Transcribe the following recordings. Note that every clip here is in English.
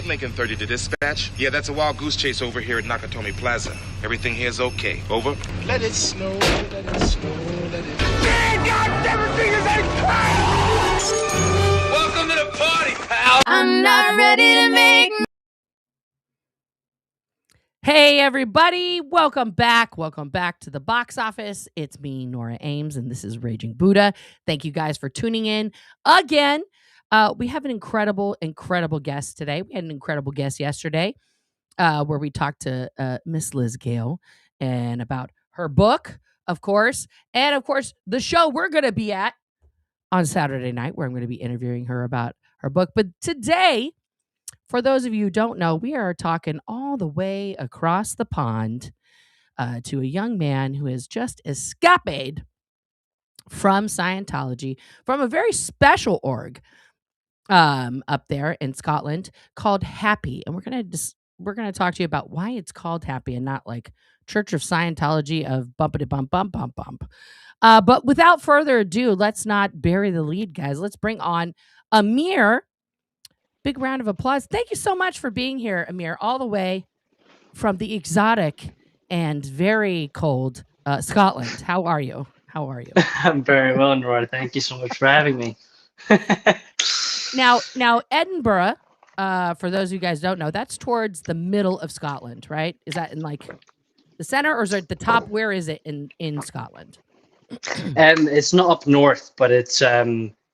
Lincoln 30 to dispatch. Yeah, that's a wild goose chase over here at Nakatomi Plaza. Everything here's okay. Over. Let it snow, let it snow, let it... Man, God, everything is Welcome to the party, pal! I'm not ready to make... Hey, everybody. Welcome back. Welcome back to the box office. It's me, norabames, and this is Raging Buddha. Thank you guys for tuning in again. We have an incredible guest today. We had an incredible guest yesterday where we talked to Miss Liz Gale and about her book, of course, and of course, the show we're going to be at on Saturday night where I'm going to be interviewing her about her book. But today, for those of you who don't know, we are talking all the way across the pond to a young man who has just escaped from Scientology, from a very special org up there in Scotland called HAPI. And we're gonna talk to you about why it's called HAPI and not like Church of Scientology of bumpity bump bump bump bump. But without further ado, let's not bury the lead, guys. Let's bring on AMIR. Big round of applause. Thank you so much for being here, AMIR, all the way from the exotic and very cold Scotland. How are you? How are you? I'm very well, Nora. Thank you so much for having me. Now, Edinburgh, for those of you guys who don't know, that's towards the middle of Scotland, right? Is that in like the center, or is it at the top? Where is it in Scotland? It's not up north, but it's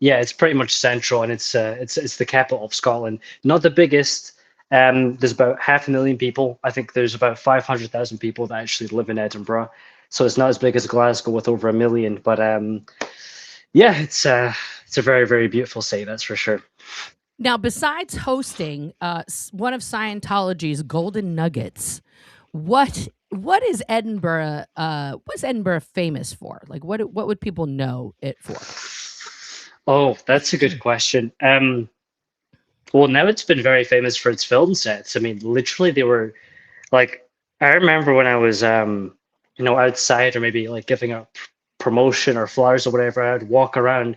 it's pretty much central, and it's the capital of Scotland. Not the biggest. There's about 500,000 people. I think there's about 500,000 people that actually live in Edinburgh. So it's not as big as Glasgow with over 1 million, but it's a very, very beautiful city, that's for sure. Now, besides hosting one of Scientology's golden nuggets, what is Edinburgh? What's Edinburgh famous for? Like, what would people know it for? Oh, that's a good question. Well, now it's been very famous for its film sets. I mean, literally, they were like, I remember when I was, outside or maybe like giving a promotion or flyers or whatever, I'd walk around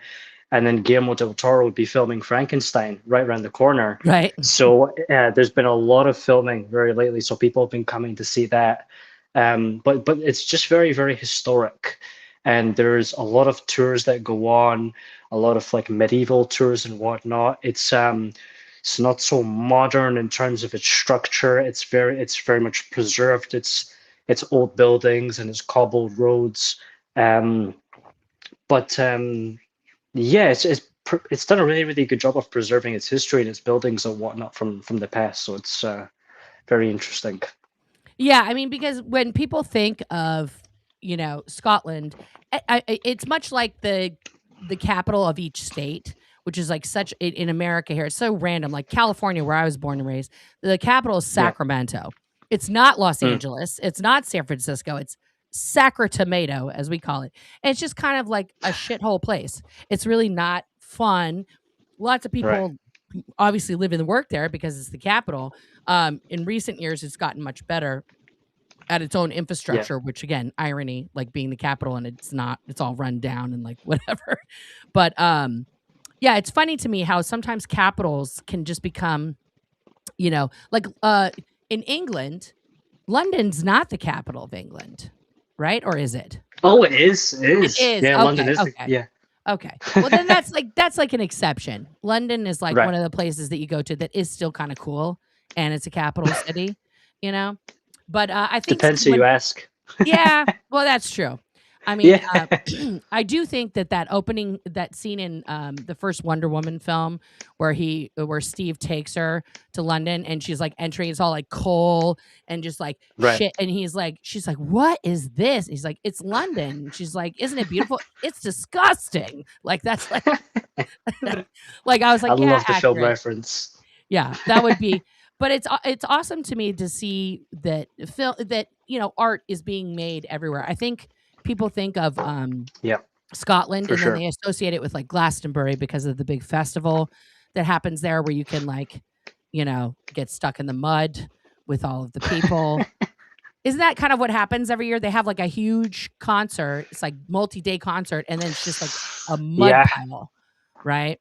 and then Guillermo del Toro would be filming Frankenstein right around the corner. Right. So there's been a lot of filming very lately. So people have been coming to see that. But it's just very, very historic. And there's a lot of tours that go on, a lot of like medieval tours and whatnot. It's not so modern in terms of its structure. It's very much preserved. It's old buildings and it's cobbled roads. It's done a really, really good job of preserving its history and its buildings and whatnot from the past. So it's very interesting. Yeah, I mean, because when people think of Scotland, it's much like the capital of each state, which is like such in America here. It's so random. Like California, where I was born and raised, the capital is Sacramento. Yeah. It's not Los Angeles. It's not San Francisco. It's Sacramento, as we call it. And it's just kind of like a shithole place. It's really not fun. Lots of people obviously live and work there because it's the capital. In recent years, it's gotten much better at its own infrastructure, which again, irony, like being the capital and it's all run down and like whatever. But it's funny to me how sometimes capitals can just become, like in England, London's not the capital of England, right? Or is it? Oh, it is. It is. It is. Yeah, okay, London is. Okay. Yeah. Okay. Well, then that's like an exception. London is like one of the places that you go to that is still kind of cool, and it's a capital city, But I think depends who you ask. Yeah, well, that's true. I mean, I do think that opening, that scene in the first Wonder Woman film where Steve takes her to London and she's like entering, it's all like coal and just like shit. And she's like, what is this? He's like, it's London. She's like, isn't it beautiful? It's disgusting. Like, that's like, like, I was like, I love the film reference. Yeah, that would be. But it's awesome to me to see that art is being made everywhere. I think people think of Scotland and then they associate it with like Glastonbury because of the big festival that happens there where you can like, get stuck in the mud with all of the people. Isn't that kind of what happens every year? They have like a huge concert. It's like multi-day concert and then it's just like a mud pile, right?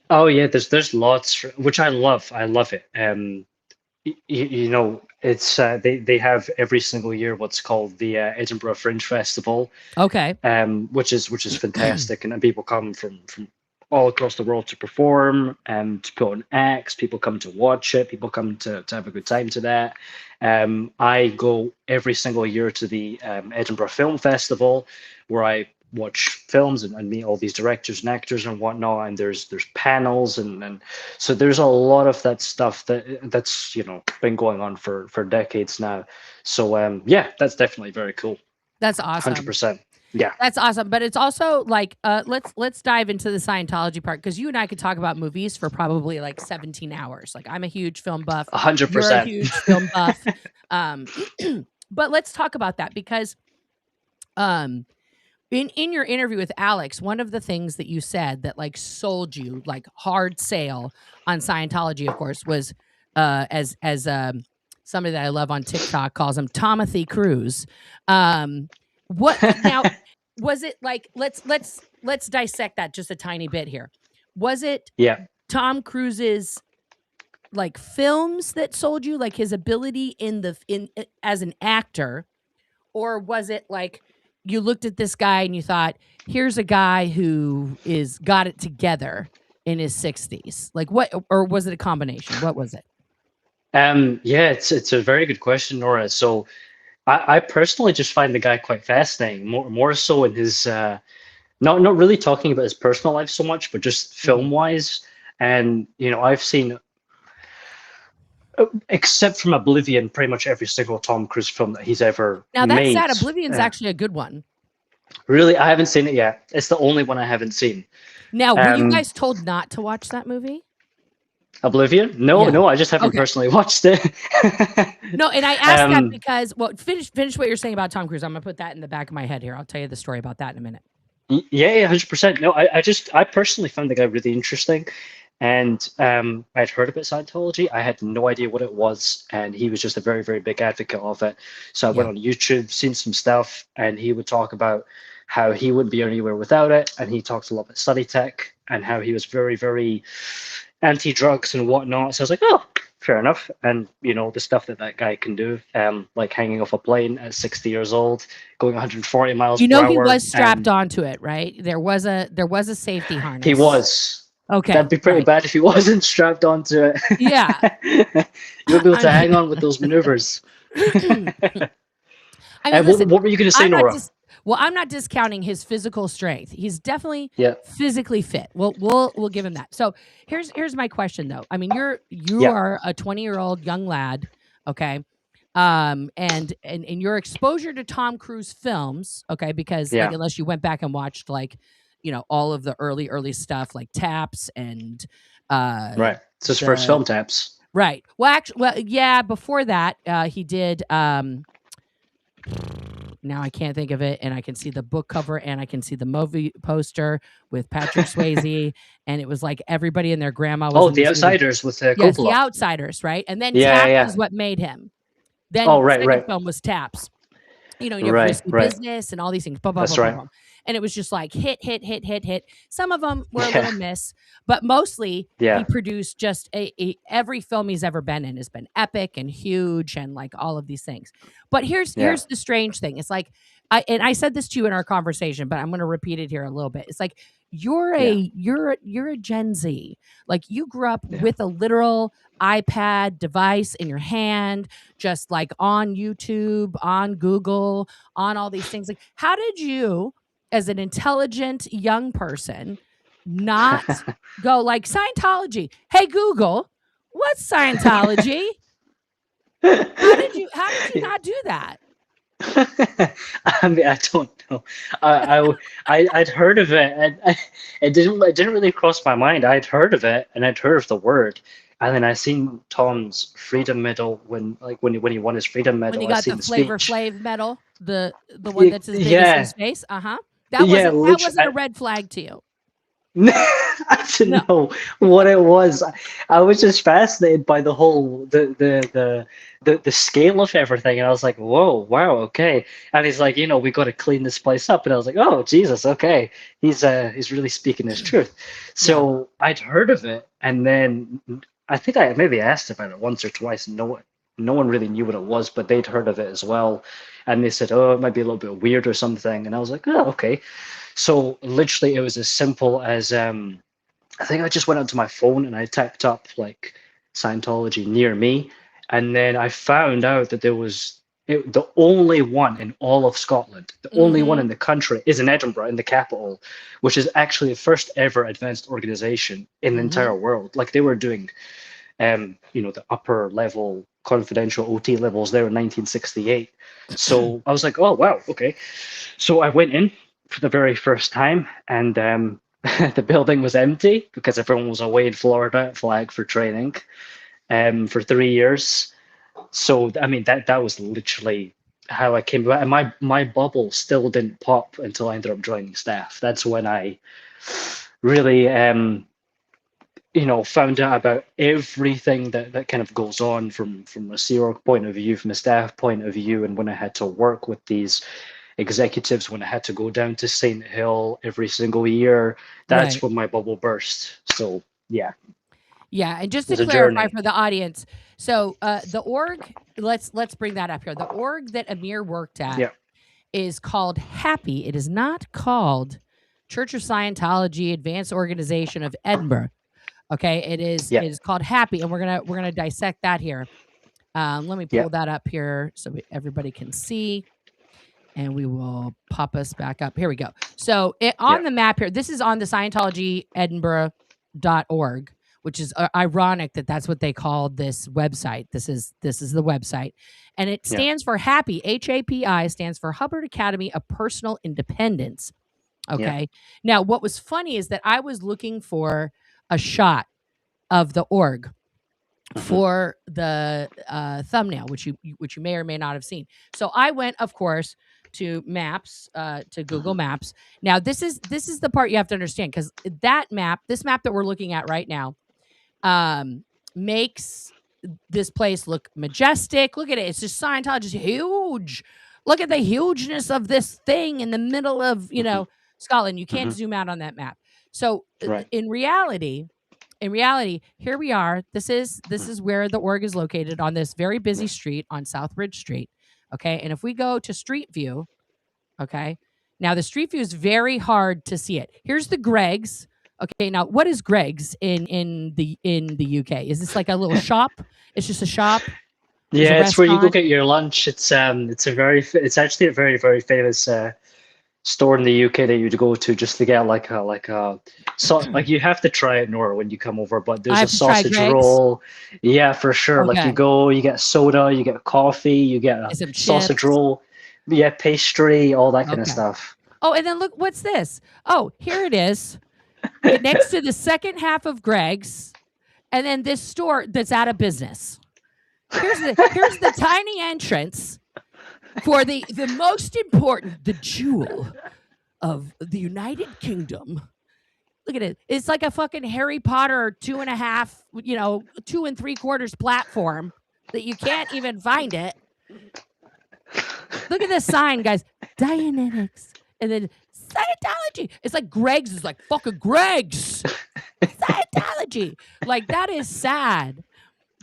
Oh yeah, there's lots, which I love. I love it. It's they have every single year what's called the Edinburgh Fringe Festival, Okay. which is fantastic, and then people come from all across the world to perform and to put on acts. People come to watch it. People come to have a good time to that. I go every single year to the Edinburgh Film Festival, where I watch films and meet all these directors and actors and whatnot. And there's panels and so there's a lot of that stuff that's been going on for decades now. So yeah, that's definitely very cool. That's awesome. 100%. Yeah. That's awesome. But it's also like let's dive into the Scientology part, because you and I could talk about movies for probably like 17 hours. Like, I'm a huge film buff. You're a 100%. huge film buff. But let's talk about that, because in your interview with Alex, one of the things that you said that like sold you like hard sale on Scientology, of course, was as somebody that I love on TikTok calls him Timothy Cruise. What now? Was it like, let's dissect that just a tiny bit here. Was it Yeah. Tom Cruise's like films that sold you, like his ability in as an actor, or was it like you looked at this guy and you thought, here's a guy who is got it together in his 60s? Like, what, or was it a combination? What was it? Yeah, it's a very good question, Nora. So I personally just find the guy quite fascinating, more so in his not really talking about his personal life so much, but just film wise. And I've seen, except from Oblivion, pretty much every single Tom Cruise film that he's ever Now that's made. sad. Oblivion's actually a good one. Really, I haven't seen it yet. It's the only one I haven't seen. Now, were you guys told not to watch that movie? Oblivion? No, Yeah. no, I just haven't personally watched it. No, and I asked that because, well, finish what you're saying about Tom Cruise. I'm gonna put that in the back of my head here. I'll tell you the story about that in a minute. Yeah, 100%. No, I personally found the guy really interesting, and I'd heard about Scientology. I had no idea what it was, and he was just a very, very big advocate of it. So I went on YouTube, seen some stuff, and he would talk about how he wouldn't be anywhere without it, and he talks a lot about study tech and how he was very, very anti-drugs and whatnot. So I was like, oh, fair enough. And the stuff that guy can do, like hanging off a plane at 60 years old, going 140 miles per hour. He was strapped onto it, right? There was a safety harness. He was. Okay. That'd be pretty bad if he wasn't strapped onto it. Yeah. You'll be able to hang on with those maneuvers. I mean, listen, what were you going to say, Nora? Well, I'm not discounting his physical strength. He's definitely physically fit. We'll give him that. So here's my question though. I mean, you are a 20-year-old young lad, okay? And your exposure to Tom Cruise films, okay? Because like, unless you went back and watched like, all of the early stuff like Taps and right. It's his first film, Taps. Right. Well, yeah. Before that, he did. Now I can't think of it, and I can see the book cover and I can see the movie poster with Patrick Swayze, and it was like everybody and their grandma was. Oh, The Outsiders with Coppola. Yes, The Outsiders, right? And then Taps is what made him. Then the second film was Taps. Risky Business and all these things. Blah, blah, That's blah, right. blah, blah. And it was just like hit. Some of them were a little miss, but mostly he produced just every film he's ever been in has been epic and huge and like all of these things. But here's the strange thing. It's like, I said this to you in our conversation, but I'm going to repeat it here a little bit. It's like you're a Gen Z. Like you grew up with a literal iPad device in your hand, just like on YouTube, on Google, on all these things. Like, how did you, as an intelligent young person, not go like Scientology? Hey Google, what's Scientology? How did you not do that? I mean, I don't know. I'd heard of it, and it didn't really cross my mind. I'd heard of it, and I'd heard of the word, and then I seen Tom's Freedom Medal when he won his Freedom Medal. When he got the Flavor Flav medal, the one that's as big as his face. That wasn't a red flag to you. I No. didn't know what it was. I was just fascinated by the whole the scale of everything, and I was like, "Whoa, wow, okay." And he's like, "We got to clean this place up," and I was like, "Oh, Jesus, okay." He's really speaking his truth. Yeah. So I'd heard of it, and then I think I maybe asked about it once or twice. No one really knew what it was, but they'd heard of it as well, and they said, "Oh, it might be a little bit weird or something," and I was like, "Oh, okay." So literally, it was as simple as I think I just went onto my phone and I typed up like Scientology near me, and then I found out that there was the only one in all of Scotland, the only one in the country is in Edinburgh, in the capital, which is actually the first ever advanced organization in the entire world. Like they were doing, the upper level confidential OT levels there in 1968. So I was like, oh wow, okay. So I went in for the very first time, and the building was empty because everyone was away in Florida at Flag for training for 3 years. So I mean that was literally how I came about, and my bubble still didn't pop until I ended up joining staff. That's when I really found out about everything that kind of goes on from a Sea Org point of view, from a staff point of view, and when I had to work with these executives, when I had to go down to St. Hill every single year, that's Right. when my bubble burst. So yeah, Yeah, and just it to was a clarify journey. for the audience, so the org, let's bring that up here. The org that Amir worked at Yeah, is called HAPI. It is not called Church of Scientology Advanced Organization of Edinburgh. Okay, it yeah, is called HAPI, and we're gonna dissect that here. Let me yeah, pull that up here so everybody can see, and we will pop us back up. Here we go. So yeah, on the map here, this is on the Scientology Edinburgh.org, which is ironic that that's what they called this website. This is the website, and it yeah. stands for HAPI. HAPI stands for Hubbard Academy of Personal Independence. Yeah. Okay. Now, what was funny is that I was looking for a shot of the org Mhm. for the thumbnail, which you may or may not have seen. So I went, of course, to Maps, to Google Maps. Now this is the part you have to understand, because this map that we're looking at right now, makes this place look majestic. Look at it; it's just Scientology is huge. Look at the hugeness of this thing in the middle of Mhm. Scotland. You can't Mhm. zoom out on that map. So Right. in reality, here we are. This Mhm. is where the org is located, on this very busy street on Southbridge Street. Okay. And if we go to Street View, okay, now the Street View is very hard to see it. Here's the Greg's. Okay, now what is Greg's in the UK? Is this like a little shop? It's just a shop. There's a Yeah, it's where you go restaurant. get your lunch. It's actually a very very famous store in the UK that you'd go to just to get so like you have to try it, Nora, when you come over. But I there's a have to try sausage Greg's. roll. Yeah, for sure. Like you Okay, go, you get soda, you get coffee, you get a and some sausage chips. roll, yeah, pastry, all that kind of Okay. stuff. Oh, and then look, what's this? Oh, here it is. Next to the second half of Greg's, and then this store that's out of business. Here's the tiny entrance for the most important, the jewel of the United Kingdom. Look at it. It's like a fucking Harry Potter 2.5, 2 3/4 platform that you can't even find it. Look at this sign, guys. Dianetics. And then Scientology. It's like Greg's is like fucking Greg's. Scientology. Like that is sad.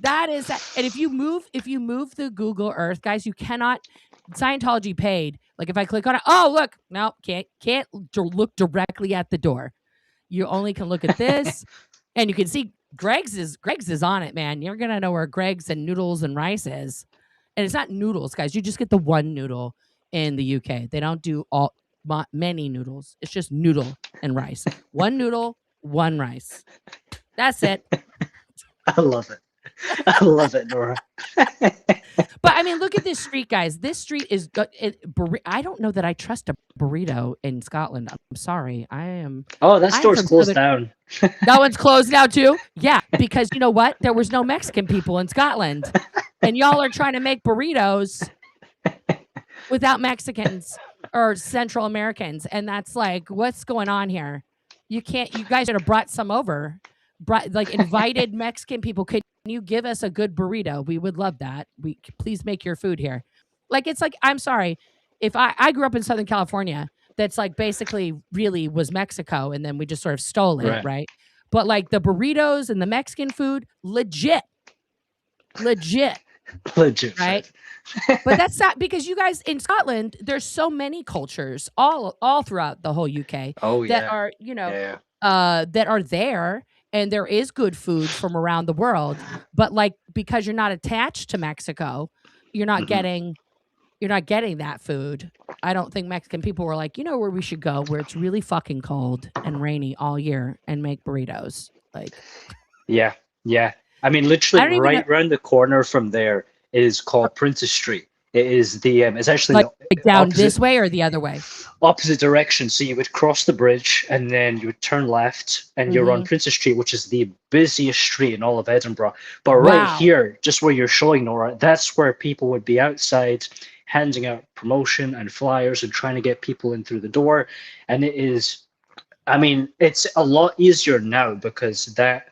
That is sad. And if you move the Google Earth, guys, you cannot. Scientology paid. Like if I click on it, oh look, no, can't look directly at the door. You only can look at this, and you can see Greg's is on it, man. You're gonna know where Greg's and noodles and rice is, and it's not noodles, guys. You just get the one noodle in the UK. They don't do many noodles. It's just noodle and rice. One noodle, one rice. That's it. I love it. I love it, Nora. But I mean, look at this street, guys. This street is. I don't know that I trust a burrito in Scotland. I'm sorry. Oh, that I'm store's from closed Southern. down. That one's closed now too. Yeah, because you know what? There was no Mexican people in Scotland, and y'all are trying to make burritos without Mexicans or Central Americans, and that's like, what's going on here? You can't. You guys should have brought some over. Invited Mexican people. Could you give us a good burrito? We would love that. Please make your food here. It's like, I'm sorry, if I grew up in Southern California, that's like basically really was Mexico, and then we just sort of stole it, right? But like the burritos and the Mexican food, legit, right? But that's not because you guys in Scotland, there's so many cultures all throughout the whole UK that are, that are there, and there is good food from around the world. But like, because you're not attached to Mexico, you're not getting that food. I don't think Mexican people were like, you know where we should go, where it's really fucking cold and rainy all year, and make burritos. Like, yeah. I mean, literally right around the corner from there is called Princess Street. It is the it's actually like down opposite, this way or the other way? Opposite direction. So you would cross the bridge and then you would turn left, and you're on Princess Street, which is the busiest street in all of Edinburgh. But right here, just where you're showing, Nora, that's where people would be outside handing out promotion and flyers and trying to get people in through the door. And it is, I mean, it's a lot easier now because that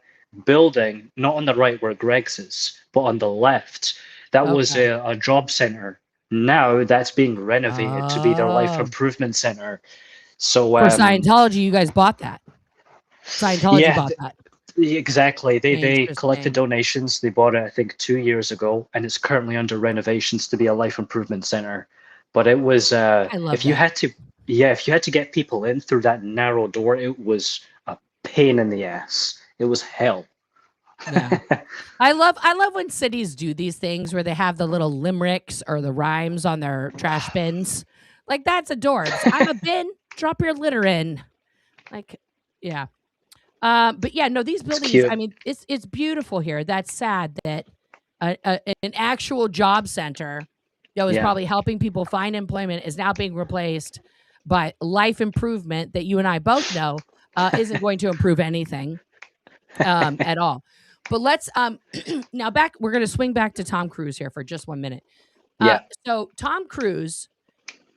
building, not on the right where Greg's is, but on the left, that was a job center. Now that's being renovated to be their life improvement center. So for Scientology, you guys bought that. Scientology bought that. Exactly. They collected donations. They bought it, I think, 2 years ago, and it's currently under renovations to be a life improvement center. But it was if you had to get people in through that narrow door, it was a pain in the ass. It was hell. Yeah. I love when cities do these things where they have the little limericks or the rhymes on their trash bins. Like, that's adorbs. I'm a bin, drop your litter in. Like, yeah. But yeah, no, these buildings, I mean, it's beautiful here. That's sad that an actual job center that was probably helping people find employment is now being replaced by life improvement that you and I both know isn't going to improve anything at all. But let's now we're going to swing back to Tom Cruise here for just 1 minute. So Tom Cruise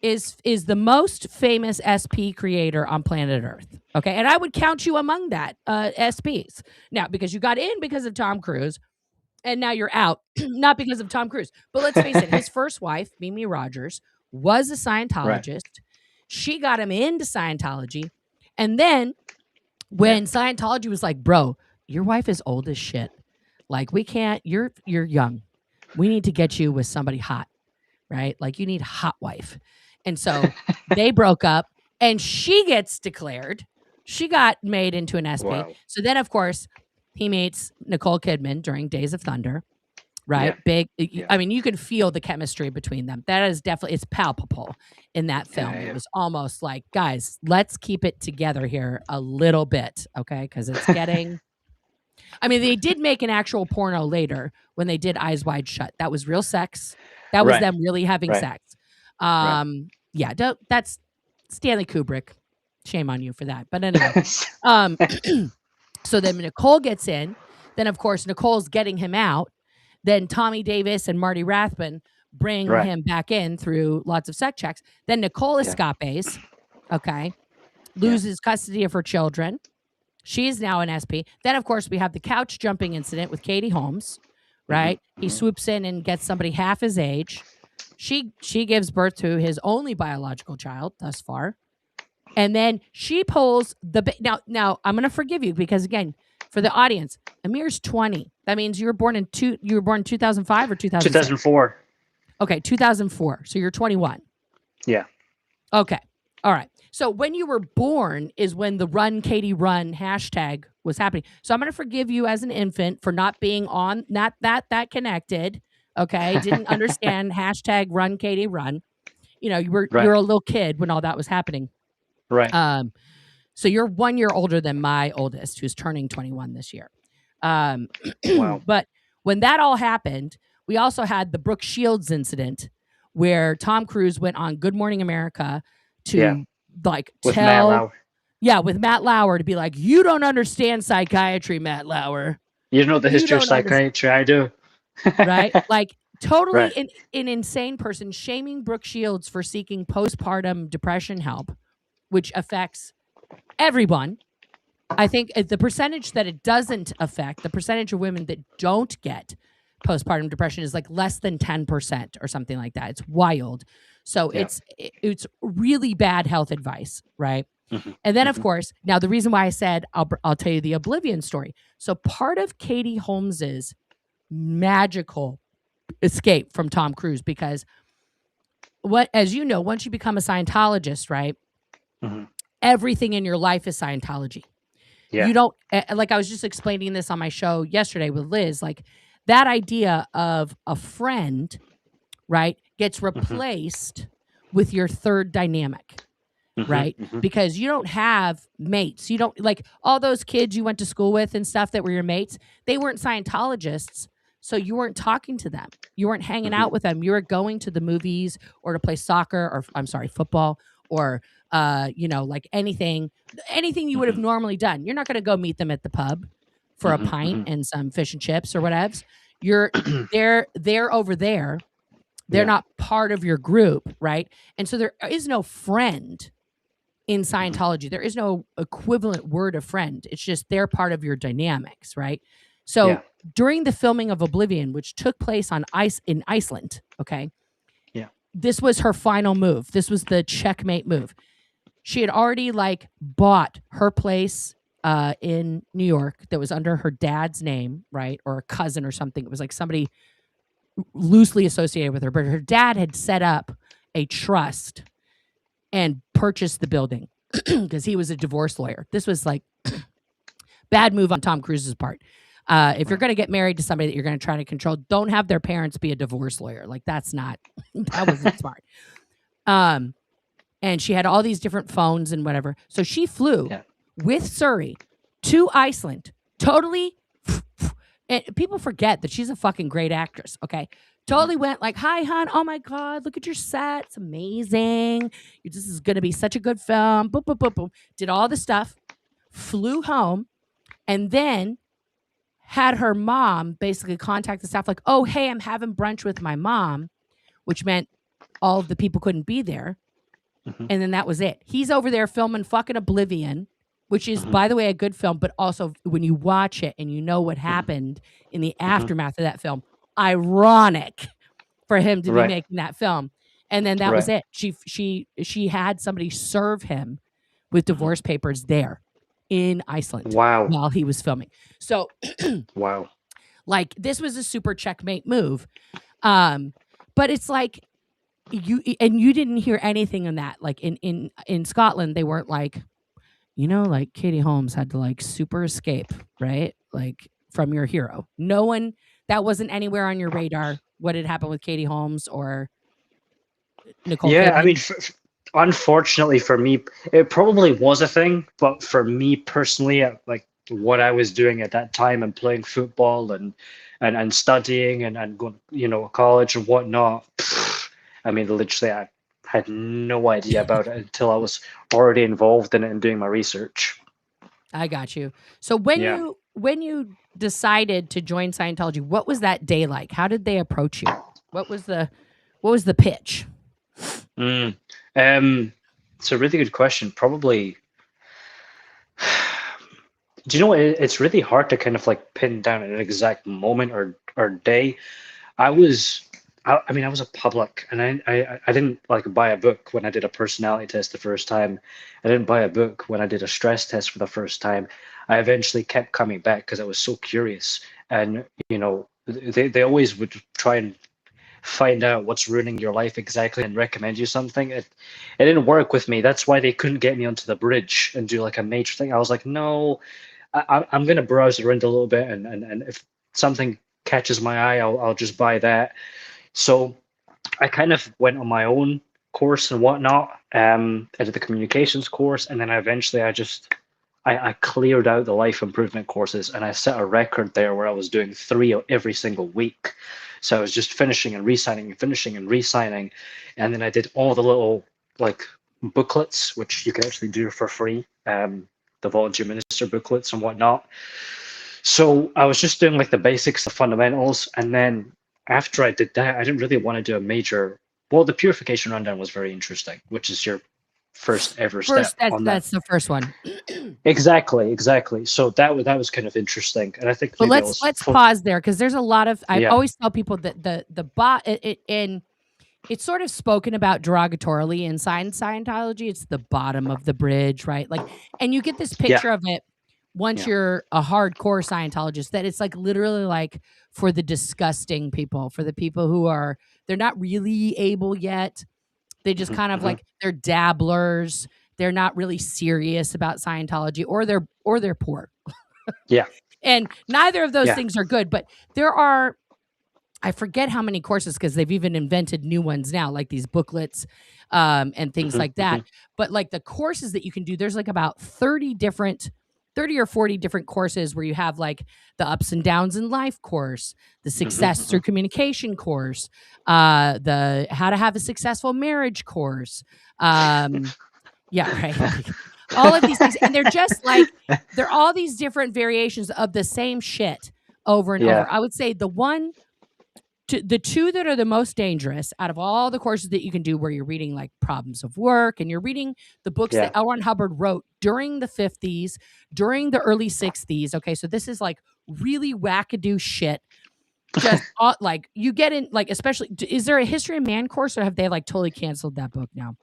is the most famous SP creator on planet Earth. Okay. And I would count you among that SPs. Now, because you got in because of Tom Cruise, and now you're out, not because of Tom Cruise. But let's face it, his first wife, Mimi Rogers, was a Scientologist. Right. She got him into Scientology. And then when Scientology was like, bro, your wife is old as shit. Like, we can't, you're young. We need to get you with somebody hot, right? Like, you need a hot wife. And so they broke up, and she gets declared. She got made into an SP. Wow. So then, of course, he meets Nicole Kidman during Days of Thunder, right? Big. I mean, you can feel the chemistry between them. That is definitely, it's palpable in that film. It was almost like, guys, let's keep it together here a little bit, okay? Because it's getting... I mean, they did make an actual porno later when they did Eyes Wide Shut. That was real sex. That was them really having sex. Yeah, that's Stanley Kubrick. Shame on you for that. But anyway, so then Nicole gets in. Then, of course, Nicole's getting him out. Then Tommy Davis and Marty Rathbun bring him back in through lots of sex checks. Then Nicole escapes, loses custody of her children. She is now an SP. Then, of course, we have the couch jumping incident with Katie Holmes, right? He swoops in and gets somebody half his age. She gives birth to his only biological child thus far. And then she pulls the... Now, I'm going to forgive you because, again, for the audience, Amir's 20. That means you were born in 2005 or 2006? 2004. Okay, 2004. So you're 21. Yeah. Okay. All right. So when you were born is when the Run Katie Run hashtag was happening. So I'm going to forgive you as an infant for not being on that connected. Okay. Didn't understand hashtag Run Katie Run. You know, you're a little kid when all that was happening. Right. So you're 1 year older than my oldest, who's turning 21 this year. Wow. But when that all happened, we also had the Brooke Shields incident where Tom Cruise went on Good Morning America to with Matt Lauer to be like, you don't understand psychiatry, Matt Lauer. You know the history of psychiatry. I do. Right? Like, totally an insane person shaming Brooke Shields for seeking postpartum depression help, which affects everyone, I think the percentage that it doesn't affect, the percentage of women that don't get postpartum depression is like less than 10% or something like that. It's wild. So Yeah. it's really bad health advice, right? Mhm. And then, of Mhm. course, now the reason why I said I'll tell you the Oblivion story. So part of Katie Holmes's magical escape from Tom Cruise, because as you know, once you become a Scientologist, right, Mhm. everything in your life is Scientology. Yeah. You don't like I was just explaining this on my show yesterday with Liz, like that idea of a friend, right, gets replaced with your third dynamic. Mhm. Right? Mhm. Because you don't have mates. You don't like all those kids you went to school with and stuff that were your mates. They weren't Scientologists. So you weren't talking to them. You weren't hanging out Mhm. with them. You were going to the movies or to play soccer or I'm sorry, football or like anything you would have Mhm. normally done. You're not going to go meet them at the pub for a Mhm. pint Mhm. and some fish and chips or whatever. They're over there. They're Yeah. not part of your group, right? And so there is no friend in Scientology. There is no equivalent word of friend. It's just they're part of your dynamics, right? So Yeah. during the filming of Oblivion, which took place on in Iceland, okay, Yeah. this was her final move. This was the checkmate move. She had already like bought her place in New York that was under her dad's name, right, or a cousin or something. It was like somebody loosely associated with her, but her dad had set up a trust and purchased the building because he was a divorce lawyer. This was like bad move on Tom Cruise's part. If you're going to get married to somebody that you're going to try to control, don't have their parents be a divorce lawyer. Like that wasn't smart. And she had all these different phones and whatever. So she flew Yeah. with Surrey to Iceland, totally. And people forget that she's a fucking great actress. Okay. Totally went like, hi, hon. Oh my God, look at your set. It's amazing. This is going to be such a good film. Boom, boom, boom, boom. Did all the stuff, flew home, and then had her mom basically contact the staff like, oh, hey, I'm having brunch with my mom, which meant all of the people couldn't be there. Mhm. And then that was it. He's over there filming fucking Oblivion, which is, by the way, a good film, but also when you watch it and you know what happened in the aftermath of that film, ironic for him to be Right. making that film. And then that was Right. it. She had somebody serve him with divorce papers there in Iceland Wow. while he was filming. So Wow. like this was a super checkmate move. But it's like you didn't hear anything on that. Like in Scotland, they weren't like, like Katie Holmes had to like super escape, right? Like from your hero. No one, that wasn't anywhere on your radar. What had happened with Katie Holmes or Nicole Yeah. Kidman? I mean, unfortunately for me, it probably was a thing, but for me personally, like what I was doing at that time and playing football and studying and going, college and whatnot. I mean, literally, I had no idea about it until I was already involved in it and doing my research. I got you. So when Yeah. you decided to join Scientology, what was that day like? How did they approach you? What was the pitch? It's a really good question. Probably, do you know what? It's really hard to kind of like pin down an exact moment or day. I mean, I was a public, and I didn't like buy a book when I did a personality test the first time. I didn't buy a book when I did a stress test for the first time. I eventually kept coming back because I was so curious, and they always would try and find out what's ruining your life exactly and recommend you something. It didn't work with me. That's why they couldn't get me onto the bridge and do like a major thing. I was like, no, I'm gonna browse around a little bit, and if something catches my eye, I'll just buy that. So I kind of went on my own course and whatnot. I did the communications course, and then I cleared out the life improvement courses, and I set a record there where I was doing 3 every single week. So I was just finishing and re-signing and finishing and re-signing, and then I did all the little like booklets, which you can actually do for free, the volunteer minister booklets and whatnot. So I was just doing like the basics, the fundamentals, and then after I did that, I didn't really want to do a major. Well, the purification rundown was very interesting, which is your first ever step on that. That's the first one. Exactly. So that was kind of interesting, and I think. But let's pause there, because there's a lot of. I always tell people that the bot and it's sort of spoken about derogatorily in Scientology. It's the bottom of the bridge, right? Like, and you get this picture of it once you're a hardcore Scientologist, that it's like literally like for the disgusting people, for the people who they're not really able yet. They just kind of like, they're dabblers. They're not really serious about Scientology, or they're poor. Yeah. And neither of those things are good, but there are, I forget how many courses, because they've even invented new ones now, like these booklets and things like that. But like the courses that you can do, there's like about 30 or 40 different courses, where you have like the ups and downs in life course, the success through communication course, the how to have a successful marriage course. Right. Like, all of these things. And they're just like, they're all these different variations of the same shit over and over. I would say the two that are the most dangerous out of all the courses that you can do, where you're reading like Problems of Work, and you're reading the books that L. Ron Hubbard wrote during the 50s, during the early 60s. Okay, so this is like really wackadoo shit. Just like you get in, like, especially, is there a History of Man course, or have they like totally canceled that book now?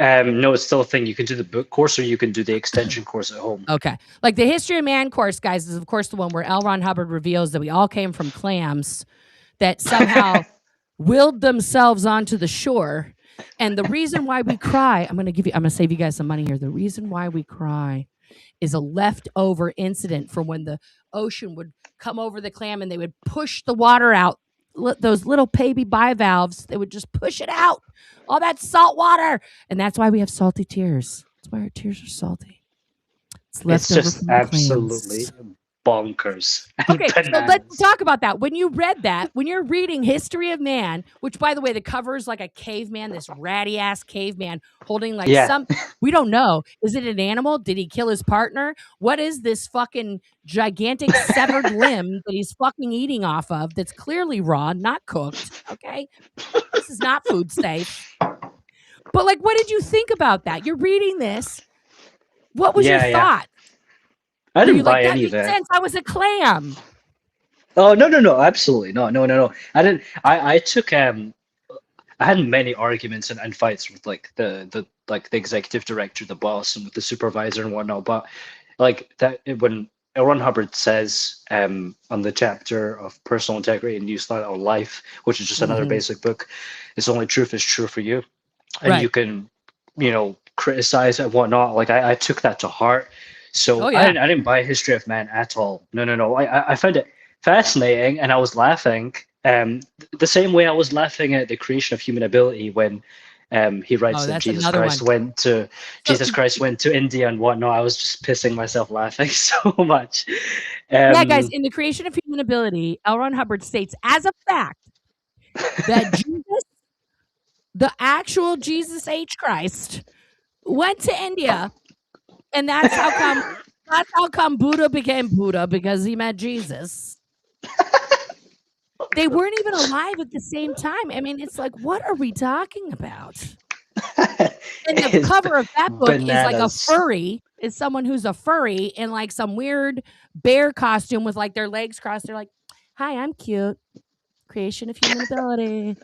No, it's still a thing. You can do the book course, or you can do the extension course at home. Okay. Like the History of Man course, guys, is of course the one where L. Ron Hubbard reveals that we all came from clams that somehow willed themselves onto the shore. And the reason why we cry, I'm going to save you guys some money here. The reason why we cry is a leftover incident from when the ocean would come over the clam and they would push the water out. Those little baby bivalves, they would just push it out. All that salt water. And that's why we have salty tears. That's why our tears are salty. It's just absolutely bonkers. Okay, so let's talk about that. When you read that, when you're reading History of Man, which, by the way, the cover is like a caveman, this ratty ass caveman holding like we don't know. Is it an animal? Did he kill his partner? What is this fucking gigantic severed limb that he's fucking eating off of that's clearly raw, not cooked? Okay, this is not food safe. But like, what did you think about that? You're reading this. What was your thought? I didn't buy any of that. Sense. I was a clam. Oh no! Absolutely no! I didn't. I took I had many arguments and fights with like the executive director, the boss, and with the supervisor and whatnot. But like that, when L. Ron Hubbard says on the chapter of personal integrity and New Start on Life, which is just another basic book, it's only truth is true for you, and you can criticize and whatnot. Like I took that to heart. So I didn't buy History of Man at all. No. I found it fascinating, and I was laughing. The same way I was laughing at the creation of human ability when he writes that Jesus Christ went to India and whatnot. I was just pissing myself laughing so much. Guys, in the creation of human ability, L. Ron Hubbard states as a fact that Jesus, the actual Jesus H. Christ, went to India. And that's how come Buddha became Buddha, because he met Jesus. They weren't even alive at the same time. I mean, it's like, what are we talking about? And the cover of that book is like a furry. It's someone who's a furry in like some weird bear costume with like their legs crossed. They're like, hi, I'm cute. Creation of human ability.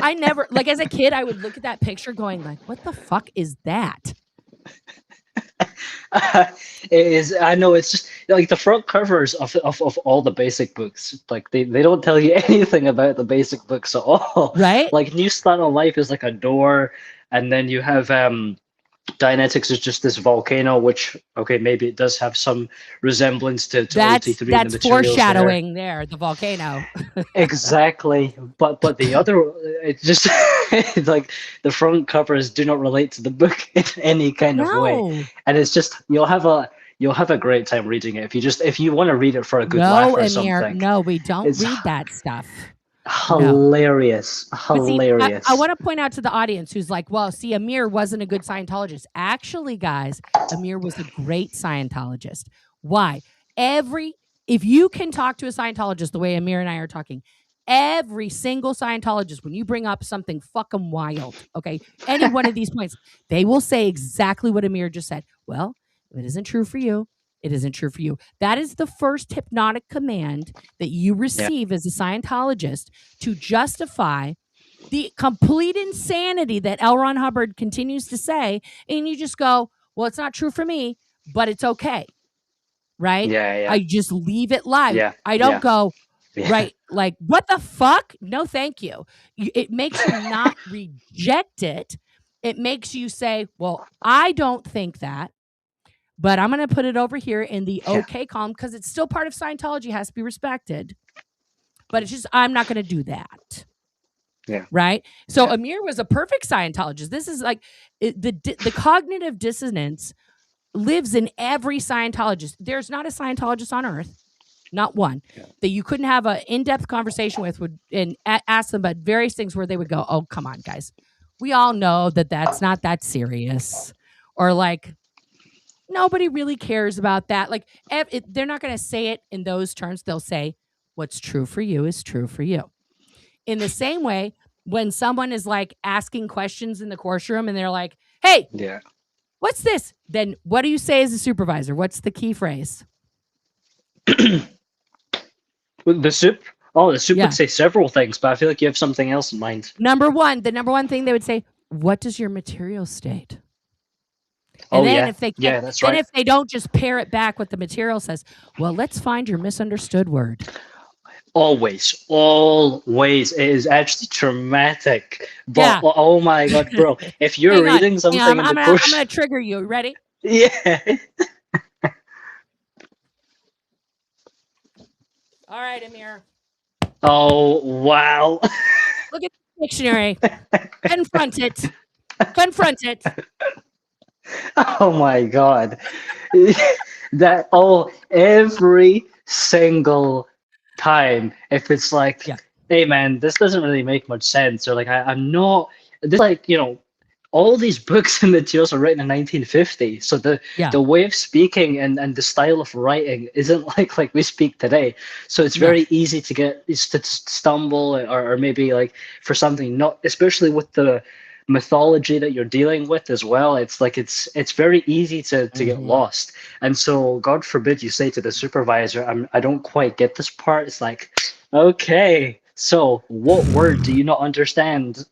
I never, like as a kid, I would look at that picture going like, what the fuck is that? I know, it's just like the front covers of all the basic books, like they don't tell you anything about the basic books at all, right? Like New Start on Life is like a door, and then you have Dianetics is just this volcano, which maybe it does have some resemblance to OT3. That's foreshadowing there, the volcano. Exactly, but the other, it's just like the front covers do not relate to the book in any kind of way, and it's just you'll have a great time reading it if you want to read it for a good laugh or something. No, we don't read that stuff. Hilarious. See, I want to point out to the audience who's like, well, see, AMIR wasn't a good Scientologist. Actually, guys, AMIR was a great Scientologist. Why? If you can talk to a Scientologist the way AMIR and I are talking, every single Scientologist, when you bring up something fucking wild, okay, any one of these points, they will say exactly what Amir just said. Well, if it isn't true for you, it isn't true for you. That is the first hypnotic command that you receive as a Scientologist to justify the complete insanity that L. Ron Hubbard continues to say. And you just go, well, it's not true for me, but it's okay. Right? Yeah. I just leave it live. Yeah. I don't go, Yeah. right, like, what the fuck? No, thank you. It makes you not reject it. It makes you say, well, I don't think that, but I'm going to put it over here in the okay column because it's still part of Scientology, has to be respected. But it's just, I'm not going to do that. Yeah. Right. So Amir was a perfect Scientologist. This is like the cognitive dissonance lives in every Scientologist. There's not a Scientologist on earth, not one, that you couldn't have an in-depth conversation with and ask them about various things where they would go, oh, come on, guys. We all know that that's not that serious. Or like, nobody really cares about that. Like, they're not going to say it in those terms. They'll say, what's true for you is true for you. In the same way, when someone is like asking questions in the course room and they're like, hey, what's this? Then what do you say as a supervisor? What's the key phrase? The soup would say several things, but I feel like you have something else in mind. The number one thing they would say, what does your material state? And then if they that's right. if they don't just pair it back what the material says, well, let's find your misunderstood word. Always. It is actually traumatic. But oh my god, bro. If you're reading something in the course, I'm gonna trigger you. Ready? Yeah. All right, Amir. Oh wow. Look at the dictionary. Confront it. Confront it. Oh my god. Every single time, if it's like, hey man, this doesn't really make much sense, or like I'm not this, like, all these books and materials are written in 1950, so the way of speaking and the style of writing isn't like we speak today, so it's very easy to stumble or maybe like for something not, especially with the mythology that you're dealing with as well, it's like it's very easy to get lost. And so God forbid you say to the supervisor, I don't quite get this part. It's like, okay, so what word do you not understand?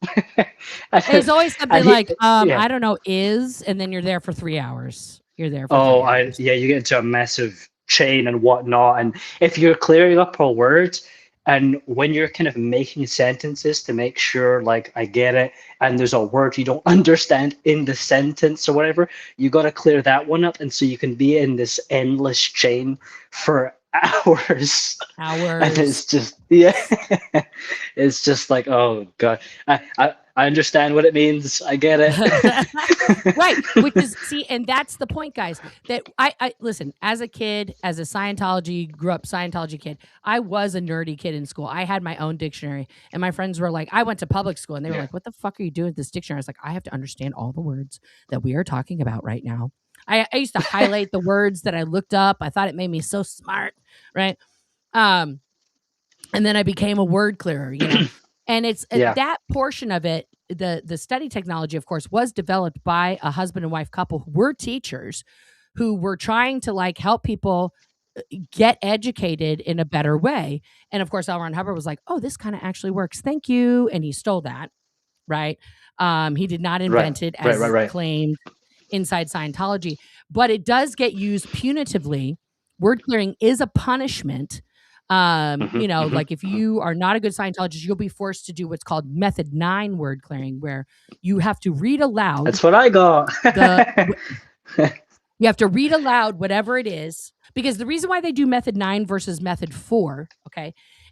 There's always something like I don't know, and then you're there for 3 hours. You're there for 3 hours. You get into a massive chain and whatnot, and if you're clearing up a word, and when you're kind of making sentences to make sure, like, I get it, and there's a word you don't understand in the sentence or whatever, you got to clear that one up. And so you can be in this endless chain for hours. And it's just, it's just like, oh God, I understand what it means. I get it. Right. Which is, and that's the point, guys, that I listen, as a kid, as a grew up Scientology kid, I was a nerdy kid in school. I had my own dictionary, and my friends were like, I went to public school, and they were like, what the fuck are you doing with this dictionary? I was like, I have to understand all the words that we are talking about right now. I used to highlight the words that I looked up. I thought it made me so smart. Right. And then I became a word clearer, and it's that portion of it. The study technology, of course, was developed by a husband and wife couple who were teachers who were trying to like help people get educated in a better way. And of course, L. Ron Hubbard was like, oh, this kind of actually works. Thank you. And he stole that. Right. He did not invent it as claimed inside Scientology, but it does get used punitively. Word clearing is a punishment. Like if you are not a good Scientologist, you'll be forced to do what's called method 9 word clearing, where you have to read aloud. That's what I got. You have to read aloud whatever it is, because the reason why they do method 9 versus method 4,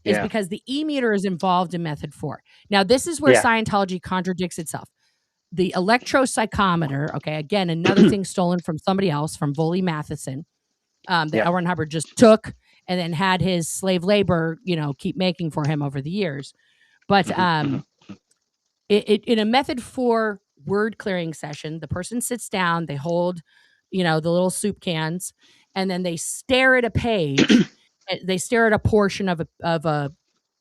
is because the E meter is involved in method 4. Now, this is where Scientology contradicts itself. The electropsychometer, again, another thing stolen from somebody else, from Voley Matheson, that L. Ron Hubbard just took and then had his slave labor, keep making for him over the years. But in a method 4 word clearing session, the person sits down, they hold, the little soup cans, and then they stare at a page. They stare at a portion of a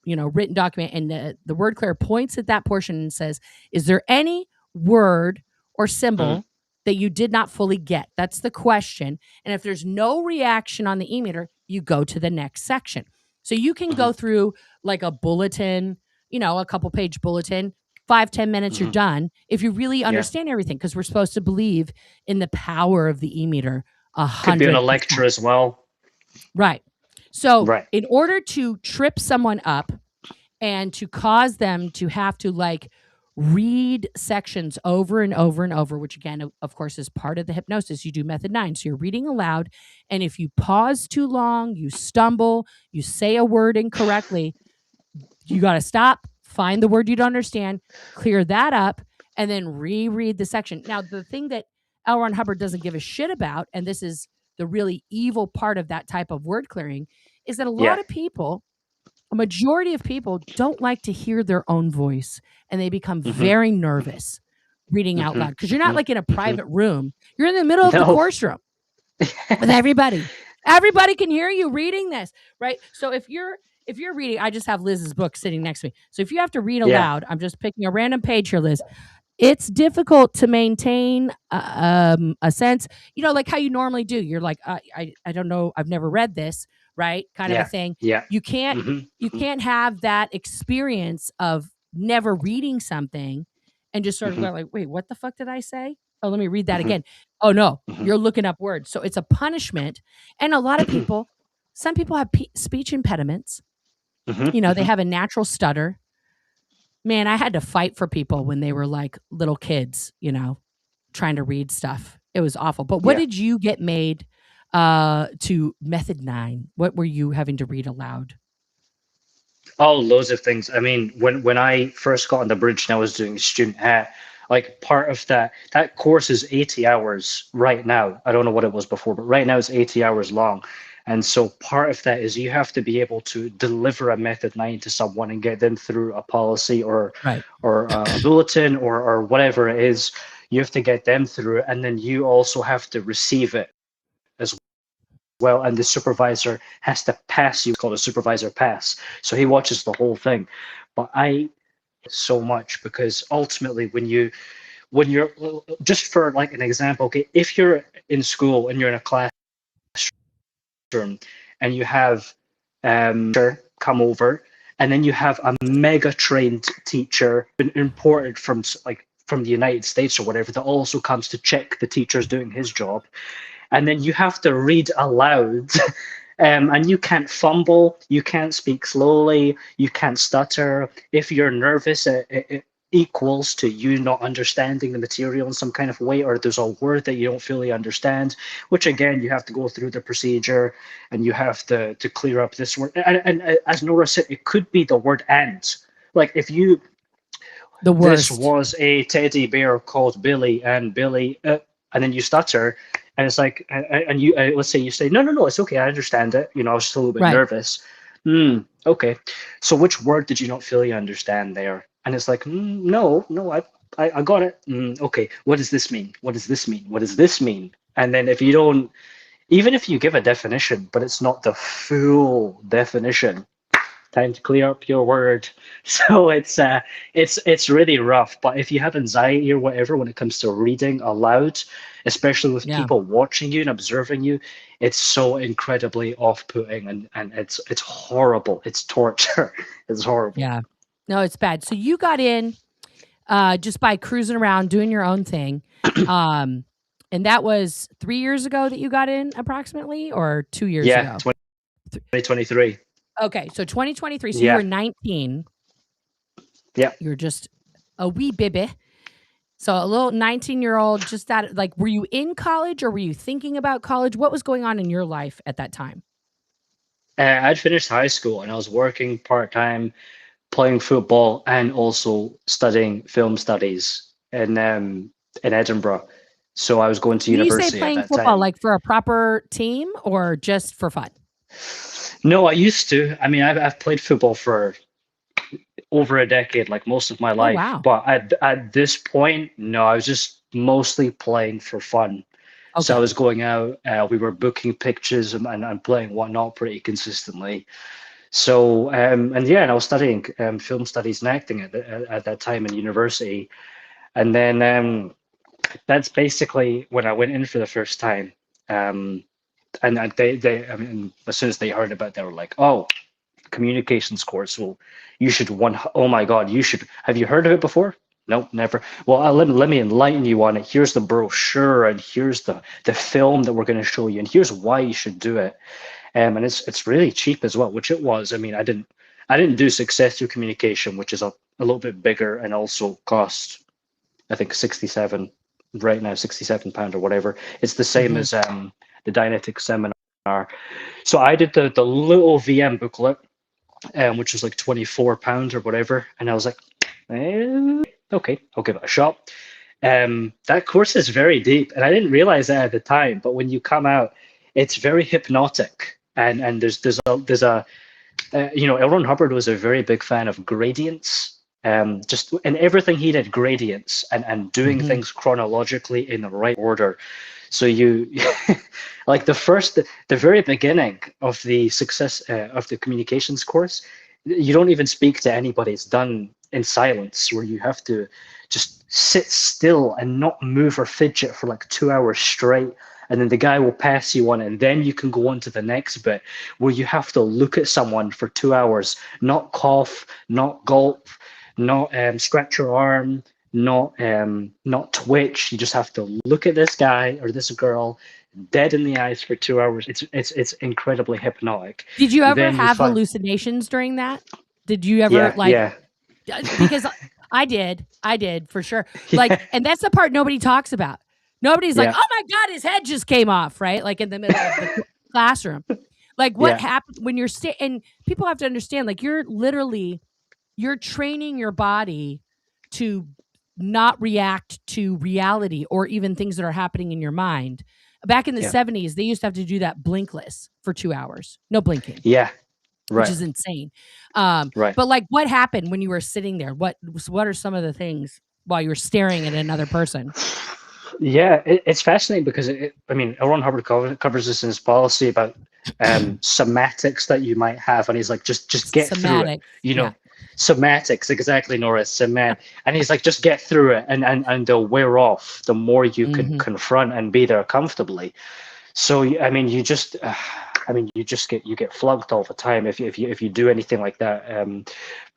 written document, and the word clear points at that portion and says, is there any word or symbol that you did not fully get? That's the question. And if there's no reaction on the e-meter, you go to the next section. So you can go through like a bulletin, a couple page bulletin, 5-10 minutes, you're done. If you really understand everything, because we're supposed to believe in the power of the e-meter. Could be on a lecture as well. Right. So in order to trip someone up and to cause them to have to like read sections over and over and over, which again, of course, is part of the hypnosis, you do method 9. So you're reading aloud. And if you pause too long, you stumble, you say a word incorrectly, you got to stop, find the word you don't understand, clear that up, and then reread the section. Now, the thing that L. Ron Hubbard doesn't give a shit about, and this is the really evil part of that type of word clearing, is that a lot of people, a majority of people don't like to hear their own voice, and they become very nervous reading out loud, because you're not like in a private room. You're in the middle of the course room with everybody. Everybody can hear you reading this, right? So if you're reading, I just have Liz's book sitting next to me. So if you have to read aloud, I'm just picking a random page here, Liz. It's difficult to maintain a sense, like how you normally do. You're like, I don't know, I've never read this, right? Kind of a thing. Yeah. You can't have that experience of never reading something and just sort of going like, wait, what the fuck did I say? Oh, let me read that again. Oh no, you're looking up words. So it's a punishment. And a lot of people, some people have speech impediments. They have a natural stutter. Man, I had to fight for people when they were like little kids, trying to read stuff. It was awful. But what did you get made to method 9? What were you having to read aloud? Oh, loads of things. I mean, when I first got on the bridge and I was doing student hat, like part of that course is 80 hours right now. I don't know what it was before, but right now it's 80 hours long. And so part of that is you have to be able to deliver a method 9 to someone and get them through a policy or a bulletin or whatever it is. You have to get them through it, and then you also have to receive it as well. And the supervisor has to pass you. It's called a supervisor pass. So he watches the whole thing. But I so much, because ultimately when you're just for like an example, okay, if you're in school and you're in a class and you have come over, and then you have a mega trained teacher imported from the United States or whatever that also comes to check the teacher's doing his job, and then you have to read aloud and you can't fumble, you can't speak slowly, you can't stutter. If you're nervous, it equals to you not understanding the material in some kind of way, or there's a word that you don't fully understand, which again, you have to go through the procedure and you have to clear up this word. And as Nora said, it could be the word "and." Like if you, this was a teddy bear called Billy, and Billy, and then you stutter, and it's like, and you, let's say you say, no, it's okay, I understand it. I was just a little bit nervous. Okay, so which word did you not fully understand there? And it's like, no, I got it. Okay, what does this mean? What does this mean? What does this mean? And then if you don't, even if you give a definition, but it's not the full definition, time to clear up your word. So it's really rough. But if you have anxiety or whatever when it comes to reading aloud, especially with people watching you and observing you, it's so incredibly off-putting, and it's horrible. It's torture. It's horrible. Yeah. No, it's bad. So you got in just by cruising around doing your own thing. And that was 3 years ago that you got in approximately, or 2 years ago? Yeah, 2023. Okay, so 2023. So you were 19. Yeah. You were just a wee baby. So a little 19-year-old, just that, like, were you in college or were you thinking about college? What was going on in your life at that time? I'd finished high school and I was working part-time, playing football, and also studying film studies in Edinburgh. So I was going to university. You say playing at that football, time. like for a proper team or just for fun? No, I used to. I mean, I've played football for over a decade, like most of my life. Wow. But at this point, no, I was just mostly playing for fun. Okay. So I was going out, we were booking pictures and playing whatnot pretty consistently. So, and yeah, and I was studying film studies and acting at that time in university. And then that's basically when I went in for the first time. And I mean, as soon as they heard about it, they were like, oh, communications course. Well, you should oh my God, you should, have you heard of it before? Nope, never. Well, let me enlighten you on it. Here's the brochure, and here's the film that we're going to show you, and here's why you should do it. And it's really cheap as well, which it was. I mean, I didn't do success through communication, which is a little bit bigger and also costs, I think, 67 right now, £67 or whatever. It's the same as the Dianetic seminar. So I did the little VM booklet, which was like £24 or whatever, and I was like, okay, I'll give it a shot. That course is very deep, and I didn't realize that at the time. But when you come out, it's very hypnotic, and there's a you know, L. Ron Hubbard was a very big fan of gradients. Just in everything he did, gradients and doing things chronologically in the right order. So you, like the very beginning of the success of the communications course, you don't even speak to anybody. It's done in silence, where you have to just sit still and not move or fidget for like 2 hours straight. And then the guy will pass you on, and then you can go on to the next bit where you have to look at someone for 2 hours, not cough, not gulp, not scratch your arm, not twitch. You just have to look at this guy or this girl dead in the eyes for 2 hours. It's incredibly hypnotic. Did you ever have hallucinations during that? Did you ever because I did for sure. Like, and that's the part nobody talks about. Nobody's like, oh my God, his head just came off, right? Like in the middle of the classroom. Like what happened when you're and people have to understand, like you're training your body to not react to reality or even things that are happening in your mind. Back in the 70s, they used to have to do that blinkless for 2 hours. No blinking. Yeah. Right. Which is insane. Right. But like what happened when you were sitting there? What are some of the things while you were staring at another person? Yeah, it's fascinating because I mean, L. Ron Hubbard covers this in his policy about somatics that you might have, and he's like, just get through it. You know, somatics, exactly, Nora. Somat, and he's like, just get through it, and they'll wear off the more you can confront and be there comfortably. So I mean, you just get flunked all the time if you do anything like that.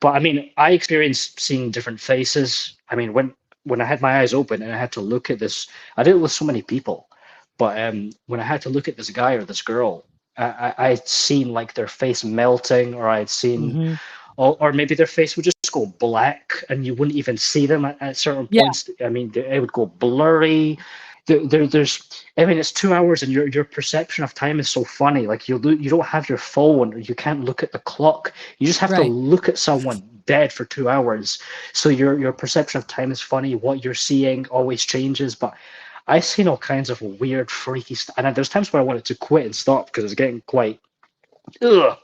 But I mean, I experienced seeing different faces. I mean, when I had my eyes open and I had to look at this, I did it with so many people, but when I had to look at this guy or this girl, I'd seen like their face melting, or I'd seen, or maybe their face would just go black and you wouldn't even see them at certain points. I mean, it would go blurry. I mean, it's 2 hours, and your perception of time is so funny. Like you don't have your phone, or you can't look at the clock. You just have to look at someone dead for 2 hours. So your perception of time is funny. What you're seeing always changes. But I've seen all kinds of weird, freaky stuff. And there's times where I wanted to quit and stop because it's getting quite, you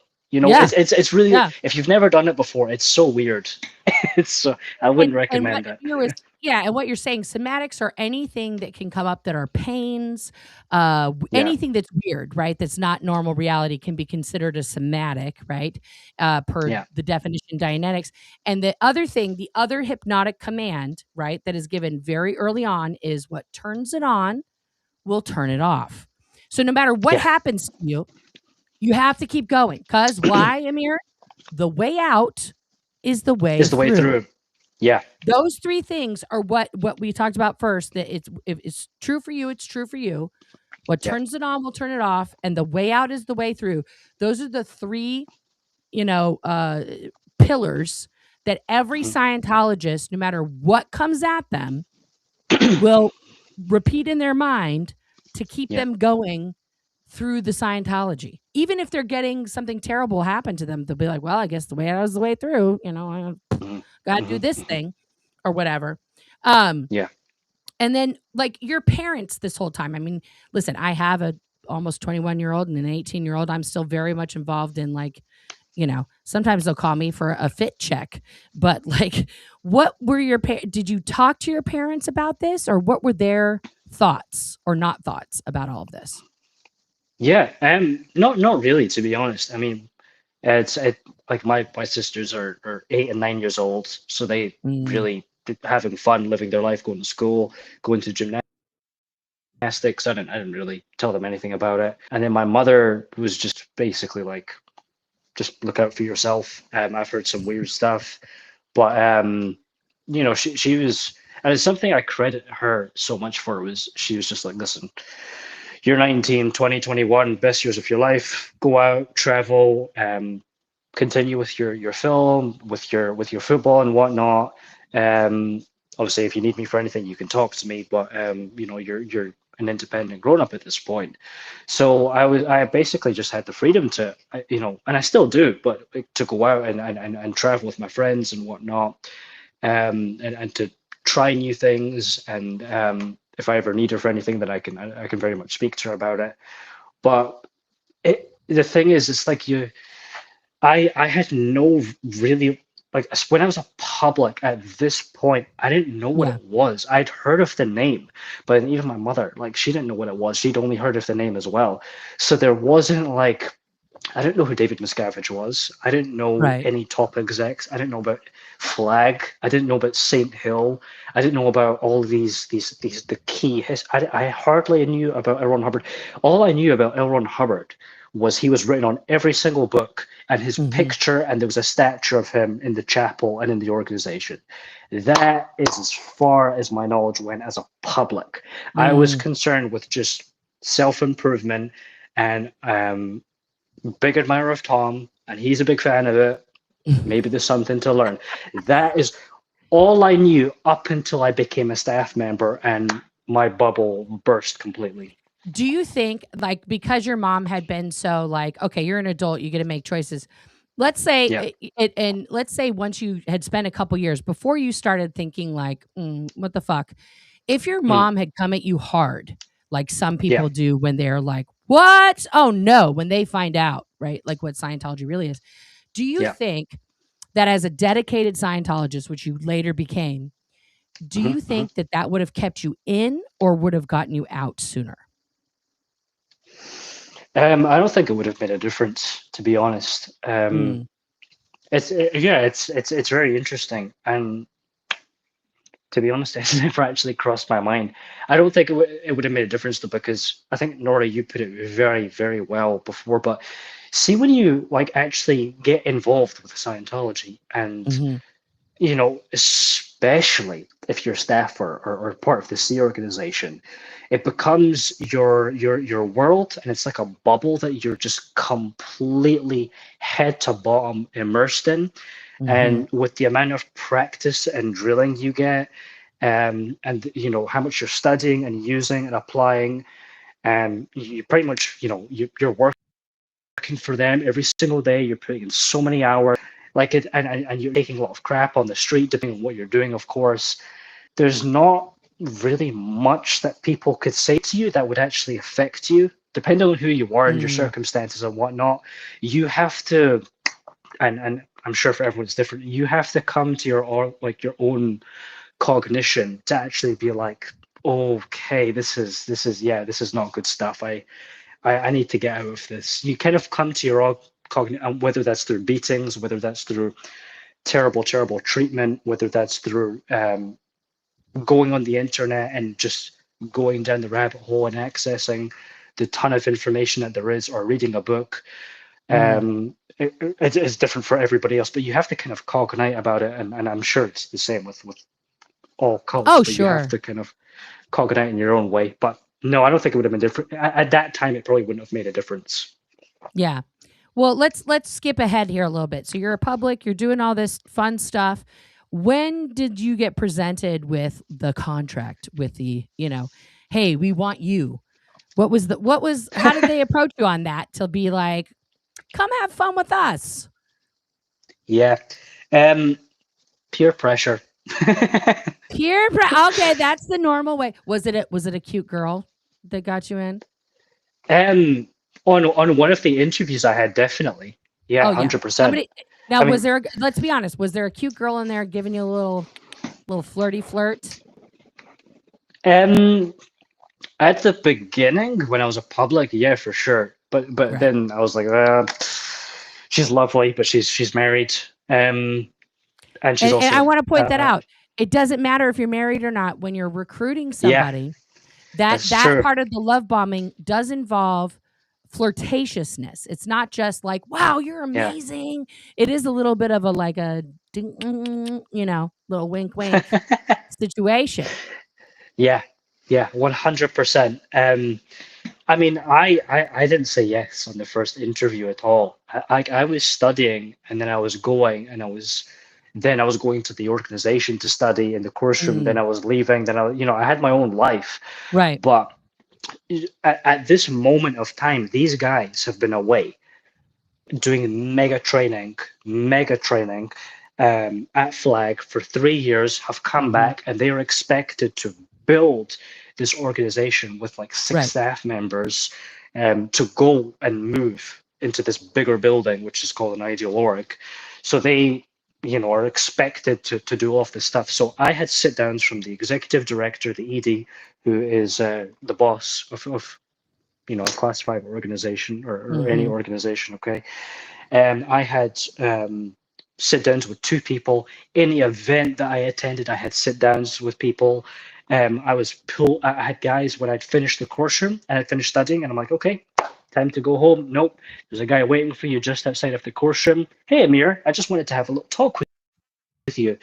know, it's really, if you've never done it before, it's so weird. I wouldn't recommend it. And what you're saying, somatics are anything that can come up that are pains, anything that's weird, right? That's not normal reality can be considered a somatic, right? Per the definition Dianetics. And the other thing, the other hypnotic command, right, that is given very early on is what turns it on will turn it off. So no matter what happens to you, you have to keep going. Because why, Amir? The way out is the way through. Yeah. Those three things are what we talked about first, that if it's true for you, it's true for you. What turns it on will turn it off, and the way out is the way through. Those are the three, pillars that every Scientologist, no matter what comes at them, will repeat in their mind to keep them going through the Scientology. Even if they're getting something terrible happen to them, they'll be like, well, I guess the way out is the way through. I got to do this thing or whatever. And then like your parents this whole time. I mean, listen, I have a almost 21-year-old and an 18-year-old. I'm still very much involved in like, sometimes they'll call me for a fit check, but like, what were your did you talk to your parents about this, or what were their thoughts or not thoughts about all of this? Yeah, not really, to be honest. I mean, Like my sisters are 8 and 9 years old, so they Mm. really having fun, living their life, going to school, going to gymnastics. I didn't really tell them anything about it. And then my mother was just basically like, just look out for yourself. I've heard some weird stuff, but she was, and it's something I credit her so much for, was she was just like, listen, you're 19, 20, 21, best years of your life. Go out, travel, continue with your film, with your football and whatnot. Obviously, if you need me for anything, you can talk to me. But you're an independent grown up at this point. So I basically just had the freedom to, and I still do, but to go out and travel with my friends and whatnot, and to try new things. And if I ever need her for anything, then I can very much speak to her about it. But the thing is, it's like I had no really, like, when I was a public at this point, I didn't know what Yeah. it was. I'd heard of the name, but even my mother, like, she didn't know what it was. She'd only heard of the name as well. So there wasn't like, I didn't know who David Miscavige was. I didn't know Right. any top execs. I didn't know about Flag. I didn't know about Saint Hill. I didn't know about all these the key. I hardly knew about L. Ron Hubbard. All I knew about L. Ron Hubbard was he was written on every single book, and his Mm-hmm. picture, and there was a statue of him in the chapel and in the organization. That is as far as my knowledge went as a public. I was concerned with just self-improvement and big admirer of Tom, and he's a big fan of it. Maybe there's something to learn. That is all I knew up until I became a staff member and my bubble burst completely. Do you think, like, because your mom had been so like, okay, you're an adult, you get to make choices. Let's say Yeah. and let's say once you had spent a couple years before you started thinking like, what the fuck? If your mom had come at you hard, like some Yeah. people do when they're like, what? Oh no, when they find out, right? Like what Scientology really is. Do you Yeah. think that as a dedicated Scientologist, which you later became, do you think that that would have kept you in or would have gotten you out sooner? I don't think it would have made a difference, to be honest. It's very interesting, and to be honest, it's never actually crossed my mind. I don't think it would have made a difference, though, because I think, Nora, you put it very, very well before. But see, when you like actually get involved with Scientology, and especially if you're staff or part of the C organization, it becomes your world, and it's like a bubble that you're just completely head to bottom immersed in. And with the amount of practice and drilling you get, and how much you're studying and using and applying, and you pretty much you're working for them every single day. You're putting in so many hours, like it, and you're taking a lot of crap on the street, depending on what you're doing, of course. There's not really much that people could say to you that would actually affect you, depending on who you are and your circumstances and whatnot. You have to, and I'm sure for everyone's different, you have to come to your own cognition to actually be like, okay, this is not good stuff. I need to get out of this. You kind of come to your own cognition, whether that's through beatings, whether that's through terrible treatment, whether that's through going on the internet and just going down the rabbit hole and accessing the ton of information that there is, or reading a book. It is different for everybody else, but you have to kind of cognite about it, and I'm sure it's the same with all cults. Oh, but sure. You have to kind of cognite in your own way. But no, I don't think it would have been different. At that time, it probably wouldn't have made a difference. Yeah. Well, let's skip ahead here a little bit. So you're a public, you're doing all this fun stuff. When did you get presented with the contract with the, hey, we want you? How did they approach you on that to be like, come have fun with us? Yeah. Peer pressure. Okay, that's the normal way. Was it a cute girl that got you in? On one of the interviews I had, definitely. Yeah, 100%. Let's be honest, was there a cute girl in there giving you a little flirty flirt? At the beginning, when I was a public, yeah, for sure. But Right. then I was like, she's lovely, but she's married. And she's also and I want to point that out. It doesn't matter if you're married or not. When you're recruiting somebody, that true. part of the love bombing does involve flirtatiousness. It's not just like, wow, you're amazing. It is a little bit of a like a ding, little wink wink situation. Yeah, 100%. I mean, I didn't say yes on the first interview at all. I was studying, and then I was going, and I was going to the organization to study in the course room. Then I was leaving. Then I had my own life. Right. But at this moment of time, these guys have been away doing mega training at Flag for 3 years, have come back, and they are expected to build this organization with like 6 staff members to go and move into this bigger building, which is called an ideal org. So they are expected to do all of this stuff. So I had sit downs from the executive director, the ED, who is the boss of a classified organization or any organization. Okay. I had sit downs with 2 people. Any event that I attended, I had sit downs with people. I had guys when I'd finished the course room and I'd finished studying, and I'm like, okay, time to go home. Nope, there's a guy waiting for you just outside of the course room. Hey, AMIR, I just wanted to have a little talk with you.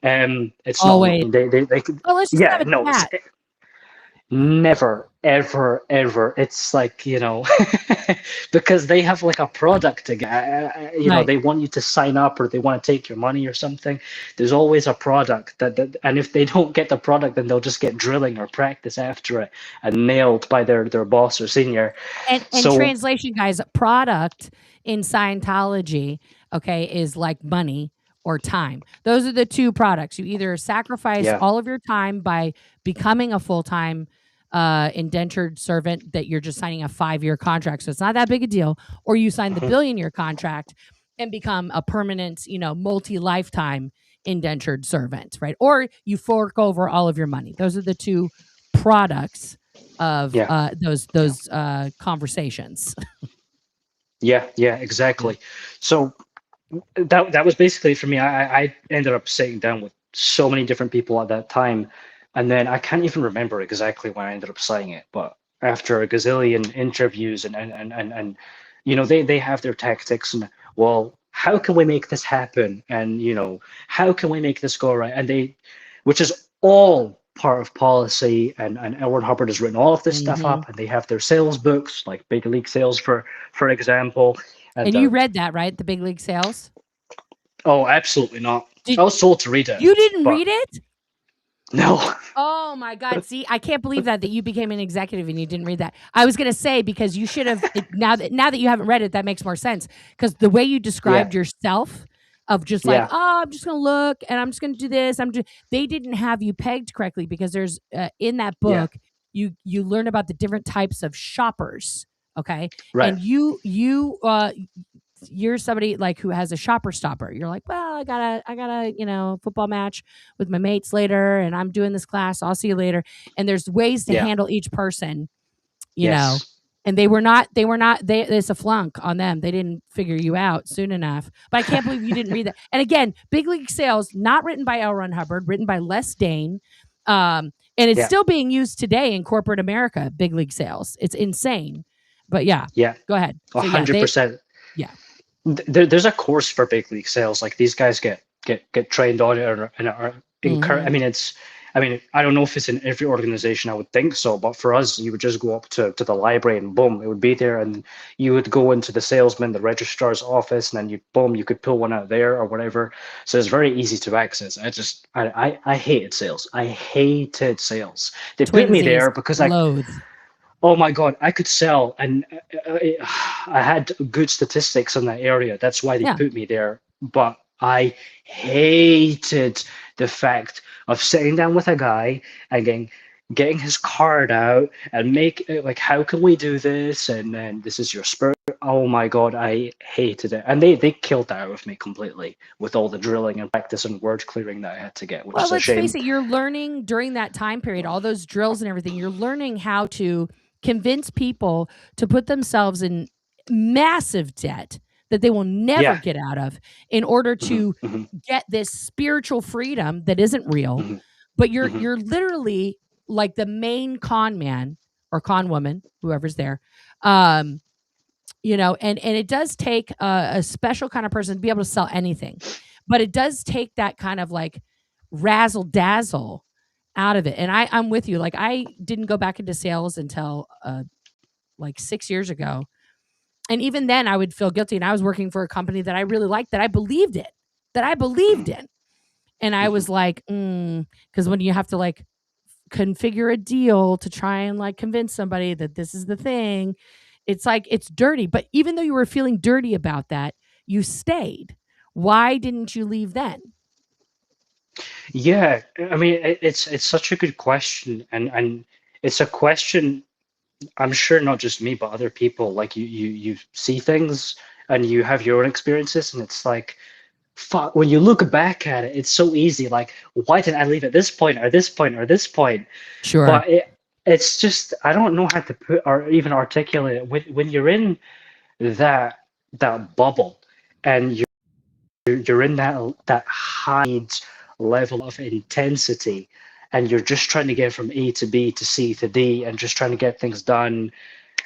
It's always. They let's just have a chat. Never, ever, ever. It's like, because they have like a product to get, they want you to sign up, or they want to take your money or something. There's always a product that and if they don't get the product, then they'll just get drilling or practice after it and nailed by their boss or senior. And translation, guys, product in Scientology, okay, is like money or time. Those are the 2 products. You either sacrifice all of your time by becoming a full-time indentured servant that you're just signing a 5-year contract, so it's not that big a deal, or you sign the billion-year contract and become a permanent, multi-lifetime indentured servant, right? Or you fork over all of your money. Those are the 2 products of those conversations. Yeah, exactly. So that was basically for me. I ended up sitting down with so many different people at that time, and then I can't even remember exactly when I ended up signing it. But after a gazillion interviews and they have their tactics, and well, how can we make this happen? And how can we make this go right? And which is all part of policy, and Edward Hubbard has written all of this stuff up, and they have their sales books, like Big League Sales, for example. And you read that, right? The Big League Sales? Oh, absolutely not. I was told to read it. You didn't read it? No. Oh my God. See, I can't believe that you became an executive and you didn't read that. I was going to say, because you should have, now that you haven't read it, that makes more sense. Because the way you described yourself of just like, I'm just going to look and I'm just going to do this. They didn't have you pegged correctly, because there's in that book, you learn about the different types of shoppers. Okay. Right. And you're somebody like who has a shopper stopper. You're like, well, I got a football match with my mates later, and I'm doing this class. I'll see you later. And there's ways to handle each person, you know. And it's a flunk on them. They didn't figure you out soon enough. But I can't believe you didn't read that. And again, Big League Sales, not written by L. Ron Hubbard, written by Les Dane. And it's still being used today in corporate America, Big League Sales. It's insane. But go ahead. 100%. There's a course for Big League Sales. Like, these guys get trained on it and are encouraged. I mean, I don't know if it's in every organization. I would think so, but for us, you would just go up to the library and boom, it would be there, and you would go into the salesman, the registrar's office, and then you could pull one out there or whatever. So it's very easy to access. I hated sales. I hated sales. They put me there because oh my God, I could sell, and I had good statistics in that area. That's why they put me there. But I hated the fact of sitting down with a guy and getting his card out and how can we do this? And then this is your spirit. Oh my God, I hated it. And they killed that out of me completely with all the drilling and practice and word clearing that I had to get, which is a shame. Let's face it, you're learning during that time period, all those drills and everything, you're learning how to convince people to put themselves in massive debt that they will never Yeah. get out of in order to get this spiritual freedom that isn't real. But you're literally like the main con man or con woman, whoever's there. You know, and it does take a special kind of person to be able to sell anything, but it does take that kind of like razzle dazzle out of it. And I'm with you. Like, I didn't go back into sales until like 6 years ago. And even then I would feel guilty. And I was working for a company that I really liked, that I believed in. And I was like, because when you have to like configure a deal to try and like convince somebody that this is the thing, it's like, it's dirty. But even though you were feeling dirty about that, you stayed. Why didn't you leave then? Yeah, I mean, it's such a good question, and it's a question I'm sure not just me, but other people. Like you see things and you have your own experiences, and it's like, fuck. When you look back at it, it's so easy. Like, why didn't I leave at this point or this point or this point? Sure. But it's just, I don't know how to put or even articulate it. When you're in that bubble and you're in that high level of intensity, and you're just trying to get from A to B to C to D, and just trying to get things done,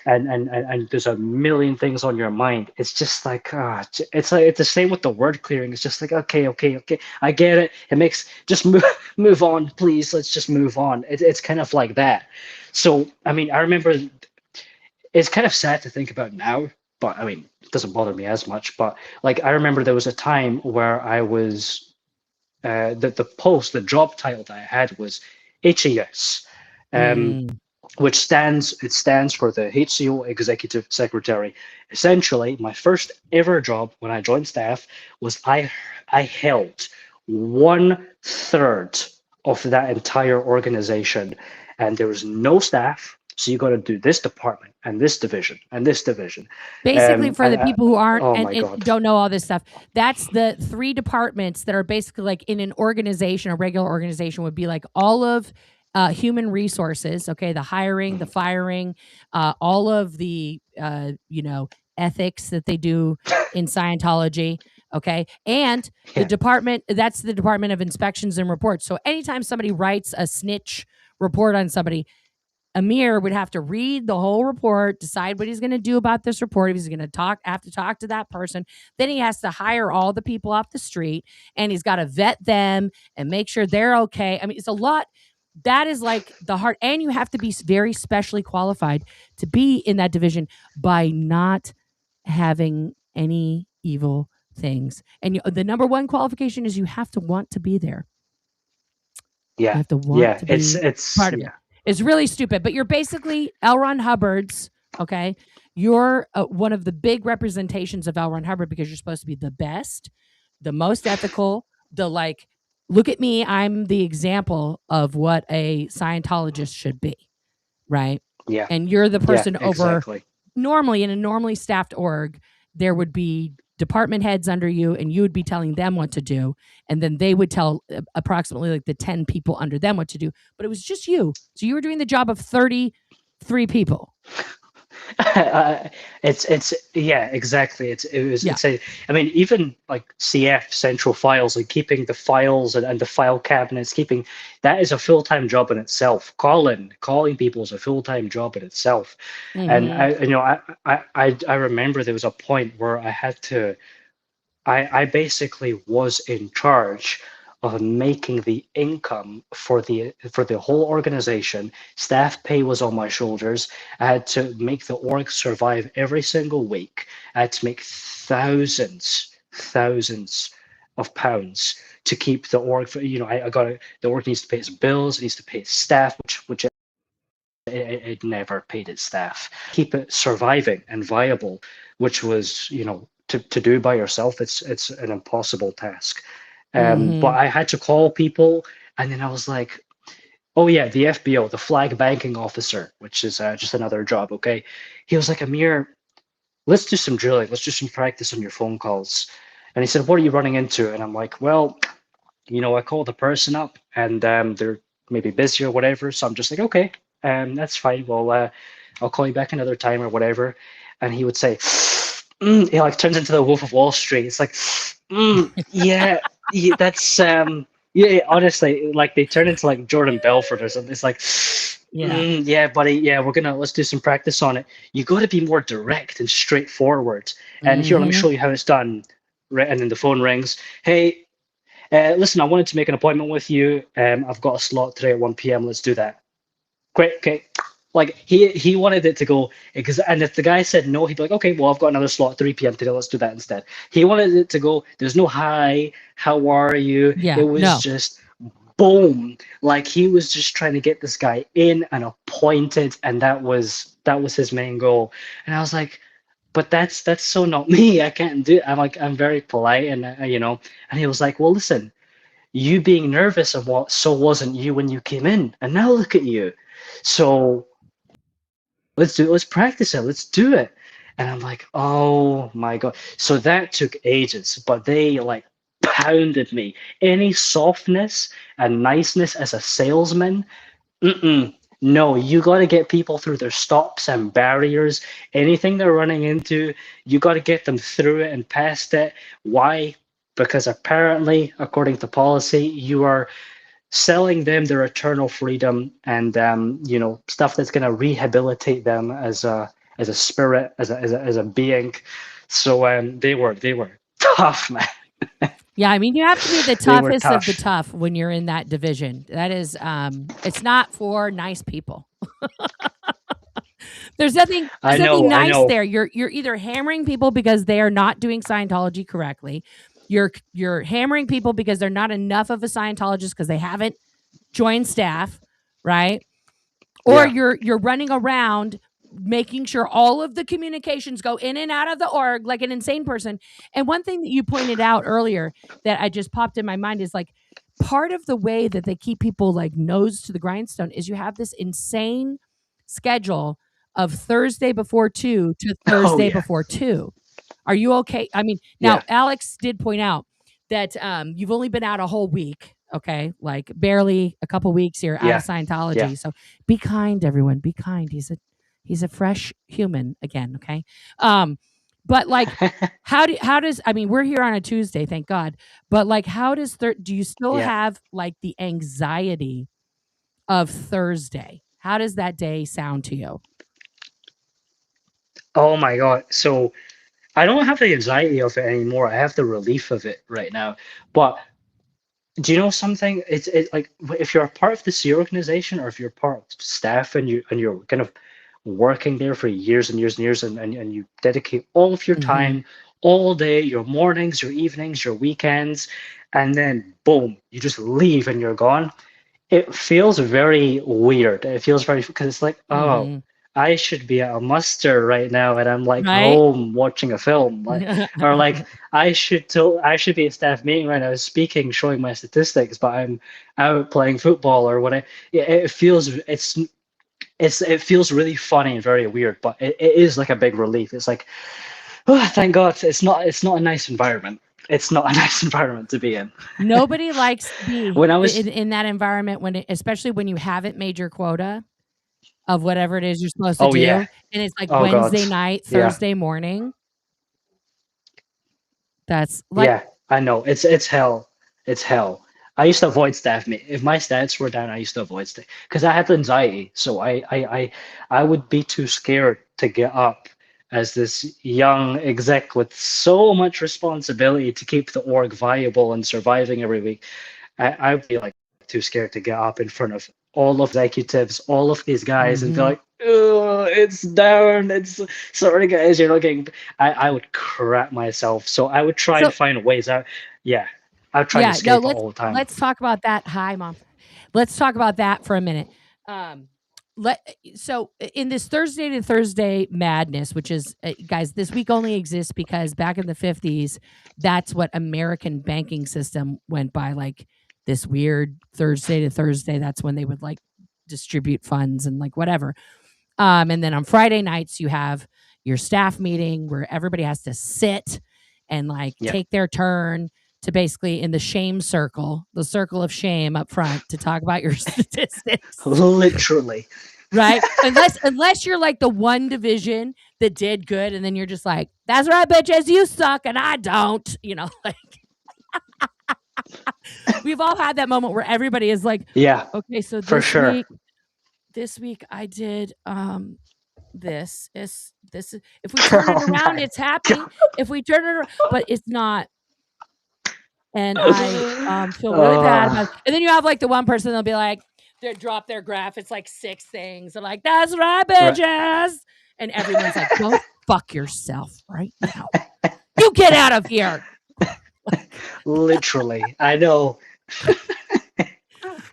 and there's a million things on your mind. It's just like, it's like, it's the same with the word clearing. It's just like, okay, I get it. It makes, just move on, please. Let's just move on. It's kind of like that. So I mean, I remember, it's kind of sad to think about now, but I mean, it doesn't bother me as much. But like, I remember there was a time where I was, the job title that I had was HAS, which stands for the HCO Executive Secretary. Essentially, my first ever job when I joined staff was I held 1/3 of that entire organization, and there was no staff. So you got to do this department and this division and this division. Basically, for the people who aren't God. don't know all this stuff, that's the 3 departments that are basically like in an organization. A regular organization would be like all of human resources, okay, the hiring, the firing, all of the ethics that they do in Scientology, okay, and the department, that's the Department of Inspections and Reports. So anytime somebody writes a snitch report on somebody, AMIR would have to read the whole report, decide what he's going to do about this report. If he's going to have to talk to that person, then he has to hire all the people off the street, and he's got to vet them and make sure they're okay. I mean, it's a lot. That is like the heart, and you have to be very specially qualified to be in that division by not having any evil things. And the number one qualification is you have to want to be there. Yeah, you have to want to be it's part of it. It's really stupid, but you're basically L. Ron Hubbard's, okay? You're one of the big representations of L. Ron Hubbard, because you're supposed to be the best, the most ethical, the like, look at me, I'm the example of what a Scientologist should be, right? Yeah. And you're the person over, exactly. Normally in a normally staffed org, there would be department heads under you, and you would be telling them what to do, and then they would tell approximately like the 10 people under them what to do, but it was just you, so you were doing the job of 33 people. It's yeah, exactly. It's a, I mean, even like CF, central files, like keeping the files and the file cabinets, keeping that is a full-time job in itself. Calling people is a full-time job in itself. And I remember there was a point where I had to, I basically was in charge of making the income for the whole organization. Staff pay was on my shoulders. I had to make the org survive every single week. I had to make thousands of pounds to keep the org. The org needs to pay its bills. It needs to pay its staff, which it never paid its staff. Keep it surviving and viable, which was, to do by yourself, it's an impossible task. But I had to call people, and then I was like, oh yeah, the FBO, the flag banking officer, which is just another job, okay? He was like, Amir, let's do some drilling. Let's do some practice on your phone calls. And he said, what are you running into? And I'm like, well, I called the person up, and they're maybe busy or whatever. So I'm just like, okay, that's fine. Well, I'll call you back another time or whatever. And he would say, It like turns into the Wolf of Wall Street. It's like, yeah, that's yeah. Honestly, like they turn into like Jordan Belfort or something. It's like, yeah, buddy, yeah, let's do some practice on it. You got to be more direct and straightforward. And here, let me show you how it's done. Right, and then the phone rings. Hey, listen, I wanted to make an appointment with you. I've got a slot today at 1 p.m. Let's do that. Great, okay. Like he wanted it to go because, and if the guy said no, he'd be like, okay, well, I've got another slot at 3 p.m. today. Let's do that instead. He wanted it to go. There's no hi, how are you? Yeah, It was just boom. Like he was just trying to get this guy in and appointed, and that was his main goal. And I was like, but that's so not me. I can't do it. I'm very polite, and And he was like, well, listen, you being nervous of what so wasn't you when you came in, and now look at you. So let's practice it. Let's do it. And I'm like, oh my God. So that took ages, but they like pounded me. Any softness and niceness as a salesman, no, you got to get people through their stops and barriers. Anything they're running into, you got to get them through it and past it. Why? Because apparently, according to policy, you are selling them their eternal freedom and stuff that's going to rehabilitate them as a spirit, as a being. So they were tough, man. Yeah, I mean, you have to be the toughest of the tough when you're in that division. That is, it's not for nice people. There's nothing nice there. You're either hammering people because they are not doing Scientology correctly. You're hammering people because they're not enough of a Scientologist because they haven't joined staff, right? Or you're running around making sure all of the communications go in and out of the org like an insane person. And one thing that you pointed out earlier that I just popped in my mind is like part of the way that they keep people like nose to the grindstone is you have this insane schedule of Thursday before 2 to Thursday before 2. Are you okay? I mean, now Alex did point out that you've only been out a whole week. Okay, like barely a couple weeks here out of Scientology. Yeah. So be kind, everyone. Be kind. He's a fresh human again. Okay, but like, how does? I mean, we're here on a Tuesday, thank God. But like, how does do you still have like the anxiety of Thursday? How does that day sound to you? Oh my God! So I don't have the anxiety of it anymore. I have the relief of it right now. But do you know something? It's like if you're a part of the SEA organization or if you're part of staff and you're kind of working there for years and years and years and you dedicate all of your time, all day, your mornings, your evenings, your weekends, and then boom, you just leave and you're gone. It feels very weird. It feels very, because it's like, oh, I should be at a muster right now, and I'm like home watching a film, like, or like I should be a staff meeting right now, speaking, showing my statistics, but I'm out playing football or whatever. It feels it feels really funny and very weird, but it is like a big relief. It's like, oh, thank God, it's not a nice environment. It's not a nice environment to be in. Nobody likes to be when I was in that environment especially when you haven't made your quota of whatever it is you're supposed to do. And it's like Wednesday night, Thursday morning. That's like, I know. It's hell. It's hell. I used to avoid staff meet. If my stats were down, I used to avoid staff because I had anxiety. So I would be too scared to get up as this young exec with so much responsibility to keep the org viable and surviving every week. I'd be like too scared to get up in front of all of executives, all of these guys, and be like, oh, it's down. It's sorry, guys, you're looking. I would crap myself. So I would try and find ways out. Yeah. I would try to escape all the time. Let's talk about that. Hi, Mom. Let's talk about that for a minute. So in this Thursday to Thursday madness, which is, guys, this week only exists because back in the 50s, that's what American banking system went by, like this weird Thursday to Thursday. That's when they would like distribute funds and like whatever. And then on Friday nights, you have your staff meeting where everybody has to sit and like take their turn to basically in the shame circle, the circle of shame up front to talk about your statistics. Literally. Right? Unless you're like the one division that did good, and then you're just like, "That's right, bitches, you suck and I don't." You know, like we've all had that moment where everybody is like, Yeah, "Okay, so for sure. this week I did this is if we turn it Oh around, my it's happy. If we turn it around, but it's not." And I feel really bad about it. And then you have like the one person that'll be like, they drop their graph. It's like 6 things. They're like, "That's right, right. bitches." And everyone's like, "Go fuck yourself right now. You get out of here." Literally, I know.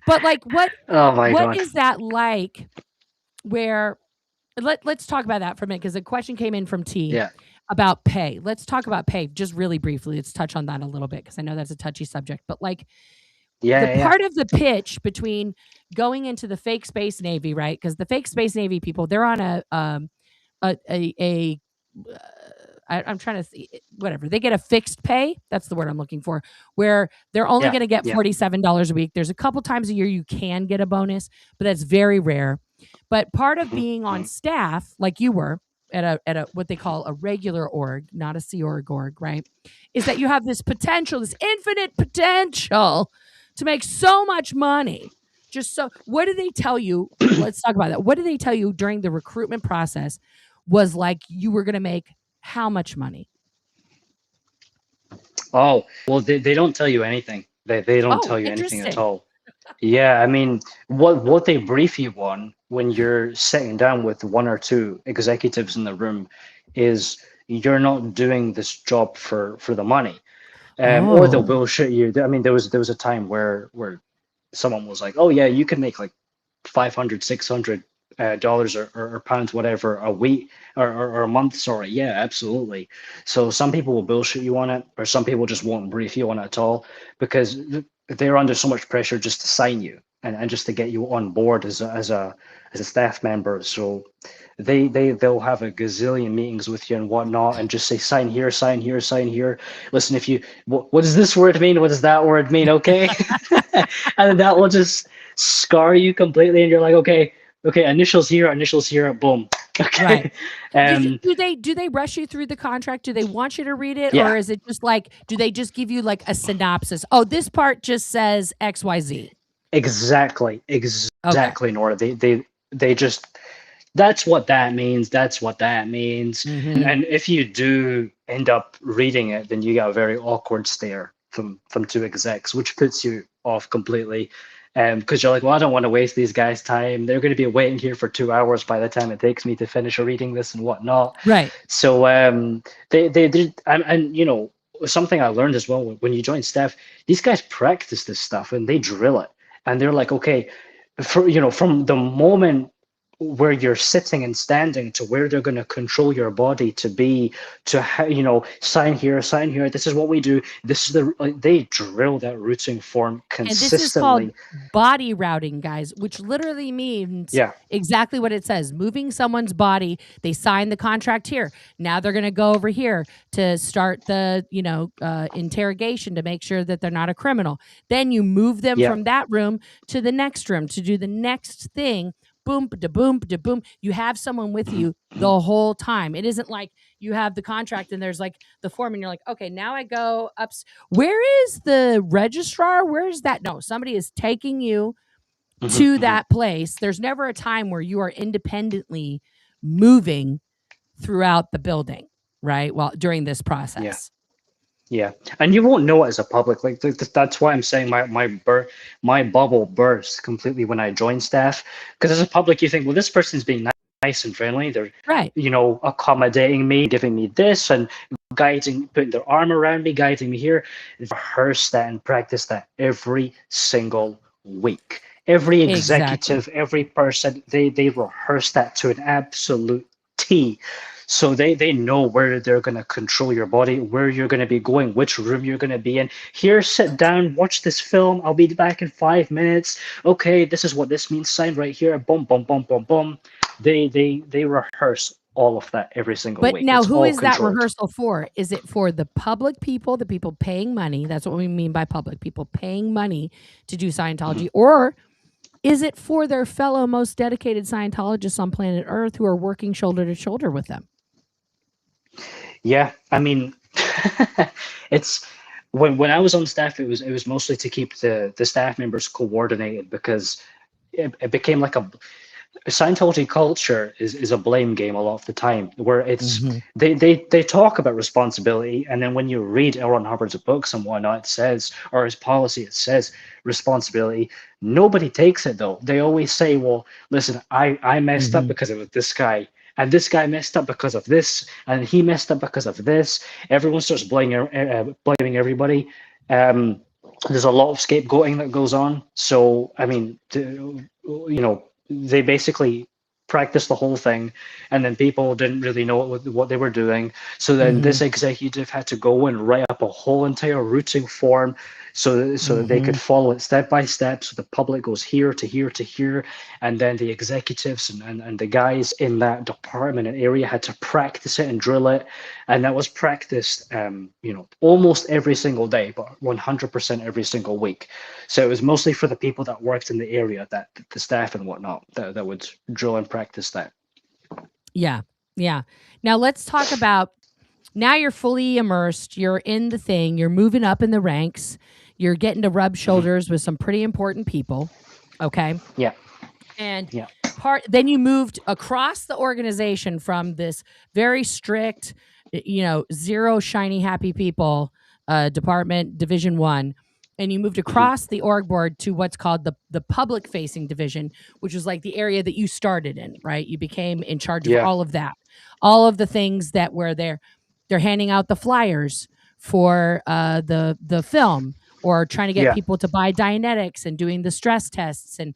But like, Oh my what God. is that like? Where let's talk about that for a minute because the question came in from T Yeah, about pay. Let's talk about pay just really briefly. Let's touch on that a little bit because I know that's a touchy subject. But like, the yeah, yeah, part of the pitch between going into the fake space navy, right? Because the fake space navy people, they're on a I'm trying to see whatever they get a fixed pay. That's the word I'm looking for. Where they're only yeah, going to get yeah. $47 a week. There's a couple times a year you can get a bonus, but that's very rare. But part of Mhm, being on mhm. staff, like you were at a what they call a regular org, not a Sea Org, right? Is that you have this potential, this infinite potential to make so much money. Just so, what do they tell you? Let's talk about that. What do they tell you during the recruitment process was like you were going to make how much money? Oh, well, they don't tell you anything. They don't Oh, tell you anything at interesting. all. Yeah, I mean, what they brief you on when you're sitting down with one or two executives in the room is you're not doing this job for the money. Or they'll Oh, bullshit you. I mean, there was a time where someone was like, "Oh yeah, you can make like 500, $600 or pounds, whatever, a week or a month." Sorry, yeah, absolutely. So some people will bullshit you on it, or some people just won't brief you on it at all because they're under so much pressure just to sign you and just to get you on board as a staff member. So they'll have a gazillion meetings with you and whatnot and just say sign here, sign here, sign here. Listen, if you what does this word mean, what does that word mean, okay? And then that will just scar you completely and you're like, okay, initials here, boom. right. Okay. Do they rush you through the contract? Do they want you to read it, Yeah, or is it just like do they just give you like a synopsis? Oh, this part just says XYZ. exactly, Okay. exactly, Nora. They just that's what that means. That's what that means. And Mm-hmm. and if you do end up reading it, then you get a very awkward stare from two execs, which puts you off completely. Because you're like, well, I don't want to waste these guys' time. They're going to be waiting here for 2 hours by the time it takes me to finish reading this and whatnot. Right. So they did, and something I learned as well when you join staff, these guys practice this stuff and they drill it, and they're like, okay, from the moment where you're sitting and standing to where they're going to control your body to be sign here, this is what we do, this is they drill that routing form And this is called consistently. body routing, guys, which literally means Yeah, exactly what it says, moving someone's body. They sign the contract here. Now they're going to go over here to start the, interrogation to make sure that they're not a criminal. Then you move them yeah. from that room to the next room to do the next thing. Boom, da boom, da boom. You have someone with Mhm, you mhm. the whole time. It isn't like you have the contract and there's like the form and you're like, okay, now I go up. Where is the registrar? Where is that? No, somebody is taking you Mhm, to mhm. that place. There's never a time where you are independently moving throughout the building, right? Well, during this Yeah, process. yeah, and you won't know it as a public. Like that's why I'm saying my bubble burst completely when I joined staff. Because as a public, you think, well, this person's being nice and friendly. They're Right. accommodating me, giving me this, and putting their arm around me, guiding me here. Rehearse that and practice that every single week. Every Exactly. executive, every person, they rehearse that to an absolute T. So they know where they're going to control your body, where you're going to be going, which room you're going to be in. Here, sit down, watch this film. I'll be back in 5 minutes. Okay, this is what this means. Sign right here. Boom, boom, boom, boom, boom. They rehearse all of that every single But week. now It's who all is that controlled. rehearsal for? Is it for the public people, the people paying money? That's what we mean by public people paying money to do Mhm. Scientology, or is it for their fellow most dedicated Scientologists on planet Earth who are working shoulder to shoulder with them? Yeah, I mean, it's when I was on staff, it was mostly to keep the staff members coordinated because it became like a Scientology culture is a blame game a lot of the time, where it's Hmm. they talk about responsibility, and then when you read L. Ron Hubbard's books and whatnot, it says, or his policy, it says responsibility. Nobody takes it though. They always say, "Well, listen, I messed up Hmm. because it was this guy, and this guy messed up because of this, and he messed up because of this." Everyone starts blaming everybody. Um, there's a lot of scapegoating that goes on. So I mean, they basically practiced the whole thing, and then people didn't really know what they were doing. So then Hmm. this executive had to go and write up a whole entire routing form so that they could Hmm. follow it step by step. So the public goes here to here to here, and then the executives and the guys in that department and area had to practice it and drill it, and that was practiced, almost every single day, but 100% every single week. So it was mostly for the people that worked in the area, that the staff and whatnot, that would drill and practice that. Yeah. Yeah. Now let's talk about, now you're fully immersed. You're in the thing. You're moving up in the ranks. You're getting to rub shoulders with some pretty important people. Okay. Yeah, And yeah, then you moved across the organization from this very strict, zero shiny happy people department, division 1, and you moved mhm, across the org board to what's called the public facing division, which was like the area that you started in, right? You became in charge of yeah, all of that, all of the things that were there. They're handing out the flyers for the film, or trying to get yeah. people to buy Dianetics, and doing the stress tests, and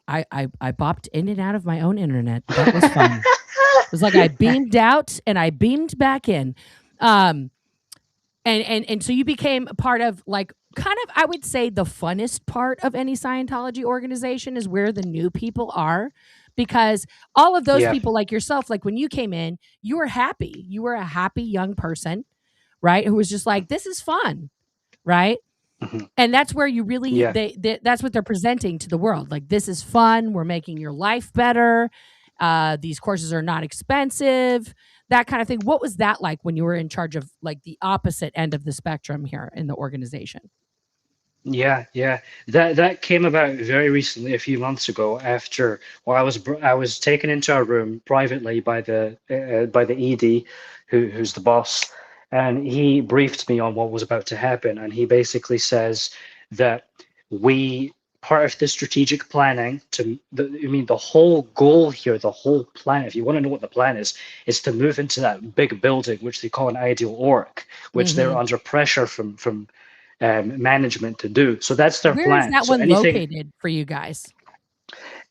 I bopped in and out of my own internet. That was fun. It was like I beamed out and I beamed back in. Um, and so you became a part of, like, kind of, I would say, the funnest part of any Scientology organization is where the new people are, because all of those Yeah, people like yourself, like when you came in, you were happy. You were a happy young person, right? Who was just like, this is fun, right? mhm, And that's where you really, yeah. that's what they're presenting to the world. Like, this is fun. We're making your life better. These courses are not expensive, that kind of thing. What was that like when you were in charge of, like, the opposite end of the spectrum here in the organization? Yeah, yeah. That came about very recently, a few months ago. After, well, I was taken into a room privately by the ED, who's the boss, and he briefed me on what was about to happen. And he basically says that we part of the strategic planning the whole goal here, the whole plan. If you want to know what the plan is to move into that big building, which they call an ideal org, which they're Hmm. under pressure from management to do. So that's their Where is plan. that So one anything, located for you guys?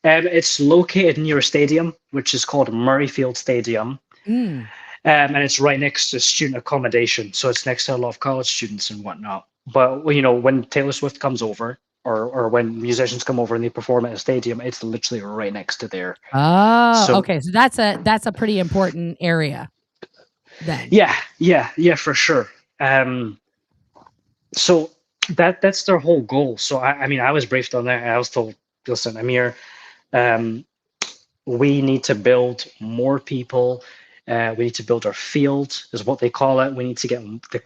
it's located near a stadium, which is called Murrayfield Stadium, Mm. and it's right next to student accommodation. So it's next to a lot of college students and whatnot. But when Taylor Swift comes over, or when musicians come over and they perform at a stadium, it's literally right next to there. Oh, So okay. So that's a pretty important area then. yeah, yeah, yeah, for sure. Um, so that's their whole goal. So I mean, I was briefed on that. I was told, listen, Amir, um, we need to build more people. We need to build our field, is what they call it. We need to get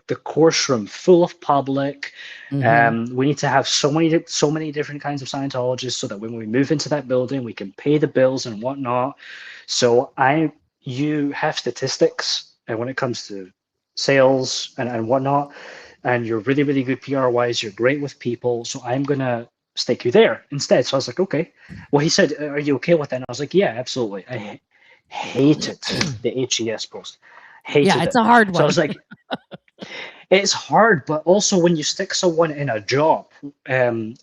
the course room full of public. Hmm. We need to have so many different kinds of Scientologists, so that when we move into that building, we can pay the bills and whatnot. So you have statistics, and when it comes to sales and whatnot, and you're really, really good PR wise, you're great with people. So I'm gonna stick you there instead. So I was like, okay. Well, he said, are you okay with that? And I was like, yeah, absolutely. I hated the HES post, Yeah, hated it's it. a hard So I one. was like, it's hard, but also when you stick someone in a job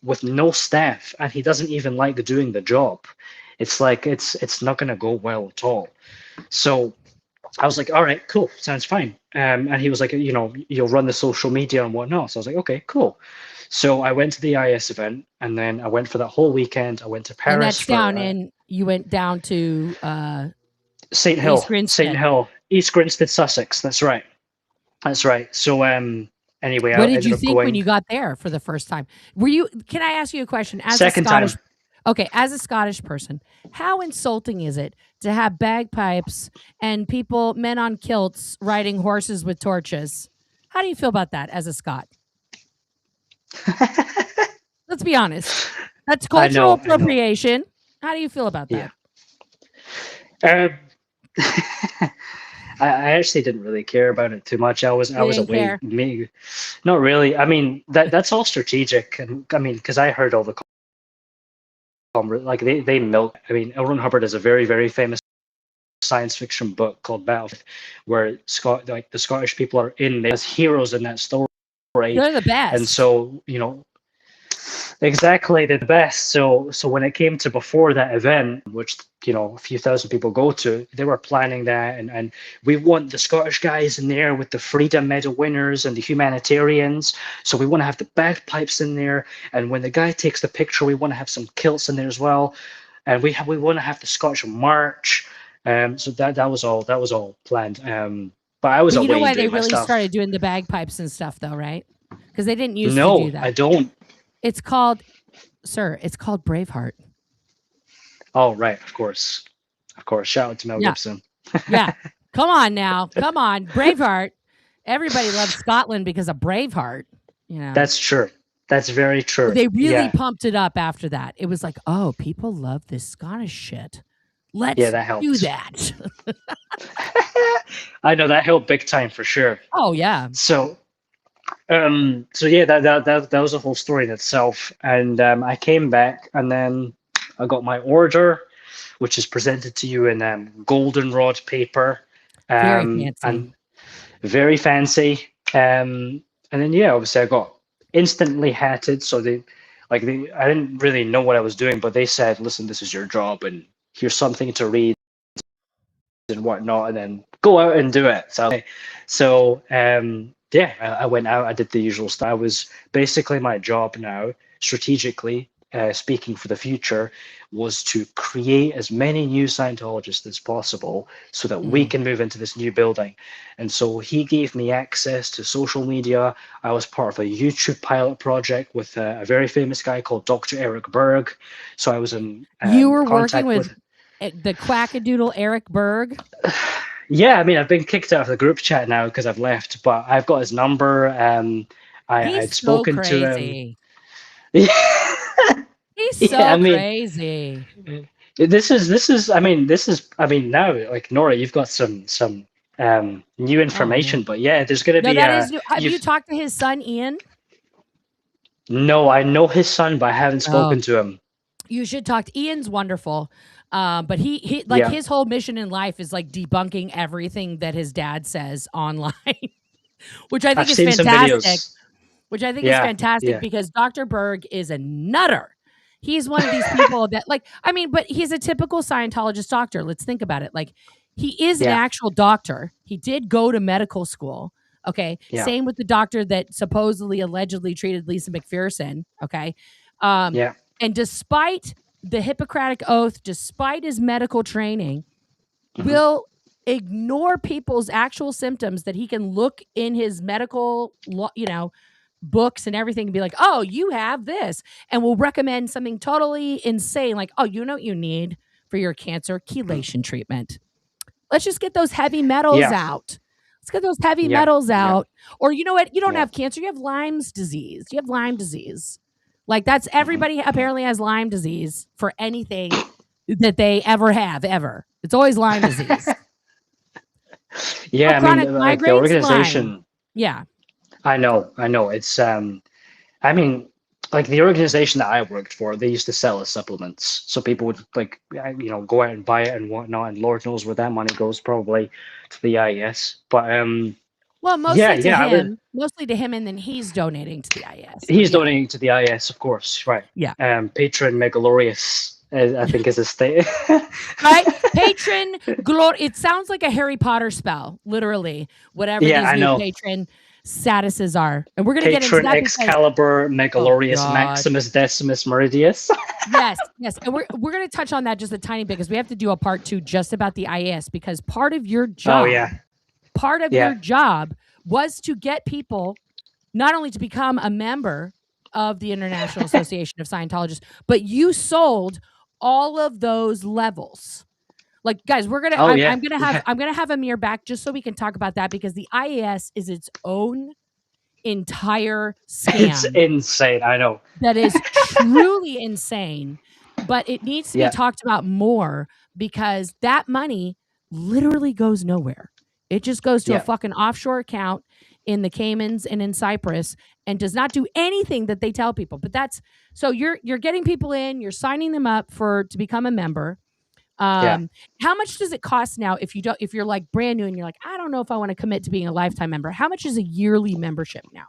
with no staff and he doesn't even like doing the job, it's like it's not gonna go well at all. So I was like, all right, cool, sounds fine. And he was like, you'll run the social media and whatnot. So I was like, okay, cool. So I went to the IS event, and then I went for that whole weekend. I went to And Paris that's for down in, you went down to St. East Hill, St. Grinstead. Hill, East Grinstead, Sussex. That's right. That's right. So anyway, I What did ended you up think when going you got there for the first time? Can I ask you a question? As a second Scottish, time. Okay, as a Scottish person, how insulting is it to have bagpipes and people, men on kilts, riding horses with torches? How do you feel about that as a Scot? Let's be honest. That's cultural I know. appropriation. How do you feel about Yeah. that? I actually didn't really care about it too much. I was didn't away. care? Not really. I mean, that's all strategic, and I mean, because I heard all the like they milk. I mean, L. Ron Hubbard has a very famous science fiction book called Battlefield, where the Scottish people are in there as heroes in that story. They're the best. And so, exactly the best. So when it came to before that event, which a few thousand people go to, they were planning that, and we want the Scottish guys in there with the Freedom Medal winners and the humanitarians. So we want to have the bagpipes in there, and when the guy takes the picture, we want to have some kilts in there as well, and we want to have the Scottish march. So that was all planned. But I was But away you know why they doing my really stuff. started doing the bagpipes and stuff, though, right? Because they didn't used to do that. I don't. It's called, sir, it's called Braveheart. Oh, right. Of course. Shout out to Mel Gibson. Yeah. Come on now. Come on. Braveheart. Everybody loves Scotland because of Braveheart. That's true. That's very true. They really pumped it up after that. It was like, oh, people love this Scottish shit. Let's do that. I know that helped big time for sure. Oh yeah. So yeah, that was a whole story in itself. And I came back, and then I got my order, which is presented to you in goldenrod paper. Very fancy. And very fancy. And then obviously I got instantly hatted. So I didn't really know what I was doing, but they said, listen, this is your job, and here's something to read and whatnot, and then go out and do it. So I went out, I did the usual stuff. I was basically, my job now, strategically speaking for the future, was to create as many new Scientologists as possible so that we can move into this new building. And so he gave me access to social media. I was part of a YouTube pilot project with a very famous guy called Dr. Eric Berg. So I was in you were working with the quackadoodle Eric Berg? Yeah, I mean, I've been kicked out of the group chat now because I've left, but I've got his number. I'd spoken to him. He's so crazy. This is now, like, Nora, you've got some new information, but yeah, there's going to be that is new. Have you talked to his son, Ian? No, I know his son, but I haven't spoken to him. You should talk to Ian's wonderful. But he like his whole mission in life is like debunking everything that his dad says online, which I think is fantastic. Which I think is fantastic because Dr. Berg is a nutter. He's one of these people that, like, I mean, but he's a typical Scientologist doctor. Let's think about it. Like, he is an actual doctor. He did go to medical school. Okay. Yeah. Same with the doctor that supposedly, allegedly treated Lisa McPherson. Okay. And despite the Hippocratic Oath, despite his medical training, will ignore people's actual symptoms that he can look in his medical, books and everything and be like, oh, you have this, and will recommend something totally insane. Like, oh, you know what you need for your cancer? Chelation treatment. Let's just get those heavy metals out. Let's get those heavy metals out. Or you know what? You don't have cancer. You have Lyme's disease. You have Lyme disease. Like, that's everybody apparently has Lyme disease for anything that they ever have, ever. It's always Lyme disease. Like the organization. Lyme. Yeah. I know. It's, I mean, like the organization that I worked for, they used to sell us supplements. So people would, like, go out and buy it and whatnot. And Lord knows where that money goes, probably to the IS. But, well, mostly to him. Mostly to him, and then he's donating to the IS. He's donating to the IS, of course, right? Yeah. Patron Megalorius, I think, is his state. Right? Patron Glory. It sounds like a Harry Potter spell, literally. Whatever these new patron statuses are, and we're gonna get into that. Excalibur, Megalorius, Maximus Decimus Meridius. yes, and we're gonna touch on that just a tiny bit because we have to do a part 2 just about the IS, because part of your job. Part of your job was to get people not only to become a member of the International Association of Scientologists, but you sold all of those levels. Like, guys, we're gonna. I'm gonna have Amir back just so we can talk about that, because the IAS is its own entire scam. It's insane. I know. That is truly insane, but it needs to be talked about more, because that money literally goes nowhere. It just goes to a fucking offshore account in the Caymans and in Cyprus, and does not do anything that they tell people. But that's, so you're getting people in, you're signing them up to become a member. How much does it cost now if you're like brand new and you're like, I don't know if I want to commit to being a lifetime member? How much is a yearly membership now?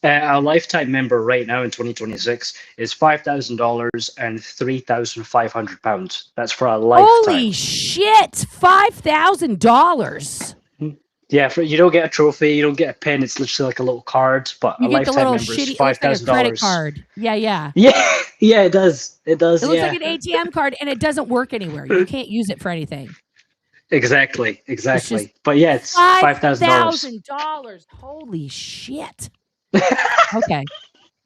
A lifetime member right now in 2026 is $5,000 and £3,500. That's for a lifetime. Holy shit! $5,000. Yeah, you don't get a trophy, you don't get a pin. It's literally like a little card, but you a get the lifetime little member shitty, is $5,000. like a credit card. Yeah. Yeah, it does. It does. It looks like an ATM card, and it doesn't work anywhere. You can't use it for anything. Exactly. But yeah, it's $5,000. Holy shit. Okay.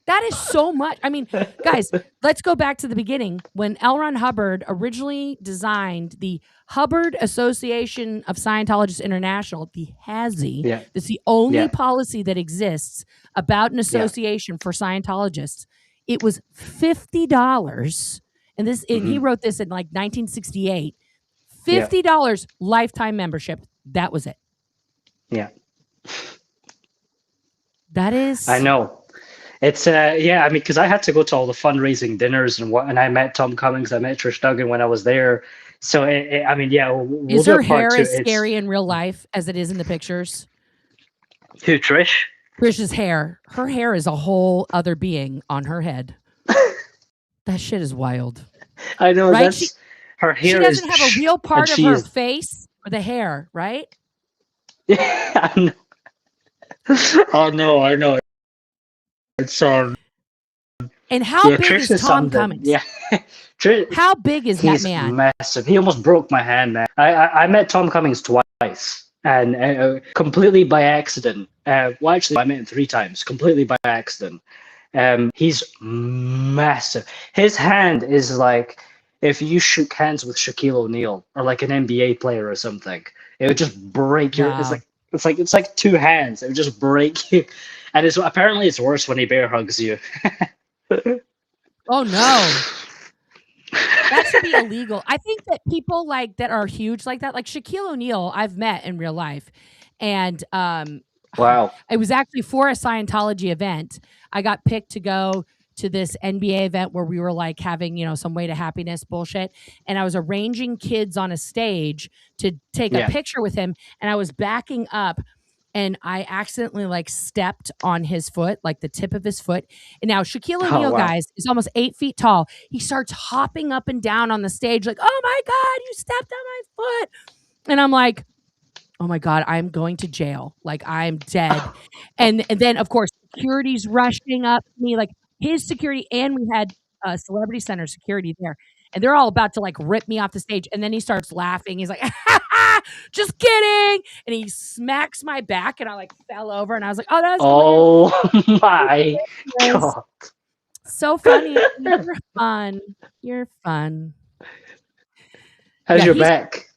That is so much. I mean, guys, let's go back to the beginning. When L. Ron Hubbard originally designed the Hubbard Association of Scientologists International, the HASI, that's the only policy that exists about an association for Scientologists. It was $50. And he wrote this in like 1968. $50 lifetime membership. That was it. Yeah. That is. I know. It's I mean, because I had to go to all the fundraising dinners and I met Tom Cummings, I met Trish Duggan when I was there. So I mean, we'll is her hair as scary in real life as it is in the pictures? Who, Trish? Trish's hair. Her hair is a whole other being on her head. That shit is wild. I know, right? Her hair. She doesn't have a real part of her face or the hair, right? Yeah, I know. I know. It's and how big Trish is Tom Cummings? Yeah. How big is that man? Massive. He almost broke my hand, man. I met Tom Cummings twice, and completely by accident. Well, actually, I met him 3 times, completely by accident. He's massive. His hand is like if you shook hands with Shaquille O'Neal or like an NBA player or something. It would just break your. Wow. It's like 2 hands. It would just break you. And apparently it's worse when he bear hugs you. Oh no. That should be illegal. I think that people like that are huge like that, like Shaquille O'Neal, I've met in real life. And wow. It was actually for a Scientology event. I got picked to go to this NBA event where we were like having, some way to happiness bullshit. And I was arranging kids on a stage to take a picture with him. And I was backing up. And I accidentally like stepped on his foot, like the tip of his foot. And now Shaquille O'Neal, guys, is almost 8 feet tall. He starts hopping up and down on the stage like, oh my God, you stepped on my foot. And I'm like, oh my God, I'm going to jail. Like I'm dead. And then of course, security's rushing up to me, like his security. And we had Celebrity Center security there. And they're all about to like rip me off the stage. And then he starts laughing. He's like, just kidding. And he smacks my back and I like fell over and I was like, oh, my God. So funny. You're fun. You're fun. How's your back?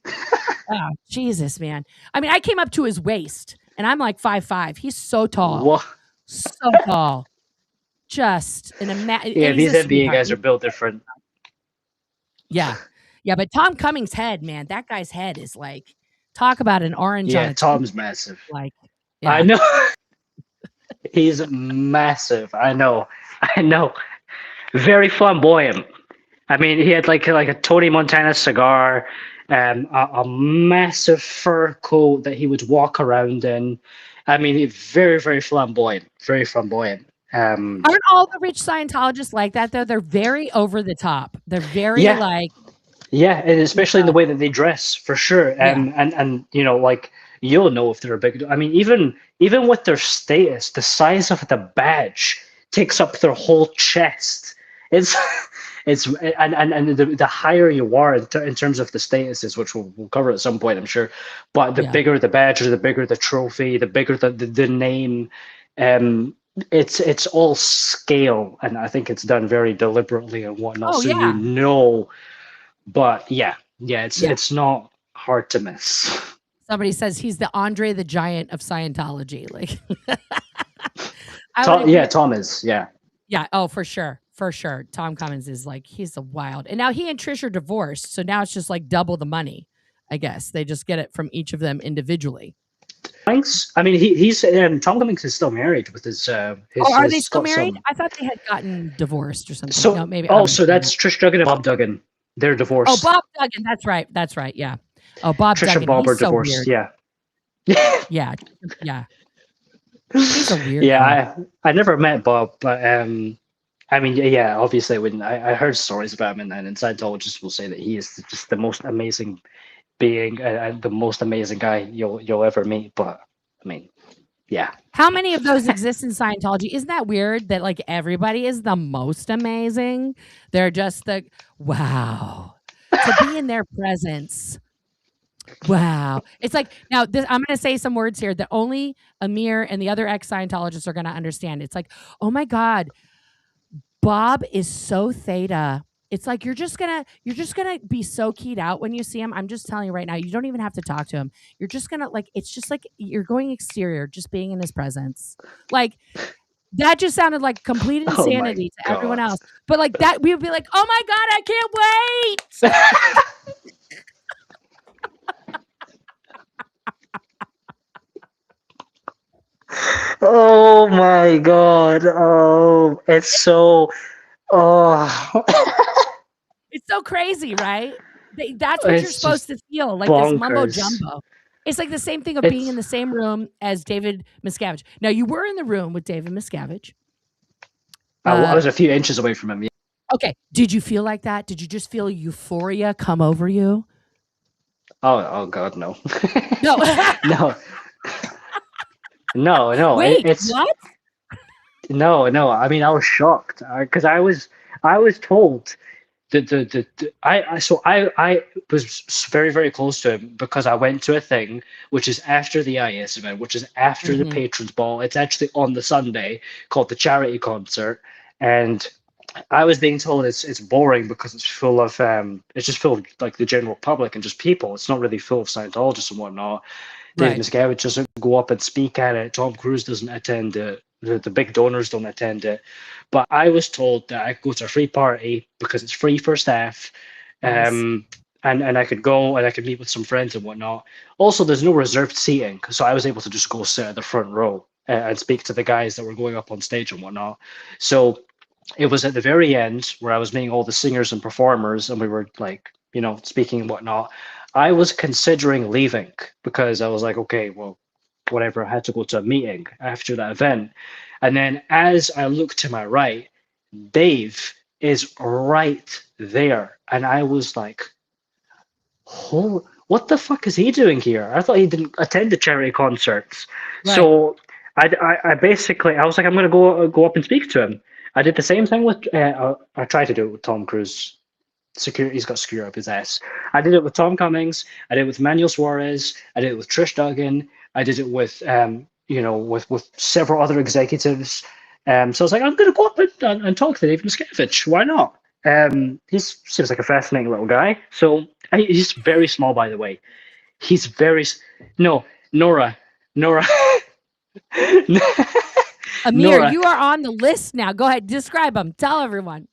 Oh, Jesus, man. I mean, I came up to his waist and I'm like 5'5". He's so tall. What? So tall. Just an yeah, these NBA guys are built different. Yeah. Yeah, but Tom Cummings' head, man, that guy's head is like, talk about an orange. Yeah, Tom's massive. Like, yeah. I know. He's massive. I know. Very flamboyant. I mean, he had like a Tony Montana cigar, a massive fur coat that he would walk around in. I mean, he's very, very flamboyant. Very flamboyant. Aren't all the rich Scientologists like that though? They're very over the top. They're very like. Yeah, and especially in the way that they dress, for sure. And like you'll know if they're a big. I mean, even with their status, the size of the badge takes up their whole chest. It's and the higher you are in terms of the statuses, which we'll cover at some point, I'm sure. But the bigger the badge, or the bigger the trophy, the bigger the name. it's all scale, and I think it's done very deliberately and whatnot. Oh So yeah. but yeah, it's Yeah. it's not hard to miss. Somebody says he's the Andre the Giant of Scientology. Like, I would agree. Tom is, yeah. Yeah. Oh, for sure. For sure. Tom Cummins is like, he's a wild. And now he and Trish are divorced. So now it's just like double the money, I guess. They just get it from each of them individually. Thanks. I mean, he's Tom Cummings is still married with his. Oh, are they still married? I thought they had gotten divorced or something. So, no, maybe. So that's Trish Duggan and Bob Duggan. They're divorced. Oh, Bob Duggan. That's right. That's right. Yeah. Oh, Bob Trish Duggan. and Bob He's are so divorced. Weird. Yeah. Yeah. Yeah. He's a weird. Yeah, I never met Bob, but I mean, yeah, obviously when I heard stories about him, and Scientologists will say that he is just the most amazing being and the most amazing guy you'll ever meet. But I mean, yeah. How many of those exist in Scientology? Isn't that weird that like everybody is the most amazing? They're just the wow to be in their presence. Wow. It's like, now I'm going to say some words here that only AMIR and the other ex-Scientologists are going to understand. It's like, oh my God, Bob is so theta. It's like, you're just going to be so keyed out when you see him. I'm just telling you right now, you don't even have to talk to him. You're just going to like, it's just like you're going exterior, just being in his presence. Like, that just sounded like complete insanity to everyone else. But like that, we would be like, oh my God, I can't wait. Oh my God. Oh, it's so, it's so crazy, right? That's what you're supposed to feel, like bonkers. This mumbo jumbo. It's like the same thing of being in the same room as David Miscavige. Now, you were in the room with David Miscavige. I was a few inches away from him. Yeah. Okay. Did you feel like that? Did you just feel euphoria come over you? Oh God, no. No. No. Wait, what? No. I mean, I was shocked because I was told I was very, very close to him because I went to a thing which is after the IS event, which is after the Patrons Ball. It's actually on the Sunday, called the charity concert, and I was being told it's boring because it's full of it's just full of like the general public and just people. It's not really full of Scientologists and whatnot. David Miscavige doesn't go up and speak at it. Tom Cruise doesn't attend it. The big donors don't attend it. But I was told that I could go to a free party because it's free for staff. And I could go and I could meet with some friends and whatnot. Also, there's no reserved seating, so I was able to just go sit at the front row and speak to the guys that were going up on stage and whatnot. So it was at the very end where I was meeting all the singers and performers, and we were like, speaking and whatnot. I was considering leaving because I was like, okay, well, whatever. I had to go to a meeting after that event. And then as I look to my right, Dave is right there. And I was like, oh, what the fuck is he doing here? I thought he didn't attend the charity concerts. Right. So I basically, I was like, I'm going to go up and speak to him. I did the same thing with, I tried to do it with Tom Cruise. He's got secure up his ass. I did it with Tom Cummings. I did it with Manuel Suarez. I did it with Trish Duggan. I did it with, with several other executives. So I was like, I'm going to go up and talk to David Miscavige. Why not? He seems like a fascinating little guy. So he's very small, by the way. He's very Nora. AMIR, Nora. You are on the list now. Go ahead, describe him. Tell everyone.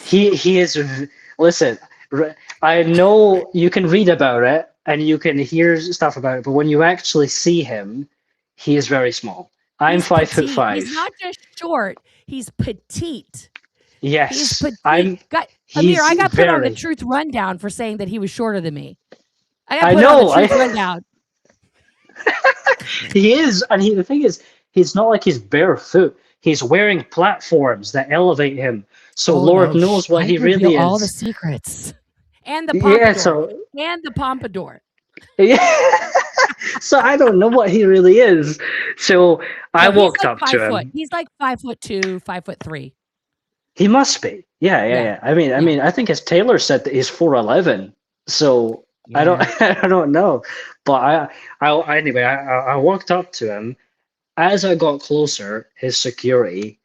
He is. Listen, I know you can read about it and you can hear stuff about it, but when you actually see him, he is very small. I'm 5'5". He's not just short; he's petite. Yes, he's petite. AMIR, I got put on the truth rundown for saying that he was shorter than me. I got put on the truth rundown. He is, and the thing is, he's not like he's barefoot. He's wearing platforms that elevate him. So Lord knows what he really is. All the secrets. And the pompadour. And the pompadour. Yeah. So I don't know what he really is. So I walked up to him. He's like 5'2", 5'3". He must be. Yeah. I mean, I think as Taylor said that he's 4'11". So I don't know. But I walked up to him. as I got closer, his security,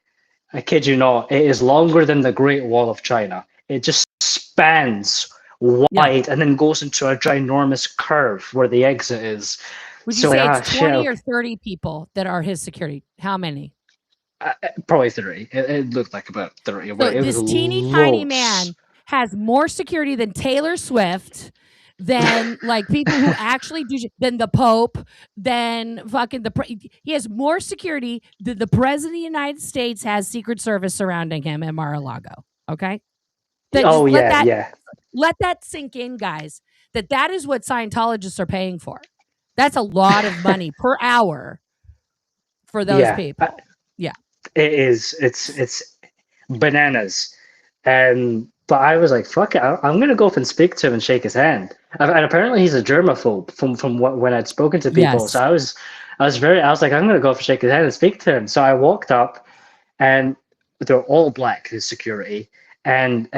I kid you not, it is longer than the Great Wall of China. It just spans Yeah. wide and then goes into a ginormous curve where the exit is. Would you So say yeah, it's 20 shit, or 30 people that are his security? How many? probably 30. It looked like about 30. So It was this teeny tiny loads. man has more security than Taylor Swift, than like people who actually do, than the Pope, than fucking he has more security than the President of the United States has Secret Service surrounding him at Mar-a-Lago. Okay, that Oh just yeah. let that sink in, guys. That is what Scientologists are paying for. That's a lot of money per hour for those Yeah. people. Yeah. It is. It's bananas. But I was like, fuck it. I'm gonna go up and speak to him and shake his hand. And apparently he's a germaphobe from what when I'd spoken to people. So Yes. I was like, I'm gonna go up and shake his hand and speak to him. So I walked up, and they're all black, his security. And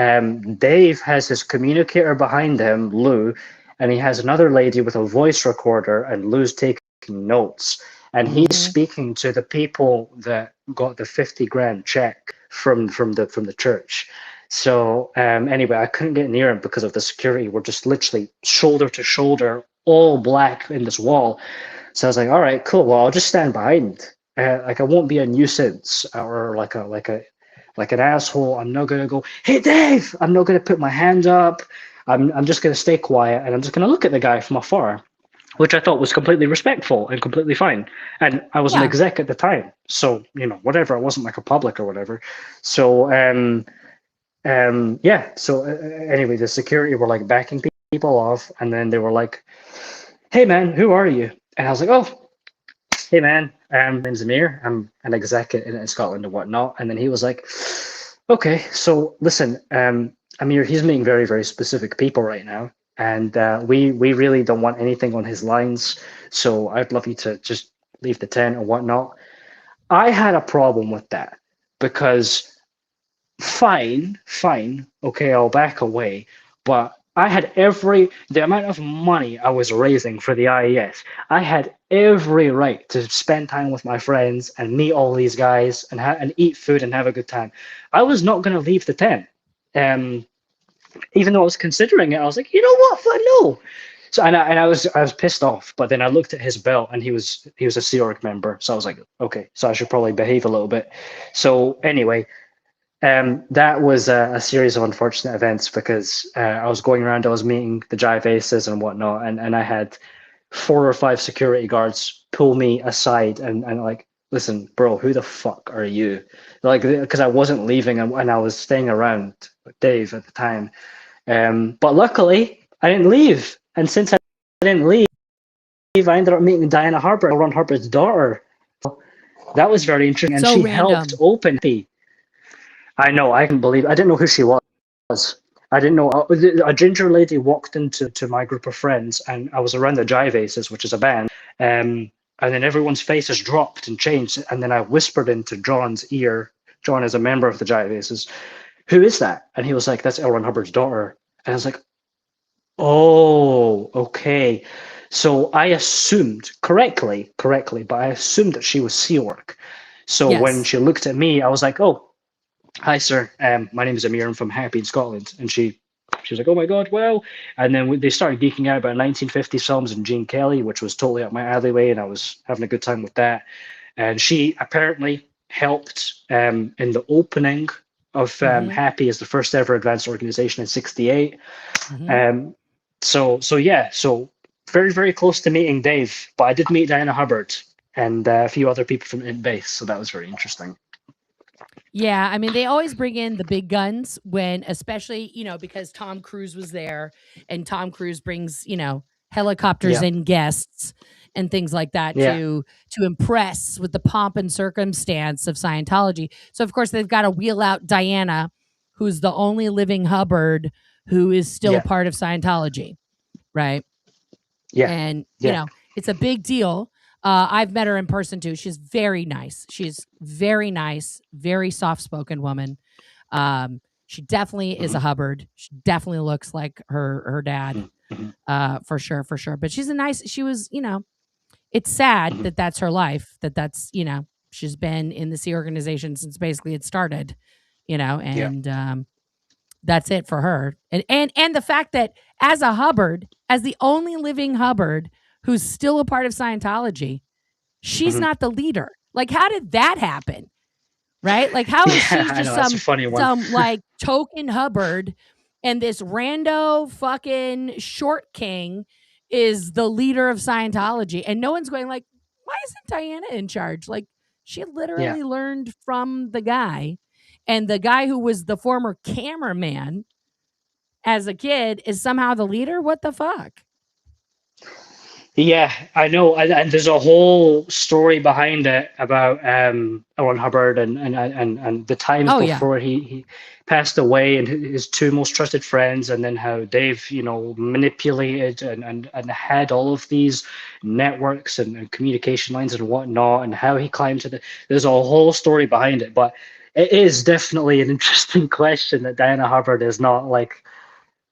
Dave has his communicator behind him, Lou, and he has another lady with a voice recorder, and Lou's taking notes. And he's speaking to the people that got the 50 grand check from the church. So anyway, I couldn't get near him because of the security. We're just literally shoulder to shoulder, all black in this wall. So I was like, all right, cool. Well, I'll just stand behind. Like I won't be a nuisance or like an asshole. I'm not gonna go, hey Dave. I'm not gonna put my hand up. I'm just gonna stay quiet and I'm just gonna look at the guy from afar, which I thought was completely respectful and completely fine. And I was an exec at the time, so whatever. I wasn't like a public or whatever. So yeah. So anyway, the security were like backing people off, and then they were like, "Hey man, who are you?" And I was like, "Oh, hey man, my name's AMIR. I'm an exec in Scotland and whatnot." And then he was like, "Okay, so listen, AMIR, he's meeting very, very specific people right now, and we really don't want anything on his lines. So I'd love you to just leave the tent or whatnot." I had a problem with that because fine, okay, I'll back away, but I had the amount of money I was raising for the IES, I had every right to spend time with my friends and meet all these guys and eat food and have a good time. I was not going to leave the tent. Even though I was considering it, I was like, you know what, fuck no. So I was pissed off, but then I looked at his belt and he was a Sea Org member, so I was like, okay, so I should probably behave a little bit. So anyway, that was a series of unfortunate events because I was going around, I was meeting the Jive Aces and whatnot, and I had 4 or 5 security guards pull me aside and like, listen, bro, who the fuck are you? Like, because I wasn't leaving and I was staying around with Dave at the time. But luckily, I didn't leave. And since I didn't leave, I ended up meeting Diana Harper, Ron Harper's daughter. So that was very interesting. And So she random. helped open me. I know, I can believe. I didn't know who she was. I didn't know. A ginger lady walked into my group of friends, and I was around the Jive Aces, which is a band. And then everyone's faces dropped and changed. And then I whispered into John's ear. John is a member of the Jive Aces. Who is that? And he was like, that's L. Ron Hubbard's daughter. And I was like, oh, okay. So I assumed correctly, but I assumed that she was Sea Org. So when she looked at me, I was like, oh, hi, sir. My name is AMIR. I'm from HAPI in Scotland. And she was like, oh my God, wow. And then they started geeking out about 1950s films and Gene Kelly, which was totally up my alleyway. And I was having a good time with that. And she apparently helped in the opening of HAPI as the first ever advanced organization in '68. So yeah, so very, very close to meeting Dave, but I did meet Diana Hubbard and a few other people from Int Base, so that was very interesting. Yeah, I mean, they always bring in the big guns when, especially, because Tom Cruise was there, and Tom Cruise brings, helicopters and guests and things like that to impress with the pomp and circumstance of Scientology. So of course they've got to wheel out Diana, who's the only living Hubbard who is still a part of Scientology, right? Yeah, and it's a big deal. I've met her in person too. She's very nice. She's very nice, very soft-spoken woman. She definitely is a Hubbard. She definitely looks like her dad, for sure. But she was, it's sad Mhm. that that's her life, that's, you know, she's been in the Sea organization since basically it started, you know, Yeah. and that's it for her. And the fact that as a Hubbard, as the only living Hubbard who's still a part of Scientology, she's Mhm. not the leader. Like, how did that happen? Right? Like, how is Yeah, she I just know, that's a funny one. some like token Hubbard and this rando fucking short king is the leader of Scientology, and no one's going like, why isn't Diana in charge? Like, she Yeah. literally learned from the guy, and the guy who was the former cameraman as a kid is somehow the leader. What the fuck? Yeah, I know, and there's a whole story behind it about Owen Hubbard and the times Oh yeah. before he passed away, and his two most trusted friends, and then how they've, you know, manipulated and had all of these networks and communication lines and whatnot, and how he climbed to the. There's a whole story behind it, but it is definitely an interesting question that Diana Hubbard is not like,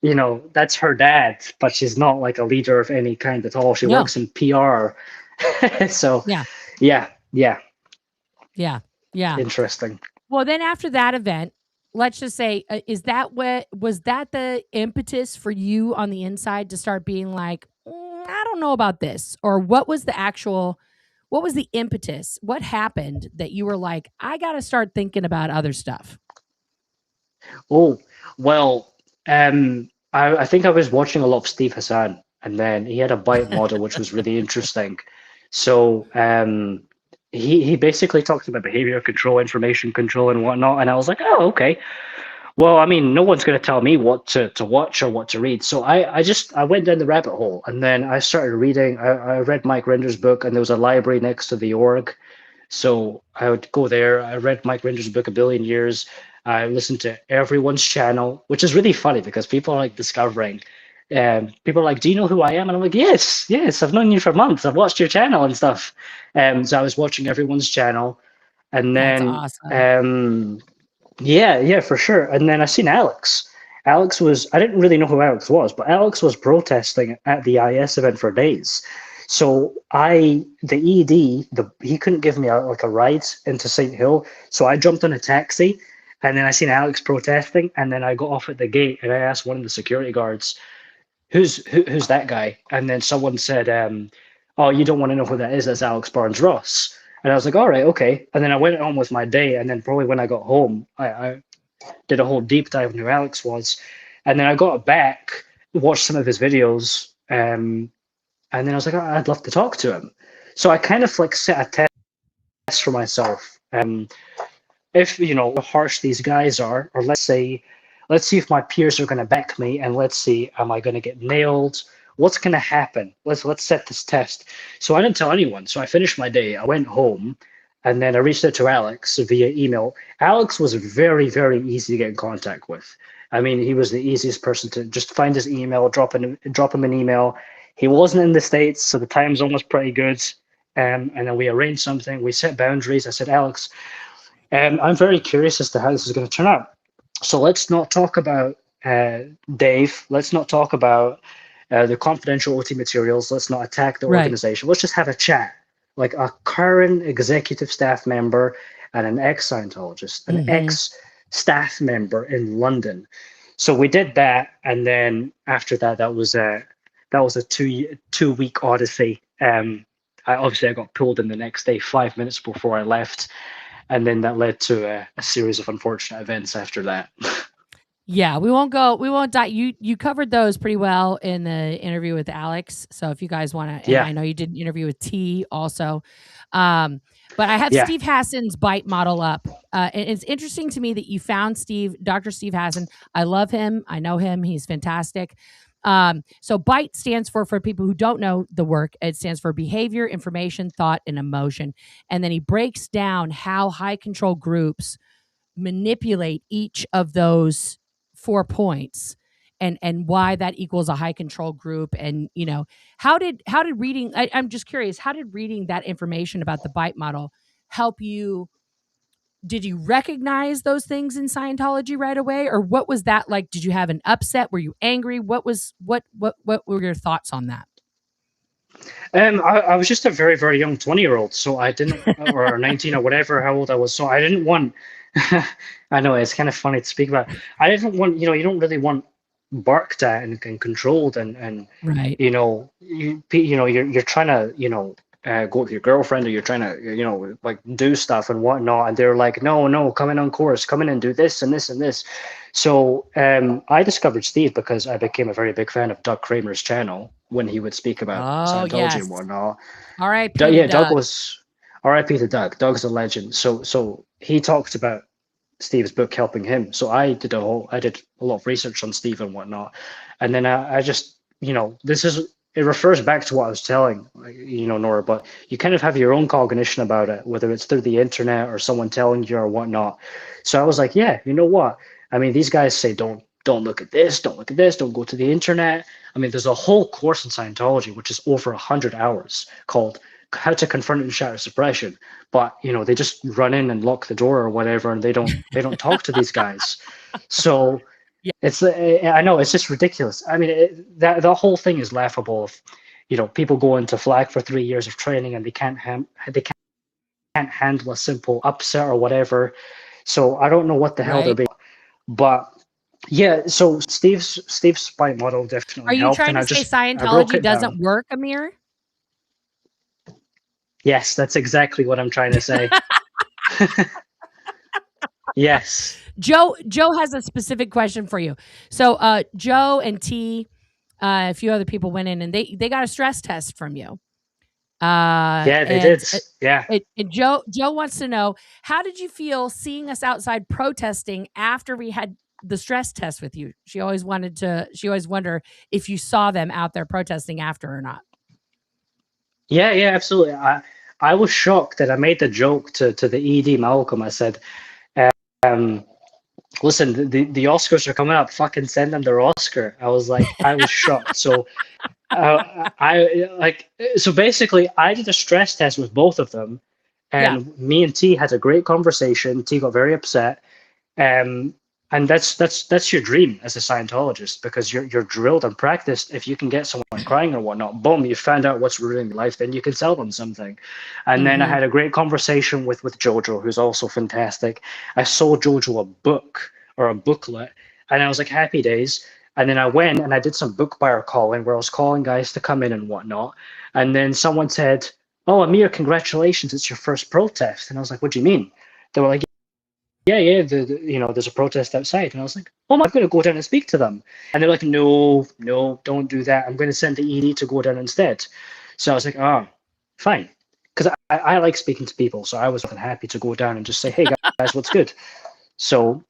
you know, that's her dad, but she's not like a leader of any kind at all. She No. works in PR. So, Yeah. yeah, yeah, Yeah. Yeah. interesting. Well, then after that event, let's just say, is that what was that the impetus for you on the inside to start being like, I don't know about this? Or what was what was the impetus? What happened that you were like, I got to start thinking about other stuff? Oh, well, I think I was watching a lot of Steve Hassan, and then he had a bite model which was really interesting. So, he basically talked about behavior control, information control, and whatnot, and I was like, oh, okay. Well, I mean, no one's going to tell me what to watch or what to read. So I went down the rabbit hole, and then I started reading. I read Mike Render's book, and there was a library next to the org. So I would go there. I read Mike Render's book, A Billion Years. I listened to everyone's channel, which is really funny because people are like discovering. People are like, do you know who I am? And I'm like, yes, yes, I've known you for months. I've watched your channel and stuff. So I was watching everyone's channel. And That's then awesome. yeah, yeah, for sure. And then I seen Alex. I didn't really know who Alex was, but Alex was protesting at the IS event for days. So the ED, he couldn't give me like a ride into St. Hill. So I jumped on a taxi, and then I seen Alex protesting, and then I got off at the gate and I asked one of the security guards, who's that guy? And then someone said, oh, you don't want to know who that is, that's Alex Barnes Ross. And I was like, all right, okay. And then I went on with my day, and then probably when I got home, I did a whole deep dive on who Alex was. And then I got back, watched some of his videos, and then I was like, oh, I'd love to talk to him. So I kind of like set a test for myself. If you know how harsh these guys are, or let's see if my peers are going to back me, and let's see, am I going to get nailed? What's going to happen? Let's set this test. So I didn't tell anyone. So I finished my day. I went home, and then I reached out to Alex via email. Alex was very, very easy to get in contact with. I mean, he was the easiest person to just find his email, drop him an email. He wasn't in the States, so the time zone was pretty good. And then we arranged something. We set boundaries. I said, Alex, I'm very curious as to how this is going to turn out. So let's not talk about Dave. Let's not talk about the confidential OT materials. Let's not attack the Right. organization. Let's just have a chat, like a current executive staff member and an ex-Scientologist, an ex-staff member in London. So we did that, and then after that, that was a 2-week odyssey. I got pulled in the next day, 5 minutes before I left, and then that led to a series of unfortunate events after that. Yeah, we won't die. You covered those pretty well in the interview with Alex. So if you guys want to, and Yeah. I know you did an interview with T also. But I have Yeah. Steve Hassan's bite model up. And it's interesting to me that you found Dr. Steve Hassan. I love him. I know him. He's fantastic. So BITE stands for people who don't know the work, it stands for behavior, information, thought, and emotion. And then he breaks down how high control groups manipulate each of those 4 points and why that equals a high control group. And, you know, how did reading, I'm just curious, how did reading that information about the BITE model help you? Did you recognize those things in Scientology right away? Or what was that like? Did you have an upset? Were you angry? What were your thoughts on that? I was just a very, very young 20-year-old, so I didn't, or 19 or whatever, how old I was. So I didn't want, I know it's kind of funny to speak about. I didn't want, you don't really want barked at and controlled and Right. you're trying to, go with your girlfriend or you're trying to, like do stuff and whatnot. And they're like, no, come in on course, come in and do this and this and this. So I discovered Steve because I became a very big fan of Doug Kramer's channel when he would speak about Scientology and whatnot. R.I.P. Yeah, Doug. Doug was R.I.P. to Doug. Doug's a legend. So he talked about Steve's book helping him. So I did a lot of research on Steve and whatnot, and then I just it refers back to what I was telling Nora, but you kind of have your own cognition about it, whether it's through the internet or someone telling you or whatnot. So I was like, yeah, you know what? I mean, these guys say don't look at this, don't look at this, don't go to the internet. I mean, there's a whole course in Scientology which is over 100 hours called How to Confront and Shatter Suppression, but they just run in and lock the door or whatever, and they don't talk to these guys. So Yeah. it's I know it's just ridiculous. I mean, that the whole thing is laughable. If people go into flag for 3 years of training and they can't handle a simple upset or whatever. So I don't know what the hell they're being, but. Yeah, so Steve's spite model definitely Are you helped. trying to say Scientology doesn't work, Amir? Yes, that's exactly what I'm trying to say. Yes. Joe has a specific question for you. So Joe and T, a few other people went in and they got a stress test from you. Yeah, they did. And Joe wants to know, how did you feel seeing us outside protesting after we had the stress test with you? She always wondered if you saw them out there protesting after or not. Yeah, absolutely. I was shocked that I made the joke to the ED Malcolm. I said, listen, the Oscars are coming up. Fucking send them their Oscar. I was shocked. So so basically I did a stress test with both of them, and me and T had a great conversation. T got very upset. And that's your dream as a Scientologist, because you're drilled and practiced. If you can get someone crying or whatnot, boom, you found out what's ruining their life, then you can sell them something. And then I had a great conversation with Jojo, who's also fantastic. I sold Jojo a book or a booklet, and I was like, happy days. And then I went and I did some book buyer calling where I was calling guys to come in and whatnot. And then someone said, oh, Amir, congratulations, it's your first protest. And I was like, what do you mean? They were like, yeah, there's a protest outside. And I was like, oh, I'm going to go down and speak to them. And they're like, no, don't do that. I'm going to send the ED to go down instead. So I was like, oh, fine. Because I like speaking to people. So I was happy to go down and just say, hey, guys, what's good? So,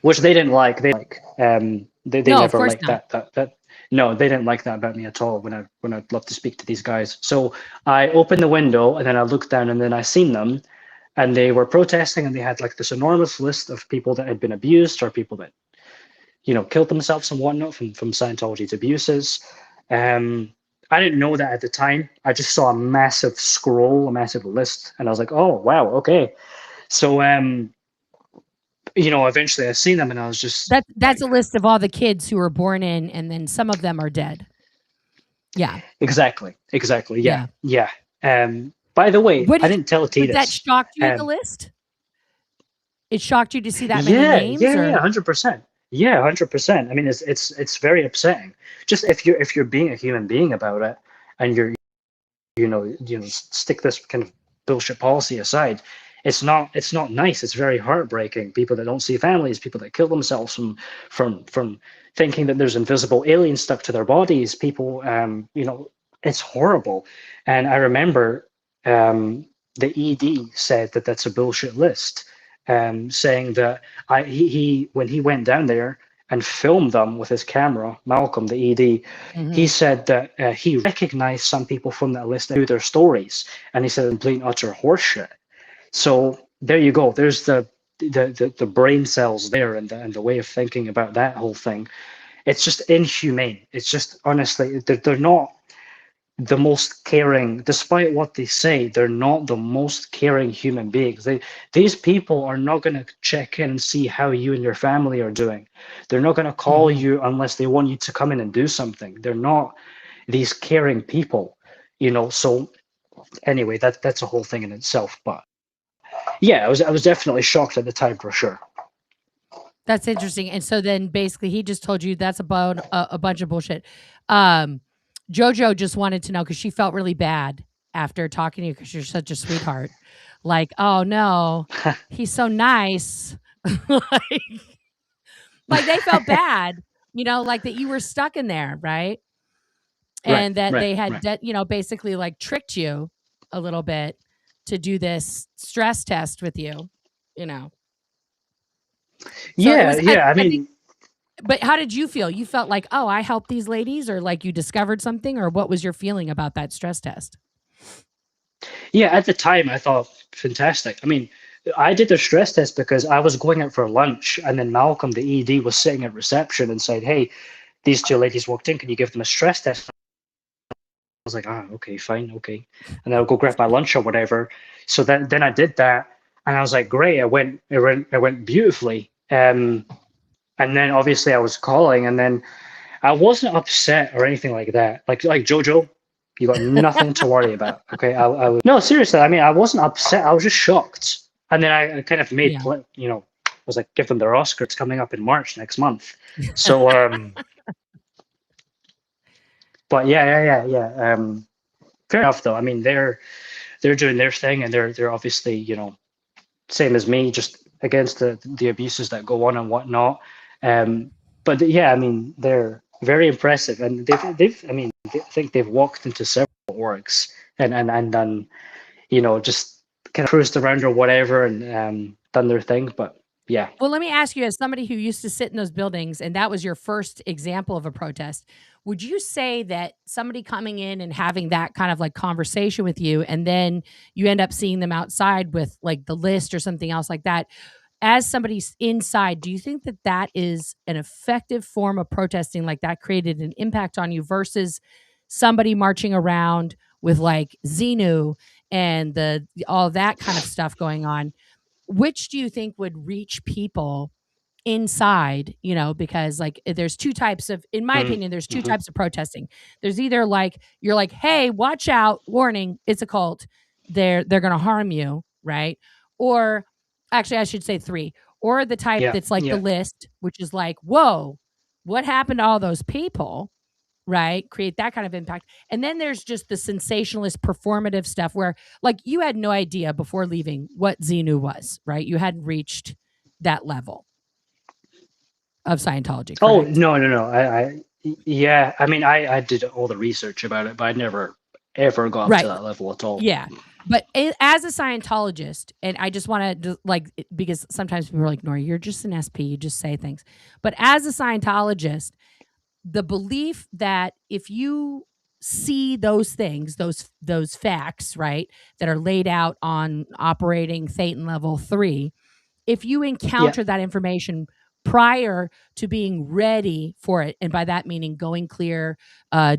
which they didn't like. They never liked that. No, they didn't like that about me at all when I'd love to speak to these guys. So I opened the window and then I looked down and then I seen them. And they were protesting, and they had like this enormous list of people that had been abused or people that, killed themselves and whatnot from Scientology's abuses. I didn't know that at the time. I just saw a massive scroll, a massive list, and I was like, oh, wow, okay. So, eventually I seen them, and I was just that's a list of all the kids who were born in, and then some of them are dead. Yeah. Exactly. Yeah. By the way, I didn't tell T this. That shocked you at the list? It shocked you to see that many names? Yeah, 100%. Yeah, 100%. I mean, it's very upsetting. Just if you're being a human being about it, and you're stick this kind of bullshit policy aside, it's not nice. It's very heartbreaking. People that don't see families, people that kill themselves from thinking that there's invisible aliens stuck to their bodies. People, it's horrible. And I remember. The ED said that that's a bullshit list, saying that he when he went down there and filmed them with his camera, Malcolm, the ED, he said that he recognized some people from that list and knew their stories, and he said complete and utter horseshit. So there you go. There's the brain cells there, and the way of thinking about that whole thing. It's just inhumane. It's just, honestly, they're not the most caring, despite what they say. They're not the most caring human beings. These people are not going to check in and see how you and your family are doing. They're not going to call you unless they want you to come in and do something. They're not these caring people. So anyway, that's a whole thing in itself. But yeah, I was definitely shocked at the time for sure. That's interesting. And so then basically he just told you that's about a bunch of bullshit. Jojo just wanted to know because she felt really bad after talking to you because you're such a sweetheart. Like, oh no, he's so nice. like they felt bad, like that you were stuck in there, right? And that they had, basically like tricked you a little bit to do this stress test with you, So Yeah, it was, yeah. I think, mean, but how did you feel? You felt like, oh, I helped these ladies, or like you discovered something, or what was your feeling about that stress test? yeah, at the time I thought fantastic. I mean, I did the stress test because I was going out for lunch, and then Malcolm, the ED, was sitting at reception and said, "Hey, these two ladies walked in. Can you give them a stress test?" I was like, "Ah, okay, fine, okay." And then I'll go grab my lunch or whatever. So then I did that, and I was like, "Great, it went beautifully." And then obviously I was calling, and then I wasn't upset or anything like that. Like Jojo, you got nothing to worry about. Okay, I was no, seriously. I mean, I wasn't upset. I was just shocked. And then I kind of made, Yeah. was like, give them their Oscar. It's coming up in March next month. So, but yeah. Fair enough though. I mean, they're doing their thing, and they're obviously same as me, just against the abuses that go on and whatnot. But yeah, I mean, they're very impressive, and they've I mean, I think they've walked into several orgs and done, just kind of cruised around or whatever, and done their thing. But yeah. Well, let me ask you, as somebody who used to sit in those buildings, and that was your first example of a protest, would you say that somebody coming in and having that kind of like conversation with you, and then you end up seeing them outside with like the list or something else like that, as somebody's inside, do you think that that is an effective form of protesting, like that created an impact on you versus somebody marching around with like Xenu and all that kind of stuff going on? Which do you think would reach people inside, because like there's two types of, in my opinion, there's two Mm-hmm. types of protesting. There's either like you're like, hey, watch out, warning, it's a cult, they're gonna harm you, right? Or actually I should say three. Or the type Yeah, that's like the yeah. list, which is like, whoa, what happened to all those people, right? Create that kind of impact. And then there's just the sensationalist performative stuff where like you had no idea before leaving what Xenu was, right? You hadn't reached that level of Scientology, Oh, correct? no. Yeah. I mean, I did all the research about it, but I never ever got up to Right. that level at all. Yeah. But as a Scientologist, and I just want to like, because sometimes people are like, Nora, you're just an SP, you just say things. But as a Scientologist, the belief that if you see those things, those facts, right, that are laid out on operating Thetan level 3, if you Yeah. encounter that information prior to being ready for it, and by that meaning going clear,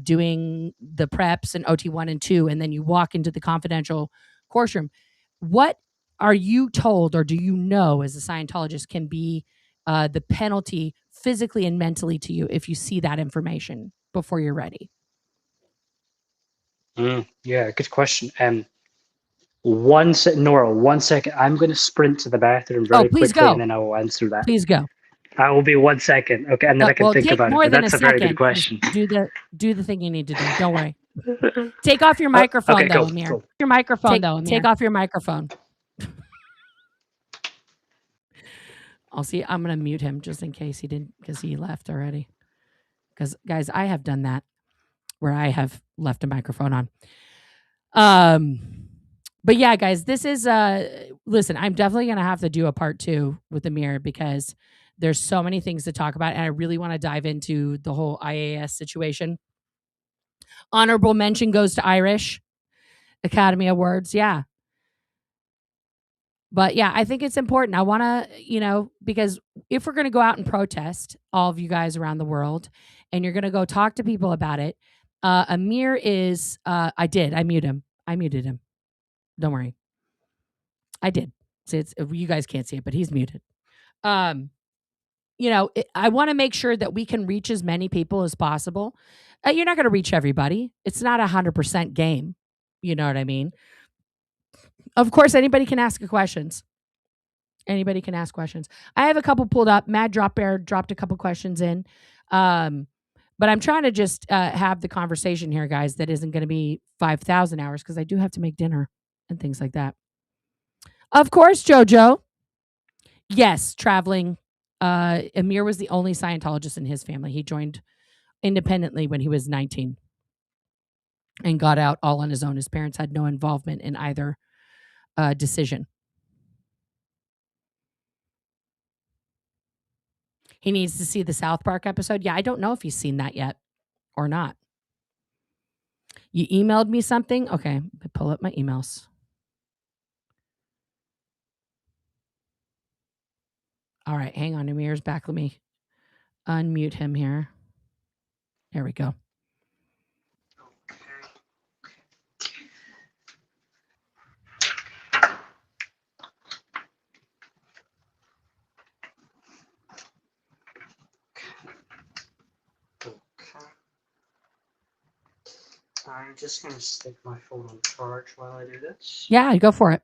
doing the preps and OT1 and 2, and then you walk into the confidential course room, what are you told, or do you know as a Scientologist, can be the penalty physically and mentally to you if you see that information before you're ready? Yeah, good question. Nora, 1 second. I'm going to sprint to the bathroom Oh, very please quickly, and go. then I will answer that. Please go. I will be 1 second. Okay, and then I can Well, think take about it. more But than a that's a very good second. Just question. do the thing you need to do. Don't worry. Take off your microphone, Okay, though, cool, Amir. cool. Your microphone, though, Amir. Take off your microphone. I'll see. I'm gonna mute him just in case he didn't, because he left already. Because guys, I have done that where I have left a microphone on. But yeah, guys, this is listen, I'm definitely gonna have to do a part 2 with Amir because there's so many things to talk about, and I really want to dive into the whole IAS situation. Honorable mention goes to Irish Academy Awards. Yeah. But yeah, I think it's important. I want to, because if we're going to go out and protest, all of you guys around the world, and you're going to go talk to people about it, Amir is, I muted him. Don't worry. I did. See, you guys can't see it, but he's muted. I want to make sure that we can reach as many people as possible. You're not going to reach everybody. It's not 100% game. You know what I mean? Of course, anybody can ask questions. Anybody can ask questions. I have a couple pulled up. Mad Drop Bear dropped a couple questions in. But I'm trying to just have the conversation here, guys, that isn't going to be 5,000 hours because I do have to make dinner and things like that. Of course, JoJo. Yes, traveling. Amir was the only Scientologist in his family. He joined independently when he was 19 and got out all on his own. His parents had no involvement in either decision. He needs to see the South Park episode. Yeah, I don't know if he's seen that yet or not. You emailed me something? Okay, pull up my emails. All right, hang on. Amir's back. Let me unmute him here. There we go. I'm just going to stick my phone on charge while I do this. Yeah, go for it.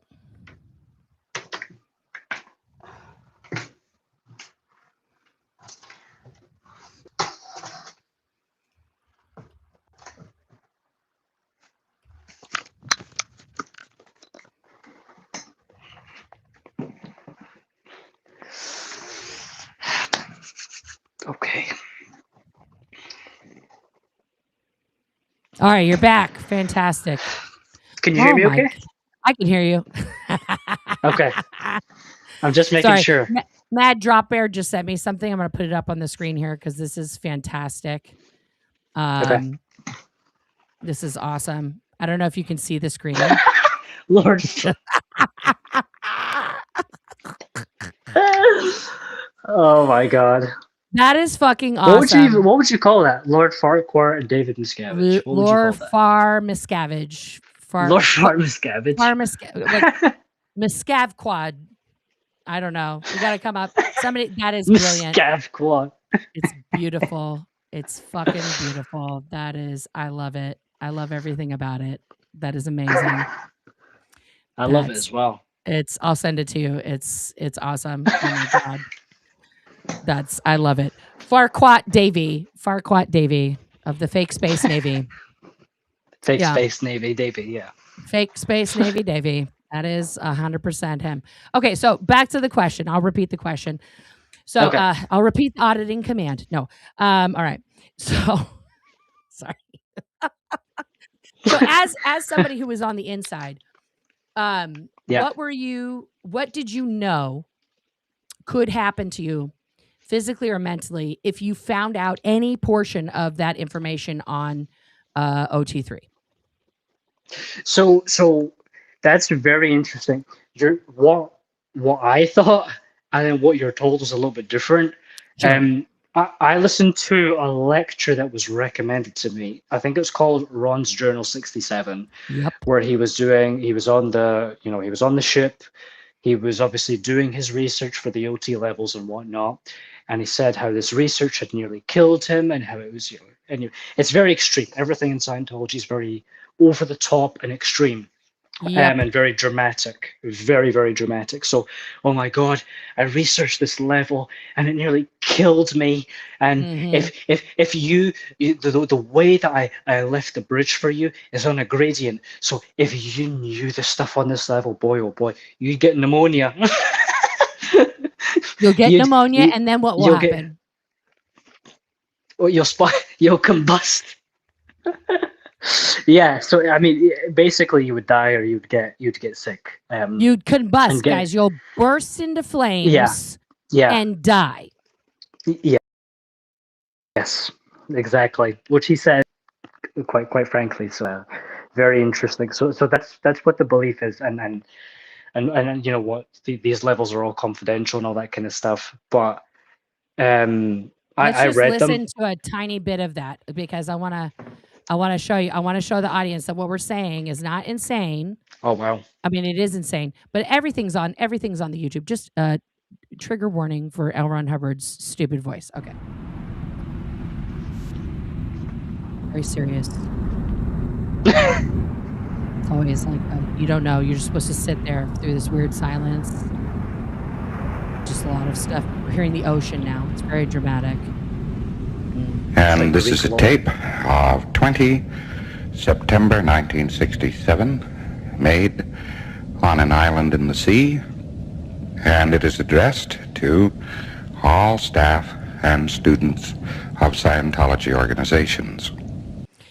Okay. All right, you're back. Fantastic. Can you hear me okay? I can hear you. Okay. I'm just making sure. Mad Drop Bear just sent me something. I'm going to put it up on the screen here because this is fantastic. Okay. This is awesome. I don't know if you can see the screen. Lord. Oh my God. That is fucking awesome. What would you call that? Lord Farquhar and David Miscavige. Lord Far Miscavige. Lord Far Miscavige. Like Miscavquad. I don't know. You got to come up. Somebody, that is brilliant. Miscavquad. It's beautiful. It's fucking beautiful. That is, I love it. I love everything about it. That is amazing. I love it as well. I'll send it to you. It's awesome. Oh my God. I love it. Farquhar Davy of the Fake Space Navy. Space Navy Davy, yeah. Fake Space Navy Davy. That is 100% him. Okay, so back to the question. I'll repeat the question. So okay. I'll repeat the auditing command. No. All right. So sorry. So as somebody who was on the inside, what did you know could happen to you physically or mentally if you found out any portion of that information on OT3? So that's very interesting. What I thought and then what you're told is a little bit different. Sure. I listened to a lecture that was recommended to me. I think it's called Ron's Journal 67. Yep. Where he was on the ship. He was obviously doing his research for the OT levels and whatnot. And he said how this research had nearly killed him and how it was, it's very extreme. Everything in Scientology is very over the top and extreme. Yep. And very dramatic, very, very dramatic. So, oh my God, I researched this level and it nearly killed me. And if you the way that I left the bridge for you is on a gradient. So if you knew the stuff on this level, boy, oh boy, you'd get pneumonia. You'll get pneumonia, and then what will happen? You'll combust. Yeah, so I mean, basically, you would die or you'd get sick. You'd combust, guys. You'll burst into flames. Yeah. And die. Yeah. Yes, exactly. Which he said, quite frankly. So very interesting. So that's what the belief is, and you know what, these levels are all confidential and all that kind of stuff. But I read them. Listen to a tiny bit of that because I want to show you. I want to show the audience that what we're saying is not insane. Oh wow! I mean, it is insane, but everything's on the YouTube. Just trigger warning for L. Ron Hubbard's stupid voice. Okay. Very serious. It's always like you don't know. You're just supposed to sit there through this weird silence. Just a lot of stuff. We're hearing the ocean now. It's very dramatic. And this is a tape of 20 September 1967, made on an island in the sea, and it is addressed to all staff and students of Scientology organizations.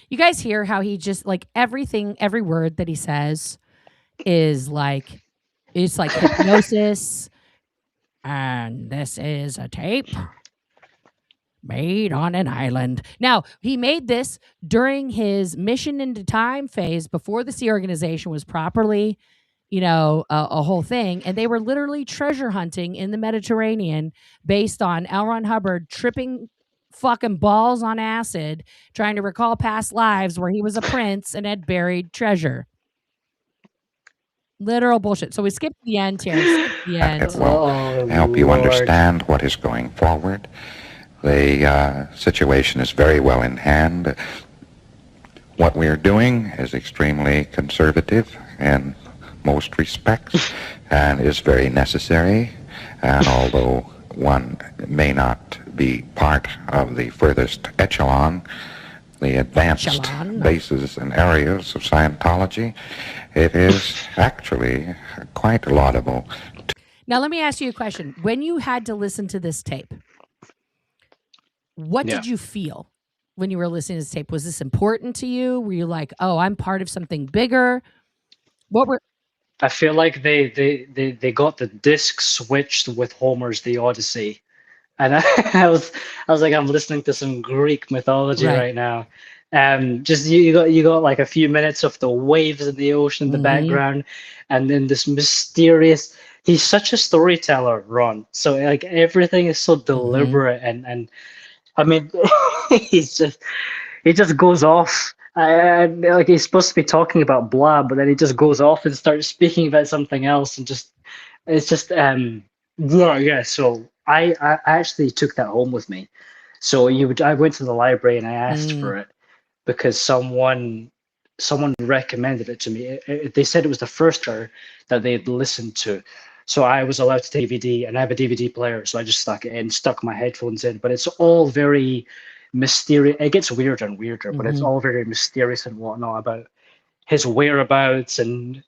You guys hear how he just like everything, every word that he says is like, it's like hypnosis. And this is a tape made on an island. Now, he made this during his mission into time phase before the Sea Organization was properly, a whole thing. And they were literally treasure hunting in the Mediterranean based on L. Ron Hubbard tripping fucking balls on acid, trying to recall past lives where he was a prince and had buried treasure. Literal bullshit. So we skipped the end here. It will help you understand what is going forward. The situation is very well in hand. What we are doing is extremely conservative in most respects and is very necessary. And although one may not be part of the furthest echelon, the advanced bases and areas of Scientology, it is actually quite laudable. Now, let me ask you a question. When you had to listen to this tape, what did you feel when you were listening to this tape? Was this important to you? Were you like, oh, I'm part of something bigger? I feel like they got the disc switched with Homer's The Odyssey. And I was like, I'm listening to some Greek mythology right now. Just you got like a few minutes of the waves in the ocean in the background, and then this mysterious. He's such a storyteller, Ron. So like everything is so deliberate, and I mean, he just goes off. Like he's supposed to be talking about blah, but then he just goes off and starts speaking about something else, and it's just So I actually took that home with me. So I went to the library and I asked for it because someone recommended it to me. They said it was the first that they had listened to. So I was allowed to take DVD, and I have a DVD player, so I just stuck my headphones in. But it's all very mysterious. It gets weirder and weirder, but it's all very mysterious and whatnot about his whereabouts, and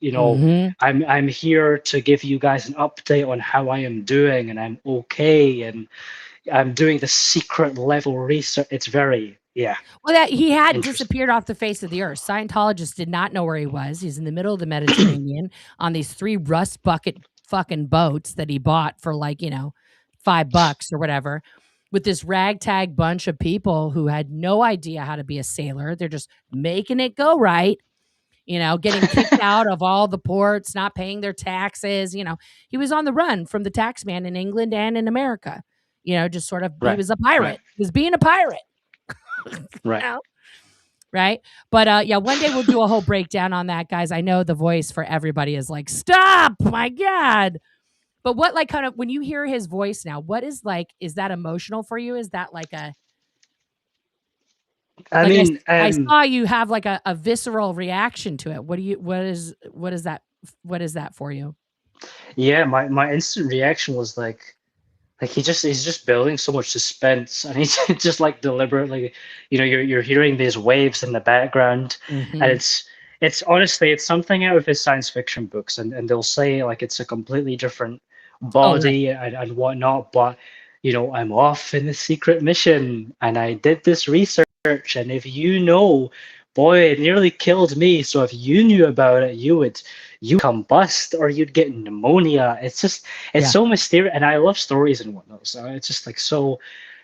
I'm here to give you guys an update on how I am doing, and I'm okay, and I'm doing the secret level research. It's very Well, that he had disappeared off the face of the earth. Scientologists did not know where he was. He's in the middle of the Mediterranean on these 3 rust bucket fucking boats that he bought for like $5 or whatever, with this ragtag bunch of people who had no idea how to be a sailor. They're just making it go right. Getting kicked out of all the ports, not paying their taxes. He was on the run from the tax man in England and in America. Just sort of, he was a pirate. Right. He was being a pirate. Right. Right. But one day we'll do a whole breakdown on that, guys. I know the voice for everybody is like, stop, my God. But what, like, kind of, when you hear his voice now, what is like, is that emotional for you? Is that like a, I saw you have like a visceral reaction to it. What is that for you? Yeah, my instant reaction was like he's just building so much suspense, and he's just like deliberately, you're hearing these waves in the background, and it's honestly, it's something out of his science fiction books, and they'll say like it's a completely different body and whatnot, but I'm off in the secret mission, and I did this research, and if boy, it nearly killed me. So if you knew about it, you combust or you'd get pneumonia. It's so mysterious, and I love stories and whatnot. So it's just like so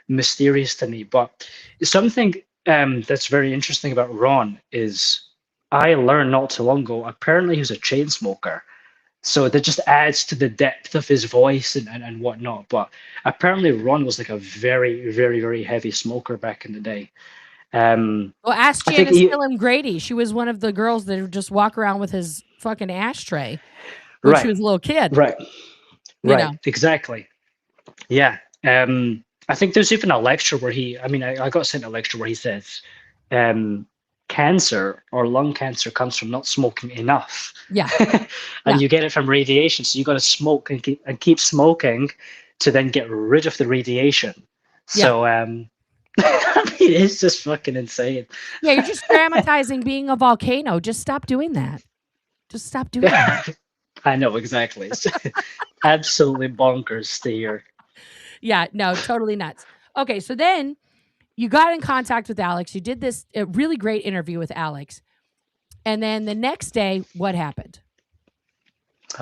mysterious to me. But something that's very interesting about Ron is I learned not too long ago. Apparently, he was a chain smoker. So that just adds to the depth of his voice and whatnot. But apparently, Ron was like a very, very, very heavy smoker back in the day. Well, ask Janice Gillum Grady. She was one of the girls that would just walk around with his fucking ashtray when she was a little kid. Right. Exactly. Yeah. I think there's even a lecture where I got sent a lecture where he says, cancer or lung cancer comes from not smoking enough. Yeah. And you get it from radiation. So you got to smoke and keep smoking to then get rid of the radiation. Yeah. So, I mean, it's just fucking insane. Yeah, you're just dramatizing being a volcano. Just stop doing that. Just stop doing that. I know, exactly. It's absolutely bonkers to hear. Yeah, no, totally nuts. Okay, so then you got in contact with Alex. You did this really great interview with Alex. And then the next day, what happened?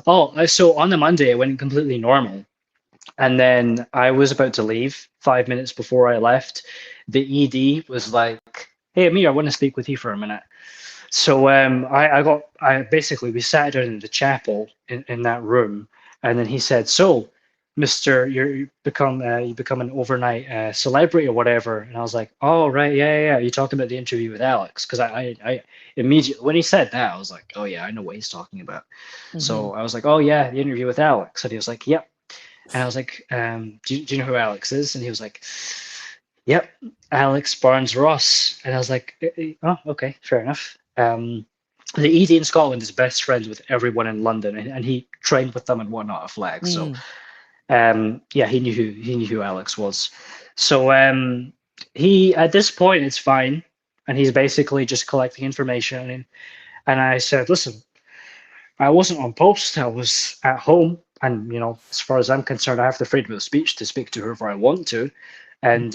Oh, so on the Monday, it went completely normal. And then I was about to leave 5 minutes before I left. The ED was like, "Hey, Amir, I want to speak with you for a minute." So we sat down in the chapel in that room, and then he said, "So, Mister, you become an overnight celebrity or whatever." And I was like, "Oh, right, yeah. You talking about the interview with Alex?" Because I immediately, when he said that, I was like, "Oh yeah, I know what he's talking about." Mm-hmm. So I was like, "Oh yeah, the interview with Alex," and he was like, "Yep." And I was like, do you know who Alex is? And he was like, "Yep, Alex Barnes-Ross." And I was like, "Oh, okay, fair enough." The ED in Scotland is best friends with everyone in London, and he trained with them and whatnot at Flag. So, yeah, he knew who Alex was. So, he at this point it's fine, and he's basically just collecting information. And I said, "Listen, I wasn't on post. I was at home, and as far as I'm concerned, I have the freedom of speech to speak to whoever I want to." And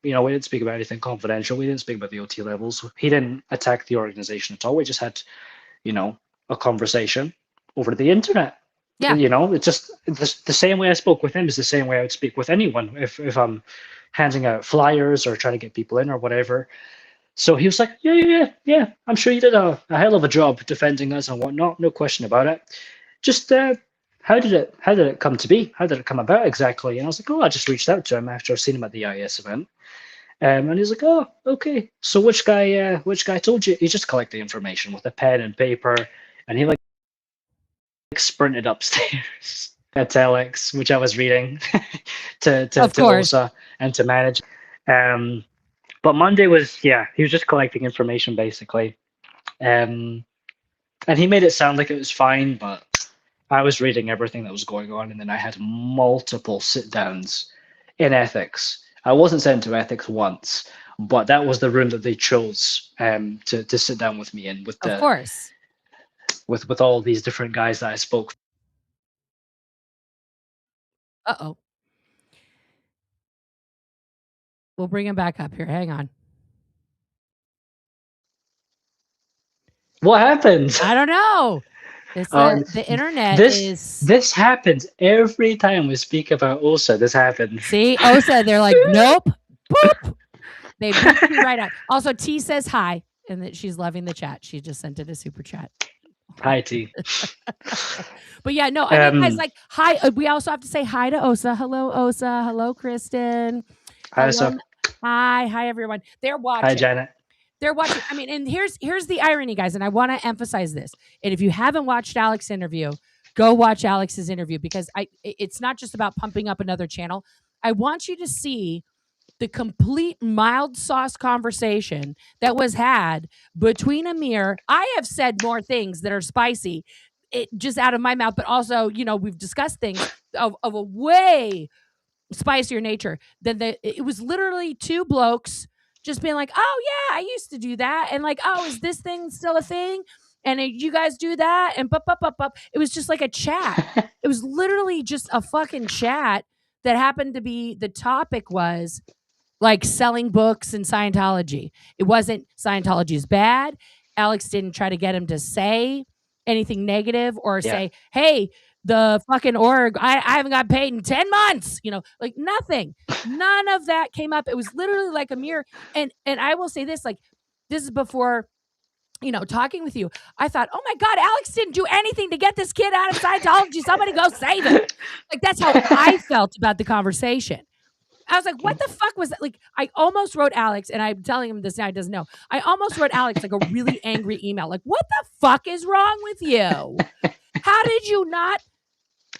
we didn't speak about anything confidential. We didn't speak about the OT levels. He didn't attack the organization at all. We just had, a conversation over the internet. Yeah. It's just the same way I spoke with him is the same way I would speak with anyone if I'm handing out flyers or trying to get people in or whatever. So he was like, yeah. I'm sure you did a hell of a job defending us and whatnot. No question about it. Just how did it come to be? How did it come about exactly? And I was like, oh, I just reached out to him after I've seen him at the IS event. And he's like, oh, okay. So which guy told you? He just collected the information with a pen and paper, and he sprinted upstairs at Alex, which I was reading to Osa and to manage. But Monday was, he was just collecting information basically. And he made it sound like it was fine, but I was reading everything that was going on, and then I had multiple sit-downs in ethics. I wasn't sent to ethics once, but that was the room that they chose to sit down with me in, with with all these different guys that I spoke. Uh-oh. We'll bring him back up here. Hang on. What happened? I don't know. It's the internet This happens every time we speak about OSA. This happens. See, OSA, they're like, nope, boop. They boop you right out. Also, T says hi, and that she's loving the chat. She just sent it a super chat. Hi, T. But yeah, no, I mean, guys, like, hi. We also have to say hi to OSA. Hello, OSA. Hello, Kristen. Hi, OSA. Hi, everyone. They're watching. Hi, Janet. They're watching. I mean, and here's the irony, guys, and I want to emphasize this. And if you haven't watched Alex's interview, go watch Alex's interview, because it's not just about pumping up another channel. I want you to see the complete mild sauce conversation that was had between AMIR. I have said more things that are spicy, just out of my mouth, but also, we've discussed things of a way spicier nature than it was literally two blokes just being like, oh yeah, I used to do that, and like, oh, is this thing still a thing? And you guys do that, and bup. It was just like a chat. It was literally just a fucking chat that happened to be, the topic was like selling books and Scientology. It wasn't Scientology is bad. Alex didn't try to get him to say anything negative or say, hey, the fucking org, I haven't got paid in 10 months, like nothing. None of that came up. It was literally like AMIR. And I will say this, like, this is before, talking with you. I thought, oh my God, Alex didn't do anything to get this kid out of Scientology. Somebody go save him. Like, that's how I felt about the conversation. I was like, what the fuck was that? Like, I almost wrote Alex, and I'm telling him this now, he doesn't know. I almost wrote Alex like a really angry email. Like, what the fuck is wrong with you? How did you not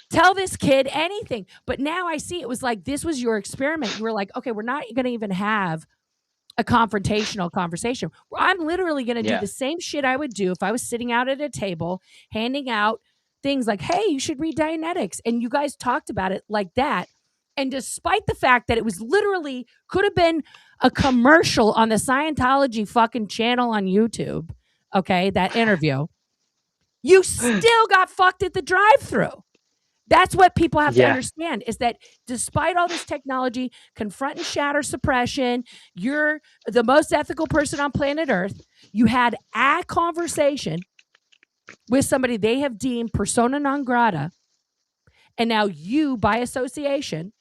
Tell this kid anything. But now I see it was like, this was your experiment. You were like, okay, we're not going to even have a confrontational conversation. I'm literally going to do the same shit I would do if I was sitting out at a table handing out things like, hey, you should read Dianetics. And you guys talked about it like that. And despite the fact that it was literally could have been a commercial on the Scientology fucking channel on YouTube, okay, that interview, you still got fucked at the drive-thru. That's what people have to understand, is that despite all this technology, confront and shatter suppression, you're the most ethical person on planet Earth. You had a conversation with somebody they have deemed persona non grata, and now you, by association,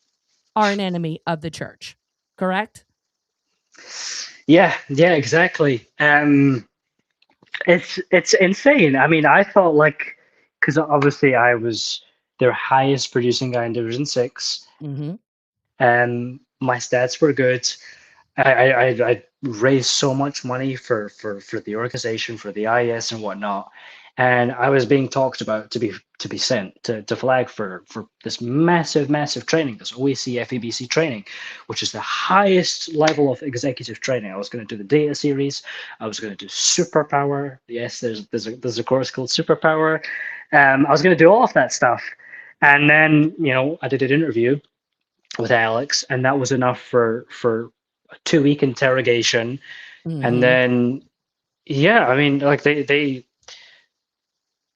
are an enemy of the church. Correct? Yeah, exactly. It's insane. I mean, I thought, like, because obviously I was their highest producing guy in Division 6. Mm-hmm. And my stats were good. I raised so much money for the organization, for the IS and whatnot. And I was being talked about to be sent to flag for this massive training, this OEC FEBC training, which is the highest level of executive training. I was going to do the data series. I was going to do superpower. Yes, there's a course called superpower. I was going to do all of that stuff. And then, I did an interview with Alex, and that was enough for a 2-week interrogation. Mm-hmm. And then, I mean, like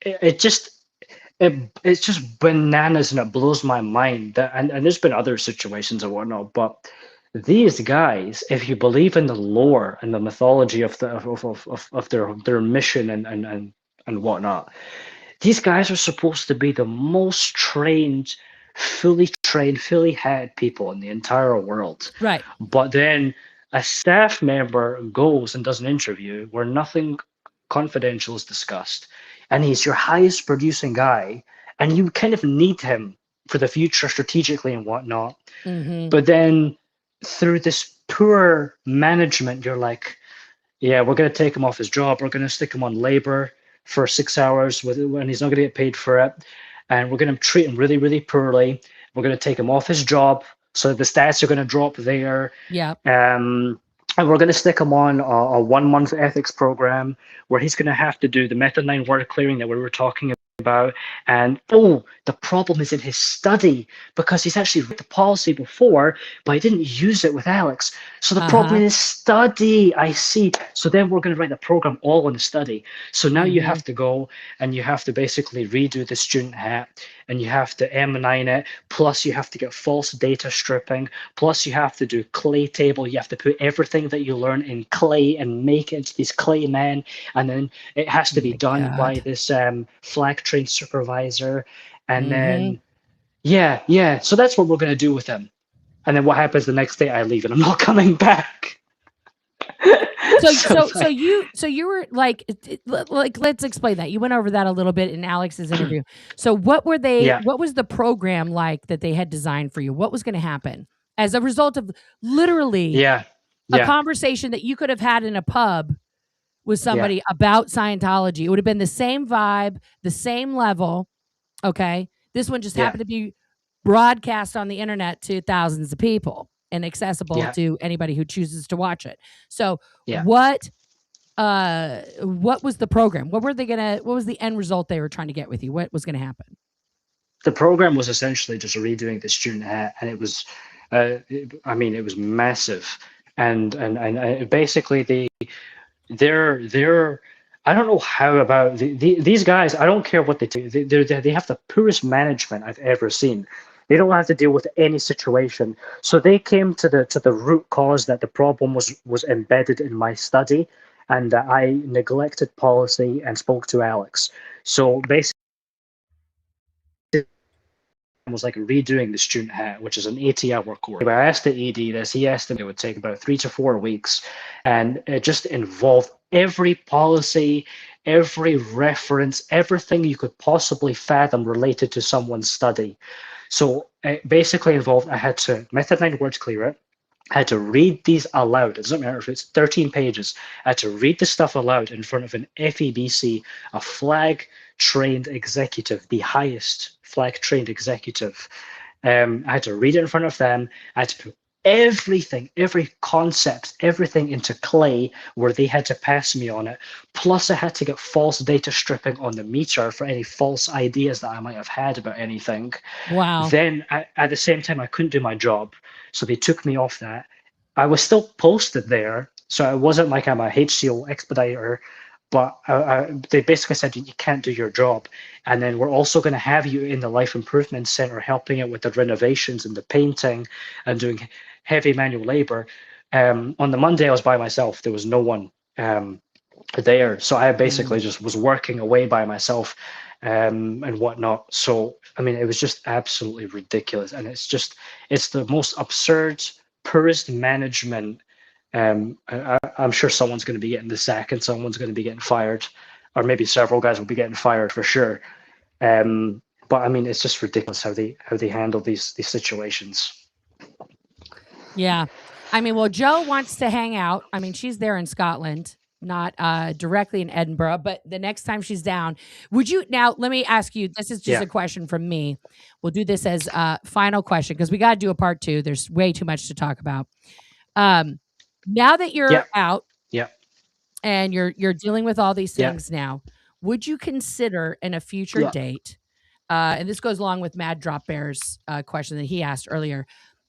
it's just bananas, and it blows my mind that, and there's been other situations and whatnot, but these guys, if you believe in the lore and the mythology of their mission and whatnot, these guys are supposed to be the most fully trained people in the entire world. Right. But then a staff member goes and does an interview where nothing confidential is discussed, and he's your highest producing guy, and you kind of need him for the future strategically and whatnot. Mm-hmm. But then through this poor management, you're like, yeah, we're going to take him off his job. We're going to stick him on labor for 6 hours when he's not going to get paid for it. And we're going to treat him really, really poorly. We're going to take him off his job, so the stats are going to drop there. Yeah. And we're going to stick him on a 1-month ethics program where he's going to have to do the Method 9 word clearing that we were talking about. And the problem is in his study, because he's actually read the policy before, but he didn't use it with Alex. So the problem is study. I see. So then we're going to write the program all in the study. So now you have to go and you have to basically redo the student hat, and you have to M9 it. Plus you have to get false data stripping. Plus you have to do clay table. You have to put everything that you learn in clay and make it into these clay men. And then it has to be done by this flag trained supervisor. And then, so that's what we're going to do with him. And then what happens the next day? I leave and I'm not coming back. So you were like, let's explain that. You went over that a little bit in Alex's interview. So what were they, what was the program like that they had designed for you? What was going to happen as a result of literally a conversation that you could have had in a pub with somebody about Scientology? It would have been the same vibe, the same level. Okay. This one just happened to be broadcast on the internet to thousands of people and accessible to anybody who chooses to watch it. So what was the program? What was the end result they were trying to get with you? What was going to happen? The program was essentially just redoing the student hat, and it was, it was massive. And basically they're I don't know how about these guys. I don't care what they do. They have the poorest management I've ever seen. They don't have to deal with any situation. So they came to the root cause that the problem was embedded in my study, and that I neglected policy and spoke to Alex. So basically, it was like redoing the student hat, which is an 80-hour course. I asked the ED this. He estimated it would take about 3 to 4 weeks, and it just involved every policy, every reference, everything you could possibly fathom related to someone's study. So it basically involved, I had to Method 9 words clear it. I had to read these aloud. It doesn't matter if it's 13 pages. I had to read the stuff aloud in front of an FEBC, a flag-trained executive, the highest flag-trained executive. I had to read it in front of them. I had to put everything, every concept, everything into clay where they had to pass me on it. Plus, I had to get false data stripping on the meter for any false ideas that I might have had about anything. Wow. Then at the same time, I couldn't do my job. So they took me off that. I was still posted there. So it wasn't like I'm a HCO expediter, but they basically said you can't do your job. And then we're also going to have you in the Life Improvement Center helping out with the renovations and the painting and doing heavy manual labor. On the Monday, I was by myself. There was no one there. So I basically just was working away by myself and whatnot. So, I mean, it was just absolutely ridiculous. And it's the most absurd, poorest management. I'm sure someone's going to be getting the sack and someone's going to be getting fired, or maybe several guys will be getting fired for sure. But I mean, it's just ridiculous how they handle these situations. Yeah. I mean, well, Joe wants to hang out. I mean, she's there in Scotland, not directly in Edinburgh, but the next time she's down, would you now let me ask you, this is just a question from me. We'll do this as a final question because we got to do a part 2. There's way too much to talk about. Now that you're out and you're dealing with all these things now, would you consider in a future date, and this goes along with Mad Drop Bear's question that he asked earlier,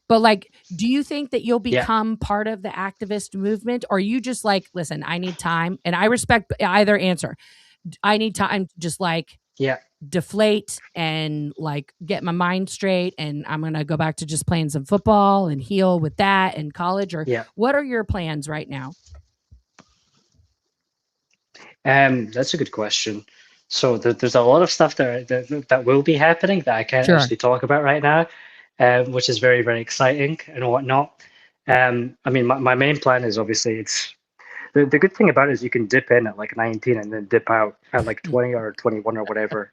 but like, do you think that you'll become part of the activist movement, or are you just like, listen, I need time, and I respect either answer. I need time to just like deflate and like get my mind straight, and I'm gonna go back to just playing some football and heal with that in college, or what are your plans right now? That's a good question. So there's a lot of stuff that will be happening that I can't actually talk about right now, which is very, very exciting and whatnot. I mean, my main plan is obviously it's the good thing about it is you can dip in at like 19 and then dip out at like 20 or 21 or whatever,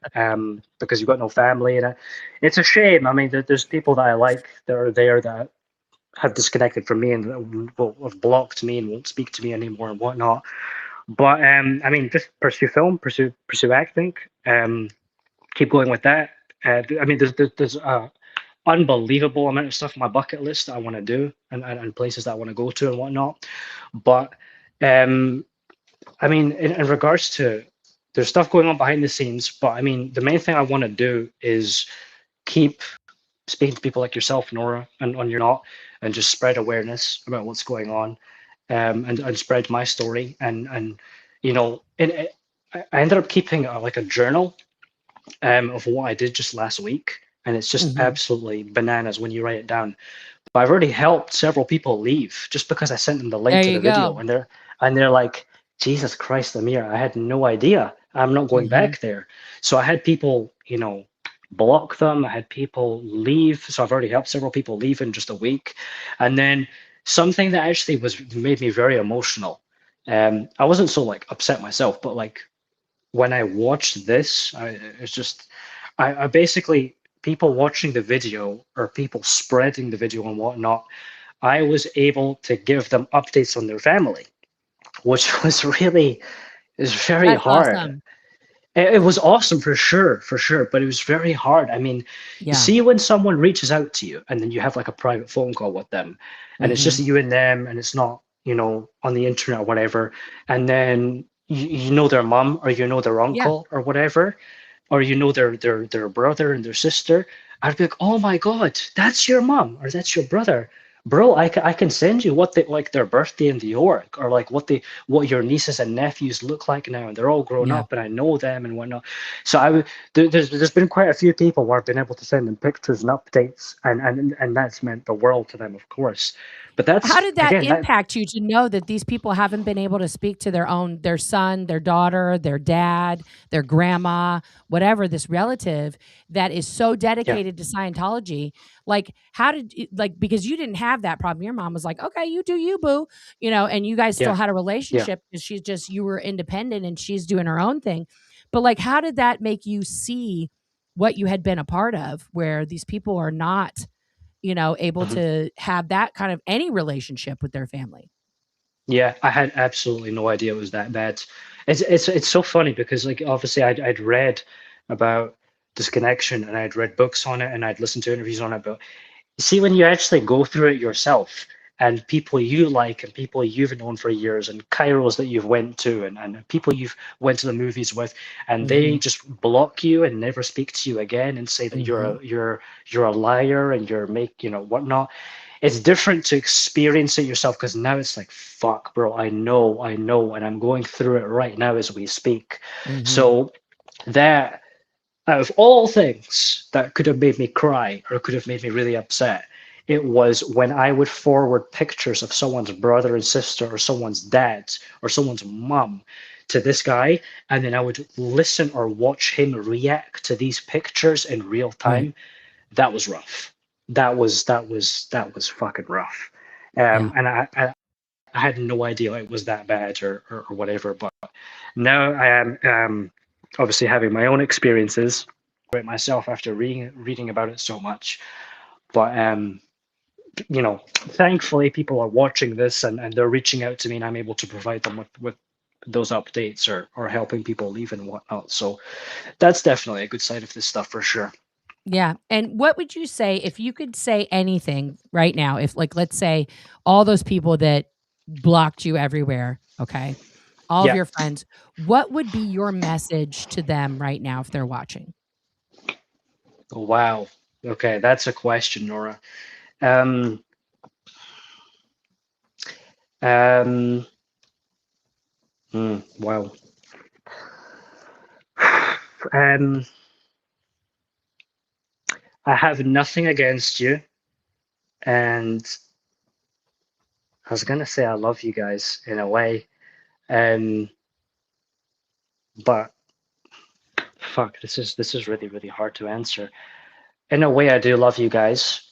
because you've got no family in it. It's a shame. I mean, there's people that I like that are there that have disconnected from me and have blocked me and won't speak to me anymore and whatnot. But I mean, just pursue film, pursue acting, keep going with that. I mean, there's unbelievable amount of stuff on my bucket list that I want to do and places that I want to go to and whatnot. But I mean, in regards to, there's stuff going on behind the scenes, but I mean, the main thing I want to do is keep speaking to people like yourself, Nora, and on your not, and just spread awareness about what's going on, and spread my story. And you know, I ended up keeping like a journal of what I did just last week, and it's just absolutely bananas when you write it down. But I've already helped several people leave just because I sent them the link to the video, and they're like, Jesus Christ, Amir, I had no idea. I'm not going back there. So I had people, you know, block them. I had people leave. So I've already helped several people leave in just a week. And then something that actually made me very emotional. I wasn't so like upset myself, but like when I watched this, it's just, I basically, people watching the video or people spreading the video and whatnot, I was able to give them updates on their family, which was really, is very hard. Awesome. It was awesome for sure, but it was very hard. I mean, you see when someone reaches out to you and then you have like a private phone call with them and it's just you and them and it's not, you know, on the internet or whatever. And then you know their mom or you know their uncle or whatever, or you know their brother and their sister. I'd be like, oh my God, that's your mom or that's your brother. Bro, I can send you what they like their birthday in the org, or like what your nieces and nephews look like now, and they're all grown up, and I know them and whatnot. So there's been quite a few people where I've been able to send them pictures and updates, and that's meant the world to them, of course. But that's, how did that impact you to know that these people haven't been able to speak to their son, their daughter, their dad, their grandma, whatever, this relative that is so dedicated to Scientology? Like, how did, like, because you didn't have that problem. Your mom was like, okay, you do you, boo, you know, and you guys still had a relationship because you were independent and she's doing her own thing. But like, how did that make you see what you had been a part of, where these people are not able Mhm. to have that kind of any relationship with their family. Yeah, I had absolutely no idea it was that bad. It's so funny because like obviously I'd read about this connection and I'd read books on it and I'd listened to interviews on it, but see, when you actually go through it yourself and people you like and people you've known for years and Kairos that you've went to and people you've went to the movies with and they just block you and never speak to you again and say that you're a liar and you're whatnot. It's different to experience it yourself because now it's like, fuck, bro, I know, and I'm going through it right now as we speak. So that out of all things that could have made me cry or could have made me really upset, it was when I would forward pictures of someone's brother and sister or someone's dad or someone's mum to this guy, and then I would listen or watch him react to these pictures in real time. That was rough. That was fucking rough. And I had no idea it was that bad or whatever. But now I am obviously having my own experiences with myself after reading about it so much. But thankfully people are watching this and they're reaching out to me and I'm able to provide them with those updates or helping people leave and whatnot. So that's definitely a good side of this stuff for sure. Yeah. And what would you say if you could say anything right now? If, like, let's say all those people that blocked you everywhere, okay, all of Yeah. your friends, what would be your message to them right now if they're watching? Wow. Okay, that's a question, Nora. Wow. I have nothing against you, and I was gonna say I love you guys in a way, but fuck, this is really really hard to answer. In a way, I do love you guys,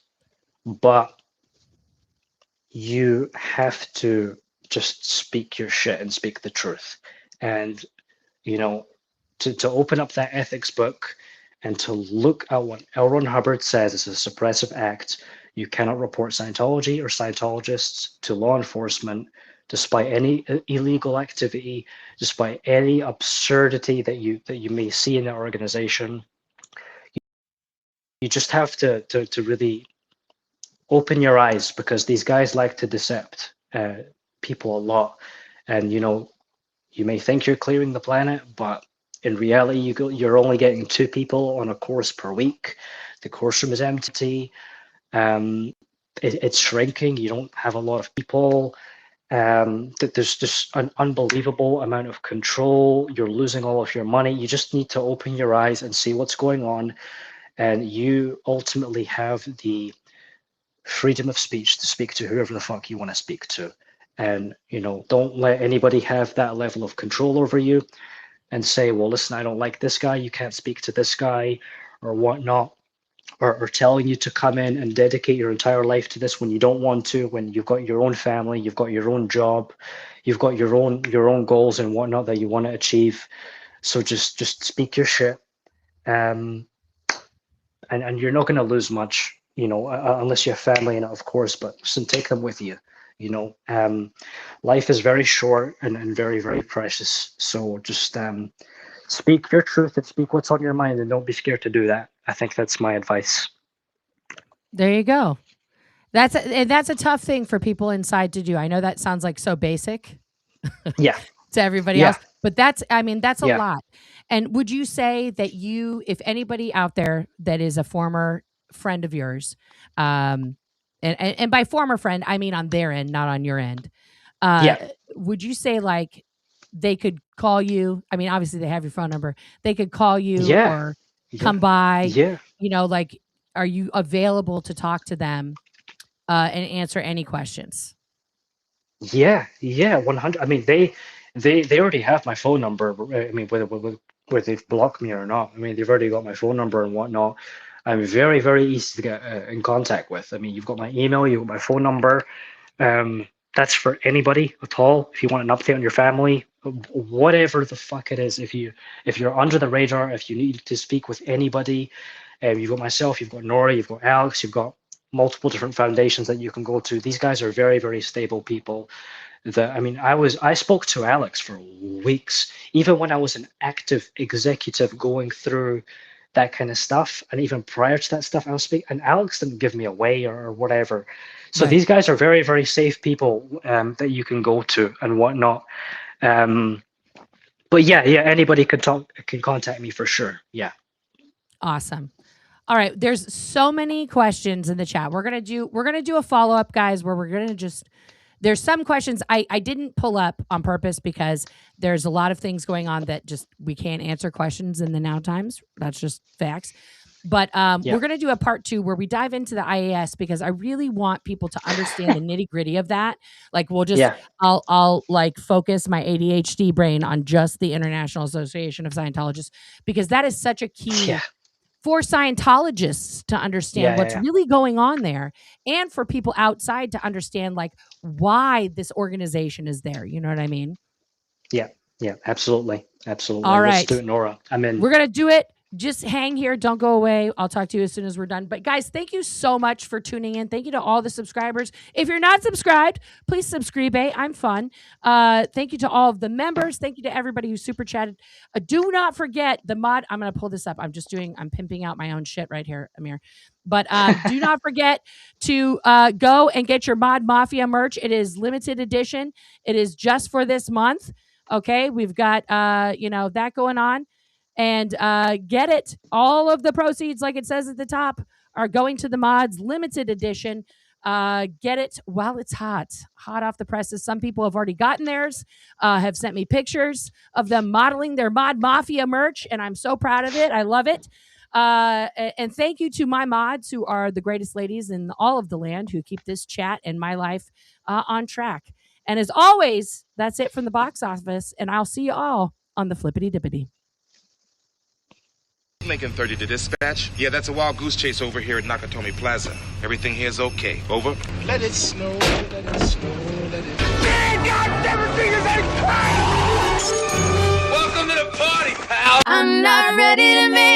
but you have to just speak your shit and speak the truth, and to open up that ethics book and to look at what L. Ron Hubbard says is a suppressive act. You cannot report Scientology or Scientologists to law enforcement despite any illegal activity, despite any absurdity that you may see in the organization. You just have to really open your eyes because these guys like to decept people a lot. And you may think you're clearing the planet, but in reality, you're only getting 2 people on a course per week. The course room is empty. It's shrinking. You don't have a lot of people. There's just an unbelievable amount of control. You're losing all of your money. You just need to open your eyes and see what's going on. And you ultimately have the freedom of speech to speak to whoever the fuck you want to speak to. And, don't let anybody have that level of control over you and say, well, listen, I don't like this guy, you can't speak to this guy or whatnot, or telling you to come in and dedicate your entire life to this when you don't want to, when you've got your own family, you've got your own job, you've got your own goals and whatnot that you want to achieve. So just speak your shit. And you're not going to lose much, unless you have family in it, of course, but listen, take them with you. Life is very short and very, very precious. So just speak your truth and speak what's on your mind and don't be scared to do that. I think that's my advice. There you go. That's a tough thing for people inside to do. I know that sounds like so basic Yeah. to everybody Yeah. else, but that's a Yeah. lot. And would you say that if anybody out there that is a former friend of yours, and by former friend, I mean on their end, not on your end, would you say like they could call you? I mean, obviously they have your phone number. They could call you or come by. Yeah. Like, are you available to talk to them and answer any questions? Yeah. 100. I mean, they already have my phone number. I mean, whether they've blocked me or not. I mean, they've already got my phone number and whatnot. I'm very, very easy to get in contact with. I mean, you've got my email, you've got my phone number. That's for anybody at all. If you want an update on your family, whatever the fuck it is, if you're under the radar, if you need to speak with anybody, you've got myself, you've got Nora, you've got Alex, you've got multiple different foundations that you can go to. These guys are very, very stable people. I spoke to Alex for weeks, even when I was an active executive going through that kind of stuff, and even prior to that stuff, I was speaking, and Alex didn't give me away or whatever. So Right. these guys are very, very safe people that you can go to and whatnot. But yeah, anybody can contact me for sure. Yeah. Awesome. All right. There's so many questions in the chat. We're gonna do a follow-up, guys, where we're gonna just there's some questions I didn't pull up on purpose because there's a lot of things going on that just we can't answer questions in the now times. That's just facts. But we're going to do a part 2 where we dive into the IAS because I really want people to understand the nitty gritty of that. Like we'll just, I'll like focus my ADHD brain on just the International Association of Scientologists because that is such a key for Scientologists to understand what's really going on there, and for people outside to understand like why this organization is there. You know what I mean? Yeah, absolutely. All right. Let's do it, Nora. I'm in. We're going to do it. Just hang here. Don't go away. I'll talk to you as soon as we're done. But guys, thank you so much for tuning in. Thank you to all the subscribers. If you're not subscribed, please subscribe. I'm fun. Thank you to all of the members. Thank you to everybody who super chatted. Do not forget the mod. I'm going to pull this up. I'm pimping out my own shit right here, Amir. But do not forget to go and get your Mod Mafia merch. It is limited edition. It is just for this month. Okay. We've got, that going on. And get it. All of the proceeds, like it says at the top, are going to the mods, limited edition. Get it while it's hot off the presses. Some people have already gotten theirs, have sent me pictures of them modeling their Mod Mafia merch, and I'm so proud of it. I love it. And thank you to my mods, who are the greatest ladies in all of the land, who keep this chat and my life on track. And as always, that's it from the box office, and I'll see you all on the flippity dippity. Lincoln 30 to dispatch. Yeah, that's a wild goose chase over here at Nakatomi Plaza. Everything here is okay. Over. Let it snow, let it snow, let it Welcome to the party, pal. I'm not ready to make